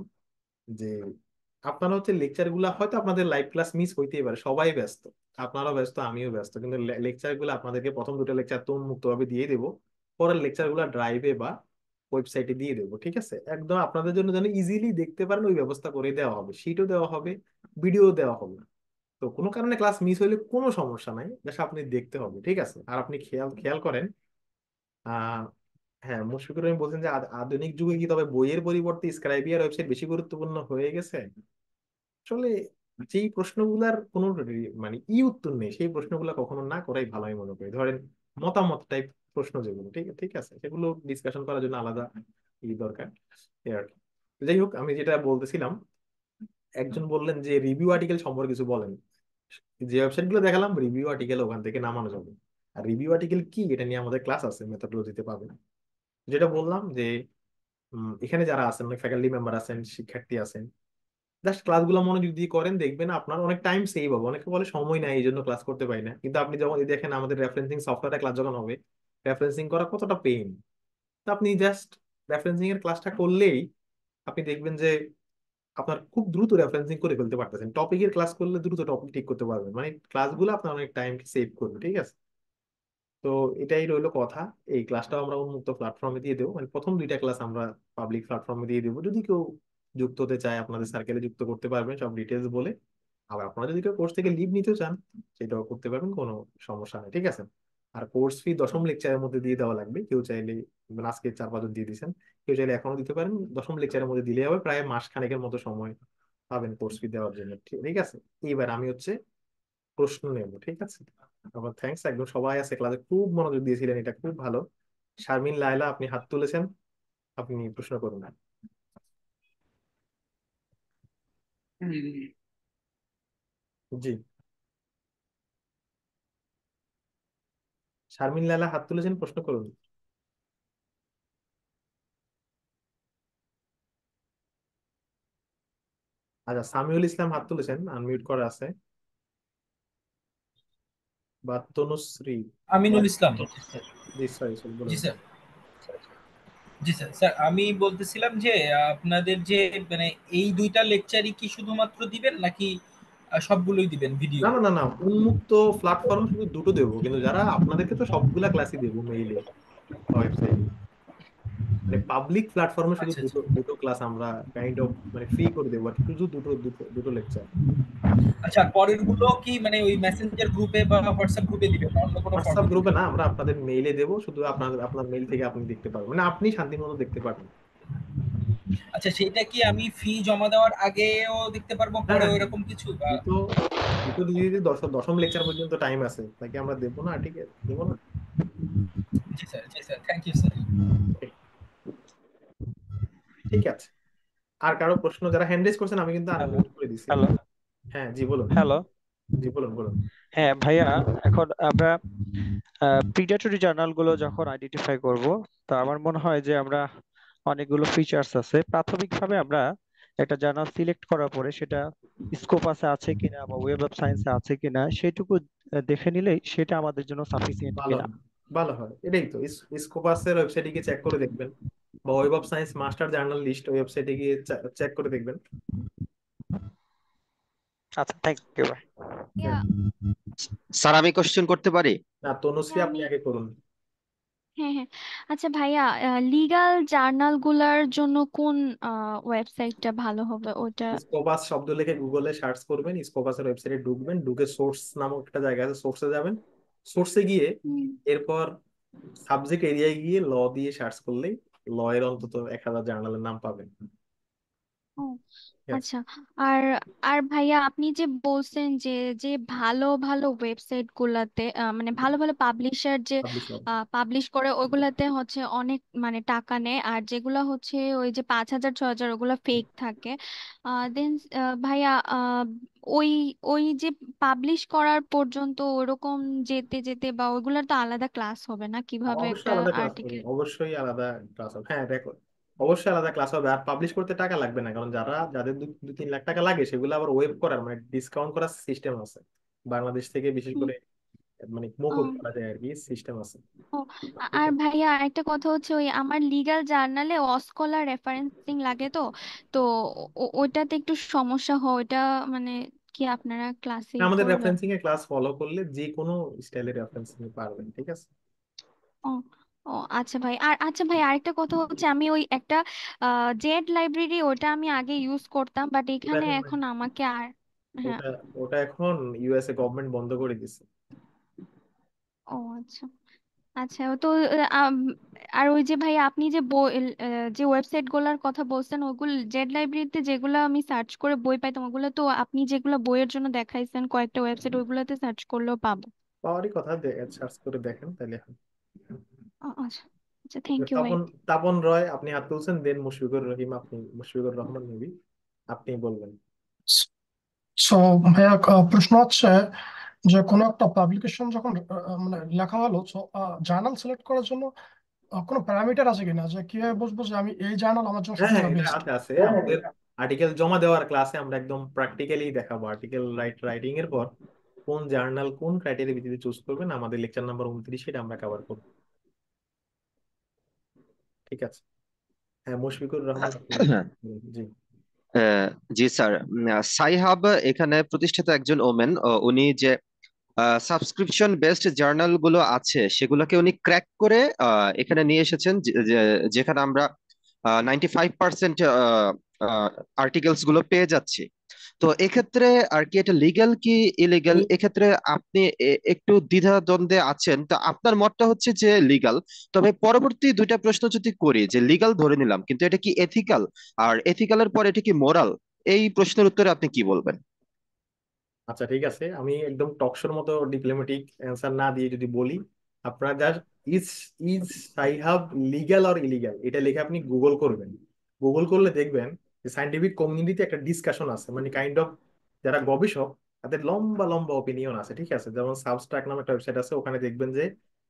যে আপনারা হচ্ছে লেকচার গুলা হয়তো আপনাদের লাইভ ক্লাস মিস হইতেই পারে, সবাই ব্যস্ত, আপনারাও ব্যস্ত, আমিও ব্যস্ত, কিন্তু লেকচার গুলো আপনাদেরকে প্রথম দুটো লেকচার তো মুক্ত ভাবে দিয়ে দেবো। পরের লেকচার গুলা ড্রাইভে বা ওয়েবসাইটে দিয়ে দেবো, ঠিক আছে। একদম আপনাদের জন্য যেন ইজিলি দেখতে পারেন ওই ব্যবস্থা করে দেওয়া হবে, শিটও দেওয়া হবে, ভিডিও দেওয়া হবে। তো কোনো কারণে ক্লাস মিস হইলে কোনো সমস্যা নাই, জাস্ট আপনি দেখতে হবে, ঠিক আছে। আর আপনি খেয়াল খেয়াল করেন, আহ হ্যাঁ, মুশফিকুর রহিম বলছেন যে আধুনিক যুগে কি তবে বইয়ের পরিবর্তে স্ক্রাইবিয়ার ওয়েবসাইট বেশি গুরুত্বপূর্ণ হয়ে গেছে? আসলে যেই প্রশ্নগুলার কোনো মানে উত্তর নেই, সেই প্রশ্নগুলো কখনো না করাই ভালো আমি মনে করি। ধরেন মতামত টাইপ প্রশ্ন যেগুলো, ঠিক ঠিক আছে, সেগুলো ডিসকাশন করার জন্য আলাদা দরকার, এই আর কি। যাই হোক, আমি যেটা বলতেছিলাম, একজন বললেন যে রিভিউ আর্টিকেল সম্পর্কে কিছু বলেন। যে ওয়েবসাইট গুলো দেখালাম রিভিউ আর্টিকেল ওখান থেকে নামানো যাবে। আর রিভিউ আর্টিকেল কি এটা নিয়ে আমাদের ক্লাস আছে, মেথডোলজিতে পাবেন। যেটা বললাম যে এখানে যারা আছেন, অনেক ফ্যাকাল্টি মেম্বার আছেন, শিক্ষার্থী আছেন, জাস্ট ক্লাসগুলো মনোযোগ দিয়ে করেন, দেখবেন আপনার অনেক টাইম সেভ হবে। অনেকে বলে সময় নাই এই জন্য ক্লাস করতে পারি না, কিন্তু আপনি যখন এই দেখেন আমাদের রেফারেন্সিং সফটওয়্যার ক্লাস যখন হবে, রেফারেন্সিং করা কতটা পেইন। তো আপনি জাস্ট রেফারেন্সিং এর ক্লাসটা করলেই আপনি দেখবেন যে আপনার খুব দ্রুত রেফারেন্সিং করে ফেলতে পারতেছেন। টপিকের ক্লাস করলে দ্রুত টপিক ঠিক করতে পারবেন, মানে ক্লাসগুলো আপনার অনেক টাইম সেভ করবে, ঠিক আছে। তো এটাই রইলো কথা। এই ক্লাসটাও আমরা উন্মুক্ত প্ল্যাটফর্মে দিয়ে দেবো, মানে প্রথম 2টা ক্লাস আমরা পাবলিক প্ল্যাটফর্মে দিয়ে দেবো। যদি কেউ যুক্ত হতে চায় আপনাদের সার্কেলে যুক্ত করতে পারবেন সব ডিটেলস বলে। আবার আপনারা যদি কেউ কোর্স থেকে লিভ নিতে চান সেটাও করতে পারবেন, কোনো সমস্যা নেই, ঠিক আছে। আর কোর্স ফি 10ম লেকচারের মধ্যে দিয়ে দেওয়া লাগবে। কেউ চাইলে, মানে আজকে 4-5 জন দিয়ে দিয়েছেন, কেউ চাইলে এখনো দিতে পারেন, 10ম লেকচারের মধ্যে দিলে হবে। প্রায় মাস খানেকের মতো সময় পাবেন কোর্স ফি দেওয়ার জন্য, ঠিক ঠিক আছে। এইবার আমি হচ্ছে প্রশ্ন নেব, ঠিক আছে। আবার থ্যাঙ্কস, একদম সবাই আছে ক্লাসে, খুব মনোযোগ দিয়েছিলেন, এটা খুব ভালো। শারমিন লায়লা, আপনি হাত তুলেছেন, আপনি প্রশ্ন করুন। জি, শারমিন লায়লা হাত তুলেছেন, প্রশ্ন করুন। আচ্ছা, সামিউল ইসলাম হাত তুলেছেন, আনমিউট করা আছে। বা তনুশ্রী। আমিনুল ইসলাম। জি সরি সরি, জি বলুন। স্যার। জি স্যার। স্যার আমি বলতেছিলাম যে আপনাদের যে মানে এই দুইটা লেকচারই কি শুধুমাত্র দিবেন নাকি সবগুলোই দিবেন ভিডিও? না না না না, উন্মুক্ত প্ল্যাটফর্ম শুধু দুটো দেবো, কিন্তু যারা আপনাদেরকে তো সবগুলা ক্লাসই দেবো মেইলে, ওয়েবসাইটে। মানে পাবলিক প্ল্যাটফর্মে শুধু আচ্ছা আচ্ছা। দুটো দুটো ক্লাস আমরা কাইন্ড অফ মানে ফ্রি করে দেবো আর কি, শুধু দুটো দুটো দুটো লেকচার। আচ্ছা, পরের গুলো কি মানে ওই মেসেঞ্জার গ্রুপে বা হোয়াটসঅ্যাপ গ্রুপে দিবেন না অন্য কোনো হোয়াটসঅ্যাপ ফরম্যাটে গ্রুপে দিবেন? না, আমরা আপনাদের মেইলে দেবো, শুধু আপনার আপনার মেইল থেকে আপনি দেখতে পারবেন, মানে আপনি শান্তি মতো দেখতে পারবেন। আচ্ছা, সেটা কি আমি ফি জমা দেওয়ার আগেও দেখতে পারবো, হ্যাঁ পরেও হ্যাঁ হ্যাঁ, এরকম কিছু বা? দুটো দুটো দিয়ে দিতে 10ম লেকচার পর্যন্ত টাইম আছে, তাকে আমরা দেবো না, ঠিক আছে, দেবো না। জি স্যার, জি স্যার, থ্যাংক ইউ স্যার। ঠিক আছে, আর কারো প্রশ্ন? যারা হ্যান্ড রেজ করছেন আমি কিন্তু হ্যালো, আনমিউট করে দিছি। হ্যালো, হ্যাঁ জি বলুন। হ্যালো। জি বলুন বলুন। হ্যাঁ ভাইয়া, এখন আমরা প্রিডেটরি জার্নাল গুলো যখন আইডেন্টিফাই করব, তো আমার মনে হয় যে আমরা অনেকগুলো ফিচার্স আছে। প্রাথমিকভাবে আমরা একটা জার্নাল সিলেক্ট করার পরে সেটা স্কোপাসে আছে কিনা বা ওয়েব অফ সায়েন্সে আছে কিনা সেটুকু দেখে নিলেই সেটা আমাদের জন্য সাফিসিয়েন্ট ভালো কিনা। হয়, ভালো হয়, এটাই তো। স্কোপাসের ওয়েবসাইটে গিয়ে চেক করে দেখবেন, বা web of science master journal list ওয়েবসাইটে গিয়ে চেক করে দেখবেন। আচ্ছা, থ্যাংক ইউ ভাই। ইয়া স্যার আমি কোশ্চেন করতে পারি? না, তনুশ্রী হ্যাঁ আপনি আমি আগে করুন। হ্যাঁ হ্যাঁ আচ্ছা ভাইয়া, লিগ্যাল জার্নাল গুলার জন্য কোন ওয়েবসাইটটা ভালো হবে ওটা? স্কোপাস শব্দ লিখে গুগলে সার্চ করবেন, স্কোপাসের ওয়েবসাইটে ঢুকবেন, ঢুকে সোর্স নামক একটা জায়গা আছে, সোর্সে যাবেন। সোর্সে গিয়ে হুম, এরপর সাবজেক্ট এরিয়ায় গিয়ে ল দিয়ে সার্চ করলেই ল এর অন্তত 1,000 জার্নালের নাম পাবেন। ও ঠিক আছে, আচ্ছা। আর আর ভাইয়া আপনি যে বলছেন যে যে ভালো ভালো ওয়েবসাইট গুলাতে মানে ভালো ভালো পাবলিশার যে পাবলিশ হবে। পাবলিশ করে ওইগুলাতে হচ্ছে অনেক মানে টাকা নেয়, আর যেগুলা হচ্ছে ওই যে 5,000 6,000 ওগুলা ফেক থাকে। দেন ভাইয়া ওই ওই যে পাবলিশ করার পর্যন্ত ওরকম যেতে যেতে বা ওইগুলার তো আলাদা ক্লাস হবে না কিভাবে অবশ্যই একটা আলাদা ক্লাস হবে, আর্টিকেল? অবশ্যই আলাদা ক্লাস হবে। হ্যাঁ দেখো, অবশ্যই আলাদা ক্লাস হবে। আর পাবলিশ করতে টাকা লাগবে না, কারণ যাদের 2-3 লাখ টাকা লাগে সেগুলো আবার ওয়েব করার মানে ডিসকাউন্ট করার সিস্টেম আছে বাংলাদেশ থেকে, বিশেষ করে মানে মকুব করা যায় আর কি, সিস্টেম আছে। ও ঠিক আর আছে। ভাইয়া একটা কথা হচ্ছে ওই আমার লিগ্যাল জার্নালে অসকলার রেফারেন্সিং লাগে তো, তো ওইটাতে একটু সমস্যা হয় ওইটা, মানে কি আপনারা ক্লাসে আমাদের করবেন? রেফারেন্সিং এর ক্লাস ফলো করলে যে কোনো স্টাইলের রেফারেন্সিং পারবেন। ঠিক আছে। ও ও আচ্ছা ভাই, আর আচ্ছা ভাই আরেকটা কথা হচ্ছে আমি ওই একটা জেড লাইব্রেরি ওটা আমি আগে ইউজ করতাম, বাট ওটা এখানে এখন নাই। এখন আমাকে আর হ্যাঁ। ওটা ওটা এখন ইউএসএ গভর্নমেন্ট বন্ধ করে দিছে। ও আচ্ছা আচ্ছা তো আম, আর ওই যে ভাই আপনি যে বই যে ওয়েবসাইট গুলার কথা বলছেন ওগুলো জেড লাইব্রেরিতে যেগুলো আমি সার্চ করে বই পাইতাম ওগুলো তো আপনি যেগুলো বইয়ের জন্য দেখাইছেন কয়েকটা ওয়েবসাইট ওইগুলোতে সার্চ করলেও পাবো? পাওয়ারই কথা, সার্চ করে দেখেন তাহলে হয়। আচ্ছা আচ্ছা, থ্যাংক ইউ ভাই। তাপন তাপন রয় আপনি হাত তুলছেন, দেন মুশফিকুর রহিম, আপনি মুশফিকুর রহমান মেবি, আপনি বলবেন। সো ভাইয়া, প্রশ্ন হচ্ছে যে কোনো একটা পাবলিকেশন যখন মানে লেখা হলো, তো জার্নাল সিলেক্ট করার জন্য কোনো প্যারামিটার আছে কিনা, যে কিভাবে বুঝবো যে আমি এই জার্নাল আমার জন্য হ্যাঁ সব হ্যাঁ, থেকে এটা বেস্ট? আছে আছে আমাদের আর্টিকেল জমা দেওয়ার ক্লাসে আমরা একদম প্র্যাকটিক্যালি দেখাবো। আর্টিকেল রাইটিং এর পর কোন জার্নাল কোন ক্রাইটেরিয়া ভিত্তিতে চুজ করবেন, আমাদের লেকচার নাম্বার 29 এটা আমরা কভার করবো। ঠিক আছে। হ্যাঁ মুশফিকুর রহমান আপনি বলুন। জি। আহ, জি স্যার, সাইহাব এখানে প্রতিষ্ঠিত একজন ওমেন। উনি যে সাবস্ক্রিপশন বেসড জার্নাল গুলো আছে সেগুলোকে উনি ক্র্যাক করে এখানে নিয়ে এসেছেন, যেখানে আমরা 95% আর্টিকেলস গুলো পেয়ে যাচ্ছি। তো এক্ষেত্রে আর কি এটা লিগ্যাল কি ইলিগাল, আমি এক্ষেত্রে আপনি একটু দ্বিধা দ্বন্দ্বে আছেন, তো আপনার মতটা হচ্ছে যে লিগ্যাল। তবে পরবর্তী দুইটা প্রশ্ন যদি করি, যে লিগ্যাল ধরে নিলাম কিন্তু এটা কি এথিক্যাল, আর এথিক্যালের পর এটা কি মোরাল, এই প্রশ্নের উত্তরে আপনি কি বলবেন? আচ্ছা ঠিক আছে, আমি একদম টকশোর মতো ডিপ্লোম্যাটিক অ্যান্সার না দিয়ে যদি বলি, আপনার just is is সাইহাব legal or illegal এটা লিখে আপনি গুগল করবেন। গুগল করলে দেখবেন যে সাইন্টিফিক কমিউনিটিতে একটা ডিসকাশন আছে, মানে কাইন্ড অফ যারা গবেষক তাদের লম্বা লম্বা ওপিনিয়ন আছে। ঠিক আছে, যেমন সাবস্ট্রাক নামে একটা ওয়েবসাইট আছে, ওখানে দেখবেন যে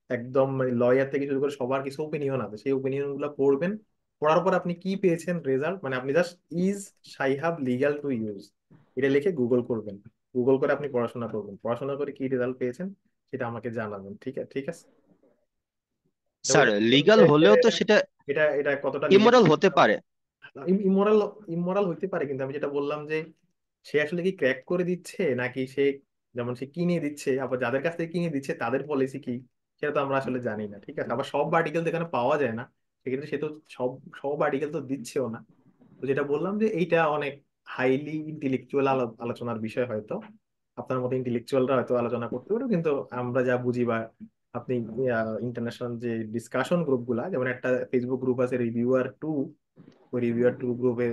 একদম লয়ার থেকে শুরু করে সবার কিছু ওপিনিয়ন আছে, সেই ওপিনিয়ন গুলো পড়বেন। পড়ার পর আপনি কি পেয়েছেন রেজাল্ট, মানে আপনি just is সাইহাব legal to use এটা লিখে গুগল করবেন। গুগল করে আপনি পড়াশোনা করবেন, পড়াশোনা করে কি রেজাল্ট পেয়েছেন সেটা আমাকে জানাবেন। ঠিক আছে ঠিক আছে। এবং স্যার লিগ্যাল হলেও তো সেটা এটা এটা কতটা লিগ্যাল, ইমোরাল হতে পারে। ইমোরাল ইমোরাল হইতে পারে, কিন্তু আমি যেটা বললাম যে সে আসলে কি ক্র্যাক করে দিচ্ছে নাকি সে, যেমন সে কিনে দিচ্ছে, আবার যাদের কাছ থেকে কিনে দিচ্ছে তাদের পলিসি কি সেটা তো আমরা আসলে জানি না। ঠিক আছে, আবার সব আর্টিকেল তো এখানে পাওয়া যায় না, সেক্ষেত্রে সে তো সব সব আর্টিকেল তো দিচ্ছেও না। তো যেটা বললাম যে এইটা অনেক হাইলি ইন্টেলেকচুয়াল আলোচনার বিষয়, হয়তো আপনার মতো ইন্টেলেকচুয়ালরা হয়তো আলোচনা করতে পারো, কিন্তু আমরা যা বুঝি বা আপনি ইন্টারন্যাশনাল যে ডিসকাশন গ্রুপ গুলা, যেমন একটা ফেসবুক গ্রুপ আছে রিভিউয়ার 2, ওই রিভিউয়ার 2 গ্রুপে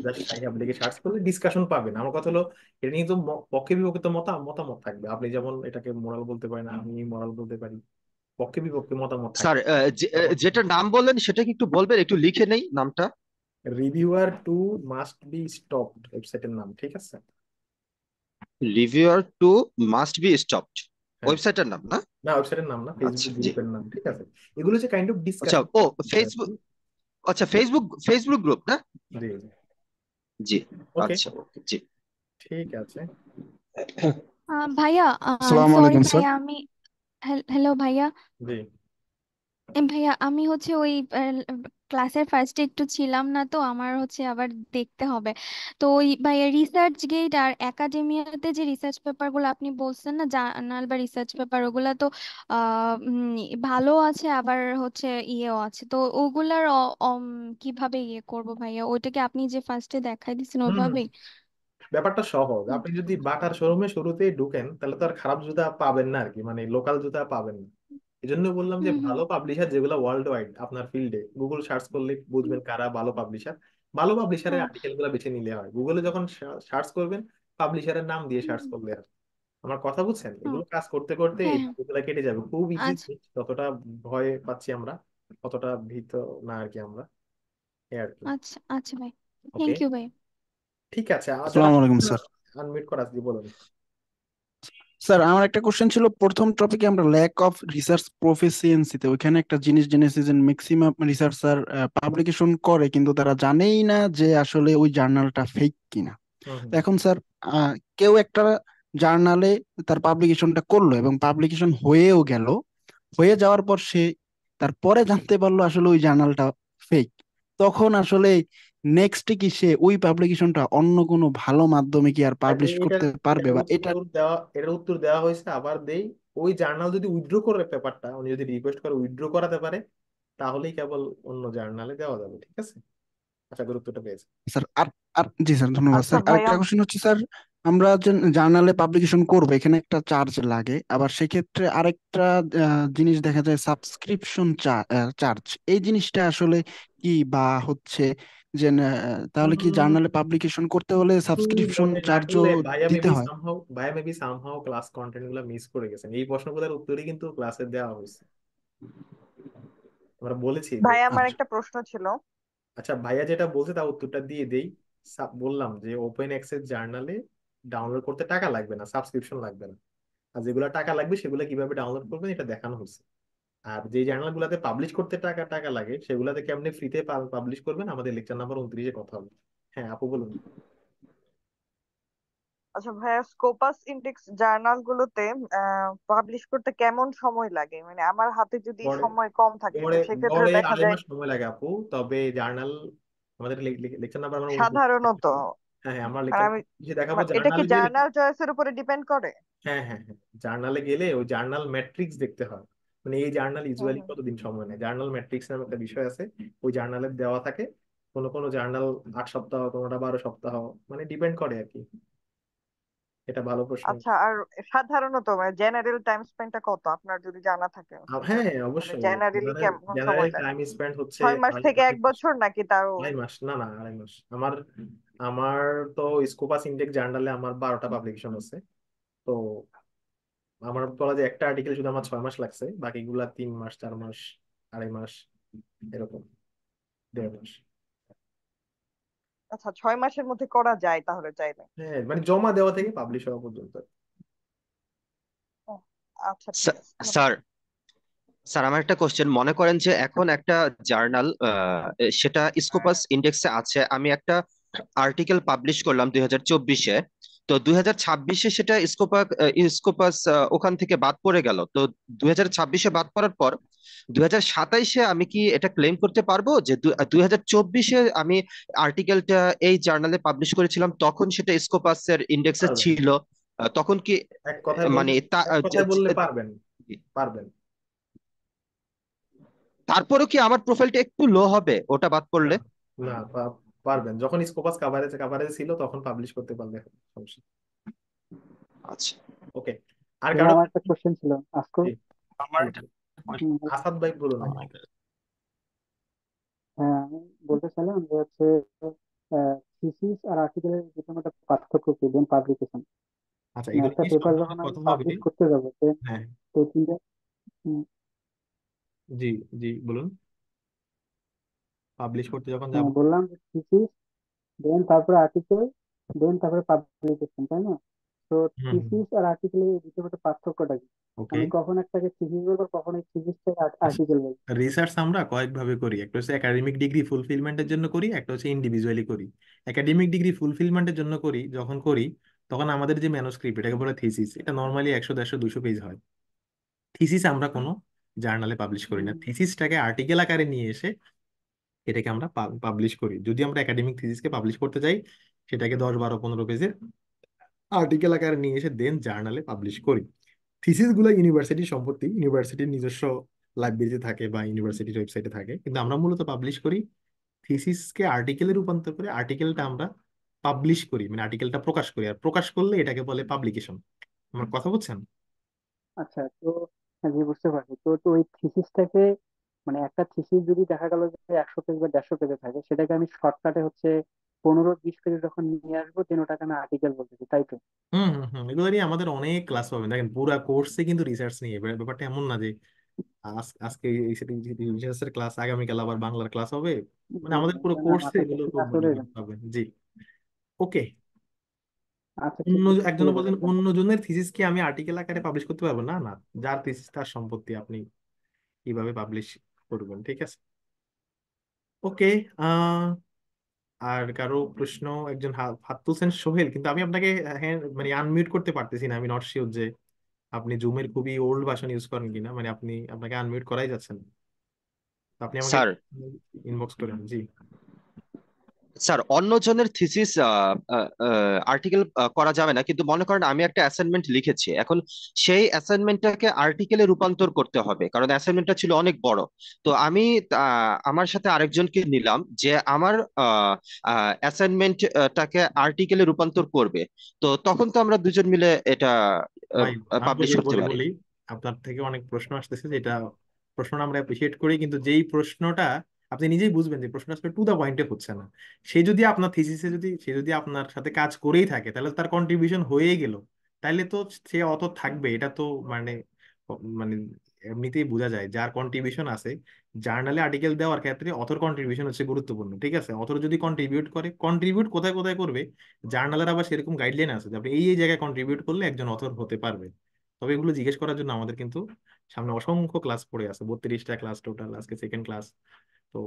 জাস্ট সাইন লিখে সার্চ করলে ডিসকাশন পাবেন। আমার কথা হলো এটা নিয়ে তো পক্ষে বিপক্ষে তো মতামত থাকবে। আপনি যেমন এটাকে মোরাল বলতে পারেন, আমি মোরাল বলতে পারি, পক্ষে বিপক্ষে মতামত স্যার থাকবে। যেটার নাম বললেন সেটা কি একটু বলবেন, একটু লিখে নেই নামটা? Reviewer two must be stopped ওয়েবসাইটের নাম, ঠিক আছে? Reviewer two must be stopped হ্যাঁ, ওয়েবসাইটের নাম না? না ওয়েবসাইটের নাম না, আচ্ছা, ফেসবুক জি। গ্রুপের নাম, ঠিক আছে? এগুলো হচ্ছে কাইন্ড অফ আচ্ছা, ডিসকাশন ও আর ফেসবুক, কি। আচ্ছা, ফেসবুক ফেসবুক গ্রুপ না? জি জি। জি, ওকে, আচ্ছা, জি। ঠিক আছে। ভাইয়া, আসসালামু সরি আলাইকুম স্যার। ভাইয়া, আমি হ্যালো ভাইয়া। জি ভাইয়া আমি হচ্ছে ওই ক্লাসের ফার্স্টে একটু ছিলাম না, তো আমার হচ্ছে আবার দেখতে হবে। তো ওই ভাইয়া রিসার্চ গেট আর একাডেমিয়াতে যে রিসার্চ পেপারগুলো আপনি বলছেন না, জার্নাল বা রিসার্চ পেপার, ওগুলা তো ভালো আছে, আবার হচ্ছে ইয়েও আছে, তো ওগুলার কিভাবে ইয়ে করব ভাইয়া? ওইটাকে আপনি যে ফার্স্টে দেখাই দিচ্ছেন হুম হুম, ওইভাবেই? ব্যাপারটা সহজ। হুম, আপনি যদি বাটার শোরুমে শুরুতেই ঢুকেন তাহলে তো আর খারাপ জুতা পাবেন না আর কি, মানে লোকাল জুতা পাবেন না। এই জন্য বললাম যে হুম, হুম, ভালো পাবলিশার যেগুলো ওয়ার্ল্ড ওয়াইড আপনার ফিল্ডে, গুগল সার্চ করলে হুম, বুঝবেন কারা ভালো পাবলিশার। ভালো পাবলিশারের হুম, আর্টিকেল গুলো বেছে নিলে হয়। গুগলে যখন সার্চ করবেন, পাবলিশারের নাম দিয়ে সার্চ হুম, করলে আর। আমার কথা বুঝছেন? হুম। এগুলো কাজ করতে করতে এই হ্যাঁ, ধাপগুলো কেটে যাবে, খুব ইজি। আচ্ছা, যতটা ভয় পাচ্ছি আমরা, ততটা ভীত না আর কি আমরা, এই আর কি। আচ্ছা, আচ্ছা ভাই, ওকে, থ্যাংক ইউ ভাই। ঠিক আছে। আর যারা আসসালামু আলাইকুম স্যার। আনমিউট করা আছে বলুন। স্যার আমার একটা কোশ্চেন ছিল, প্রথম টপিকে আমরা ল্যাক অফ রিসার্চ প্রফিসিয়েন্সিতে ওইখানে একটা জিনিস জেনেছি যে ম্যাক্সিমাম রিসার্চার পাবলিকেশন করে কিন্তু তারা জানেই না যে আসলে ওই জার্নালটা ফেক কিনা। হুম তো হুম। এখন স্যার কেউ একটা জার্নালে তার পাবলিকেশনটা করলো এবং পাবলিকেশন হয়েও গেল, হয়ে যাওয়ার পর সে তারপরে জানতে পারলো আসলে ওই জার্নালটা ফেক, তখন আসলে নেক্সটে কি সে ওই পাবলিকেশনটা অন্য কোনো ভালো মাধ্যমে কি আর আর পাবলিশ এটার করতে পারবে, এটার বা এটা? উত্তর দেওয়া, এটার উত্তর দেওয়া হয়েছে, আবার দেই। ওই জার্নাল যদি উইথড্র করে পেপারটা, উনি যদি রিকোয়েস্ট করে উইথড্র করাতে পারে, তাহলেই কেবল অন্য জার্নালে দেওয়া যাবে, ঠিক আছে? আশা করি উত্তরটা পেয়েছে। স্যার আর আর জি স্যার, ধন্যবাদ আচ্ছা স্যার। আরেকটা ভাইয়া, কোশ্চেন হচ্ছে স্যার, আমরা যে জার্নালে পাবলিকেশন করবো এখানে একটা চার্জ লাগে, আবার সেক্ষেত্রে আরেকটা জিনিস দেখা যায় সাবস্ক্রিপশন চার্জ। এই জিনিসটা আসলে কি, বা হচ্ছে যে তাহলে কি উম, জার্নালে পাবলিকেশন করতে হলে একটু সাবস্ক্রিপশন মনে চার্জও রাখলে ভাইয়া দিতে মেবি হয়? সামহাও, ভাইয়া মেবি সামহাও ক্লাস কন্টেন্ট গুলো মিস করে গেছেন। এই প্রশ্নগুলোর উত্তরই কিন্তু ক্লাসে দেওয়া হয়েছে, আমরা বলেছি যে। ভাইয়া আমার আচ্ছা একটা প্রশ্ন ছিল। আচ্ছা, ভাইয়া যেটা বলছে তার উত্তরটা দিয়ে দেই। বললাম যে ওপেন অ্যাক্সেস জার্নালে ডাউনলোড করতে টাকা লাগবে না, সাবস্ক্রিপশন লাগবে না। আর যেগুলো টাকা লাগবে সেগুলো কিভাবে ডাউনলোড করবেন এটা দেখানো হয়েছে। আর যে জার্নাল গুলাতে পাবলিশ করতে টাকা টাকা লাগে সেগুলাতে কেমনে ফ্রিতে পাবলিশ করবেন, আমাদের লেকচার নাম্বার 29-এ কথা হবে। হ্যাঁ আপু বলুন। আচ্ছা ভাইয়া, স্কোপাস ইন্ডেক্স জার্নাল গুলোতে পাবলিশ করতে কেমন সময় লাগে? মানে আমার হাতে যদি গড়ে সময় কম থাকে তো গড়ে সেক্ষেত্রে গড়ে দেখা আড়াই যায় মাস সময় লাগে আপু। তবে জার্নাল, আমাদের লেকচার নাম্বার আমরা 29। সাধারণত। হ্যাঁ হ্যাঁ, আমরা আর লেকচার আমি দেখাবো এটা কি জার্নালে গেলে। জার্নাল চয়েসের উপরে ডিপেন্ড করে? হ্যাঁ হ্যাঁ হ্যাঁ, জার্নালে গেলে ওই জার্নাল ম্যাট্রিক্স দেখতে হয়। মানে এই জার্নাল হুম ইউজুয়ালি হুম। কতদিন সময় নেয়, জার্নাল ম্যাট্রিক্স নামে একটা বিষয় আছে। ওই জার্নালে দেওয়া থাকে। কোনো কোনো জার্নাল 8 সপ্তাহ, কোনোটা 12 সপ্তাহ, মানে ডিপেন্ড করে আর কি। এটা ভালো প্রশ্ন। আচ্ছা, আর সাধারণত মানে জেনারেল টাইম স্পেন্ডটা কত আপনার যদি জানা থাকে হ্যাঁ সেক্ষেত্রে? মানে অবশ্যই। জেনারেলি জেনারেল কেমন জেনারেল সময় লাগে? টাইম স্পেন্ড হচ্ছে 6 মাস আড়াই থেকে আড়াই এক মাস। বছর নাকি তারও? 2.5 মাস, না না 2.5 মাস। আমার আমার তো স্কোপাস ইন্ডেক্স জার্নালে আমার 12টা পাবলিকেশন আছে। তো আমার বলা যায় একটা আর্টিকেল শুধু আমার 6 মাস লাগছে, বাকিগুলা 3 মাস, 4 মাস, 2.5 মাস, এরকম, 1.5 মাস। আচ্ছা, 6 মাসের মধ্যে করা যায় তাহলে চাইলে? হ্যাঁ মানে জমা দেওয়া থেকে পাবলিশ হওয়া পর্যন্ত। ও, আচ্ছা ঠিক স্যার আছে, ধন্যবাদ। স্যার স্যার, আমার একটা কোশ্চেন, মনে করেন যে এখন একটা জার্নাল, সেটা স্কোপাস ইন্ডেক্সে আছে, আমি একটা আর্টিকেল পাবলিশ করলাম 2024-এ, তো 2026-এ সেটা স্কোপাস স্কোপাস ওখান থেকে বাদ পড়ে গেল, তো 2026-এ বাদ পড়ার পর 2027-এ আমি কি এটা ক্লেম করতে পারবো যে 2024-এ আমি আর্টিকেলটা এই জার্নালে পাবলিশ করেছিলাম, তখন সেটা স্কোপাসের ইন্ডেক্সে পারবেন, ছিল, তখন কি এক কথায় বললে, মানে তা এক কথায় বললে পারবেন, পারবেন। তারপরেও কি আমার প্রোফাইলটা একটু লো হবে ওটা বাদ না পড়লে? না, পারবেন। যখন স্কোপাস কাভারেজ কাভারেজ ছিল তখন পাবলিশ করতে পারলে সমস্যা। আচ্ছা। ওকে, আর ভাইয়া কারো? আমার একটা কোশ্চেন ছিল আজকে। জি, আমার একটা উম, আসাদ ভাই বলুন নাকি। হ্যাঁ, আমি বলতে চাইলাম যে হচ্ছে থিসিস আর আর্টিকেলের ভিতরে একটা পার্থক্য কি, দেন পাবলিকেশন। আচ্ছা, মানে এগুলো একটা নিয়ে পেপার সম্পূর্ণ যখন আমি কথা হবে। পাবলিশ করতে যাবো হ্যাঁ, তো তিনটা। জি জি বলুন। পাবলিশ করতে যখন যাব। হ্যাঁ, বললাম যে থিসিস, দেন তারপরে আর্টিকেল, দেন তারপরে পাবলিকেশন, তাই না? তো হুম হুম। থিসিস আর আর্টিকেলের ভিতরে মধ্যে পার্থক্যটা কি? ওকে। আমি কখন একটাকে থিসিস বলবো, কখন এই থিসিসটাকে আর্টিকেল বলবো? রিসার্চ আমরা কয়েকভাবে করি, একটা হচ্ছে একাডেমিক ডিগ্রি ফুলফিলমেন্টের জন্য করি, একটা হচ্ছে ইন্ডিভিজুয়ালি করি। একাডেমিক ডিগ্রি ফুলফিলমেন্টের জন্য করি যখন করি, তখন আমাদের যে ম্যানুস্ক্রিপ্ট এটাকে বলে থিসিস, এটা নর্মালি 100, 150, 200 পেজ হয়। থিসিস আমরা কোনো জার্নালে পাবলিশ করি না, থিসিসটাকে আর্টিকেল আকারে নিয়ে এসে এটাকে আমরা পাবলিশ করি। যদি আমরা একাডেমিক থিসিসকে পাবলিশ করতে চাই, সেটাকে 10, 12, 15 পেজের আর্টিকেল আকারে নিয়ে এসে দেন জার্নালে পাবলিশ করি। থিসিস গুলো ইউনিভার্সিটির সম্পত্তি, ইউনিভার্সিটির নিজস্ব লাইব্রেরিতে থাকে বা ইউনিভার্সিটির ওয়েবসাইটে থাকে, কিন্তু আমরা মূলত পাবলিশ করি থিসিসকে আর্টিকেলে রূপান্তর করে। আর্টিকেলটা আমরা পাবলিশ করি, মানে আর্টিকেলটা প্রকাশ করি, আর প্রকাশ করলে এটাকে বলে পাবলিকেশন। আমার কথা বুঝছেন? আচ্ছা, তো হ্যাঁ, জি বুঝতে পারছি। তো তো ওই থিসিসটাকে, মানে একটা থিসিস যদি দেখা গেল যে 100 পেজ বা 150 পেজে থাকে, সেটাকে আমি শর্টকাটে হচ্ছে 15-20 পেজে যখন নিয়ে আসবো, দেন ওটাকে আমি আর্টিকেল বলতেছি, তাই তো? হুম হুম হুম, এগুলো নিয়ে আমাদের অনেক ক্লাস পাবেন। দেখেন পুরা কোর্সে কিন্তু রিসার্চ নিয়ে, ব্যাপারটা এমন না যে আজকে রিসার্চের ক্লাস, আগামীকাল আবার বাংলার ক্লাস হবে। মানে জি আমাদের জি, পুরো এটা না, কোর্সে মাথার এগুলো থেকে খুব মানে আসলে পাবেন। জি। ওকে। আচ্ছা, ঠিক অন্য আছে, একজন ঠিক আছে বলছেন ভাই, thank you. অন্যজনের থিসিস কি আমি আর্টিকেল আকারে পাবলিশ করতে পারবো? না না, যার থিসিস তার সম্পত্তি, আপনি কিভাবে পাবলিশ করবেন, ঠিক আছে। ওকে। আহ আর কারো প্রশ্ন? একজন হাত তুলছেন, সোহেল, কিন্তু আমি আপনাকে হ্যাঁ মানে আনমিউট করতে পারতেছি না। আমি নট শিওর যে আপনি জুমের খুবই ওল্ড ভার্সন ইউজ করেন কিনা, মানে আপনাকে আনমিউট করাই যাচ্ছে না। তো আপনি আমাকে স্যার, ইনবক্স করেন। জি। স্যার অন্যজনের থিসিস আর্টিকেল করা যাবে না, কিন্তু মনে করেন আমি একটা অ্যাসাইনমেন্ট লিখেছি, এখন সেই অ্যাসাইনমেন্টটাকে আর্টিকেলে রূপান্তর করতে হবে, কারণ অ্যাসাইনমেন্টটা ছিল অনেক বড়। তো আমি আমার সাথে আরেকজনকে নিলাম যে আমার অ্যাসাইনমেন্টটাকে আর্টিকেলে রূপান্তর করবে। তো তখন তো আমরা দুজন মিলে এটা ভাই পাবলিশ আপনাকে করতে বলে পারি। বলি, আপনার থেকে অনেক প্রশ্ন আসতেছে, যেটা প্রশ্নটা আমরা অ্যাপ্রিসিয়েট করি, কিন্তু যেই প্রশ্নটা আপনি নিজেই বুঝবেন যে প্রশ্ন আসলে টু দা পয়েন্টে হচ্ছে না। সে যদি আপনার সাথে কাজ করেই থাকে, তাহলে তার কন্ট্রিবিউশন হয়ে গেল, তাহলে তো সে অত থাকবে, এটা তো মানে মানে এমনিতেই বোঝা যায় যার কন্ট্রিবিউশন আছে। জার্নালে আর্টিকেল দেওয়ার ক্ষেত্রে অথর কন্ট্রিবিউশন হচ্ছে গুরুত্বপূর্ণ, ঠিক আছে। অথর যদি কন্ট্রিবিউট করে, কন্ট্রিবিউট কোথায় কোথায় করবে, জার্নালের আবার সেরকম গাইডলাইন আছে যে আপনি এই জায়গায় কন্ট্রিবিউট করলে একজন অথর হতে পারবে। তবে এগুলো জিজ্ঞেস করার জন্য আমাদের কিন্তু সামনে অসংখ্য ক্লাস পড়ে আছে, 32টা ক্লাস টোটাল, আজকে সেকেন্ড ক্লাস। তো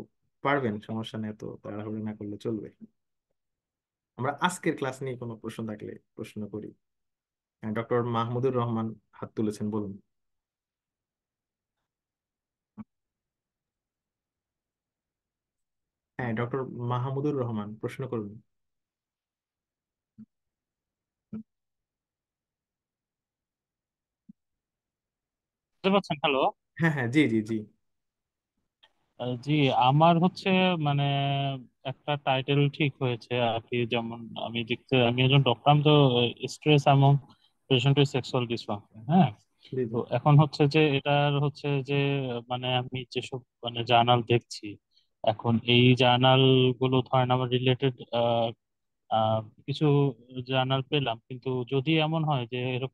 পারবেন, সমস্যা নেই, তো তাড়াহুড়ো না করলে চলবে। আমরা আজকের ক্লাস নিয়ে কোনো প্রশ্ন থাকলে প্রশ্ন করি। হ্যাঁ, ডক্টর মাহমুদুর রহমান হাত তুলেছেন, বলুন। হ্যাঁ, ডক্টর মাহমুদুর রহমান, প্রশ্ন করুন। বুঝতে পারছেন? হ্যালো। হ্যাঁ হ্যাঁ, জি জি জি। জি, আমার হচ্ছে মানে একটা টাইটেল ঠিক হয়েছে আর কি, যেমন আমি একজন ডক্টর, আমি তো stress among patient with sexual dysfunction. হ্যাঁ। জি জি। তো এখন হচ্ছে যে এটার হচ্ছে যে মানে আমি যেসব মানে জার্নাল দেখছি, এখন এই জার্নাল গুলো ধরেন আমার রিলেটেড কিছু জার্নাল পেলাম, কিন্তু যদি এমন হয় যে এরকম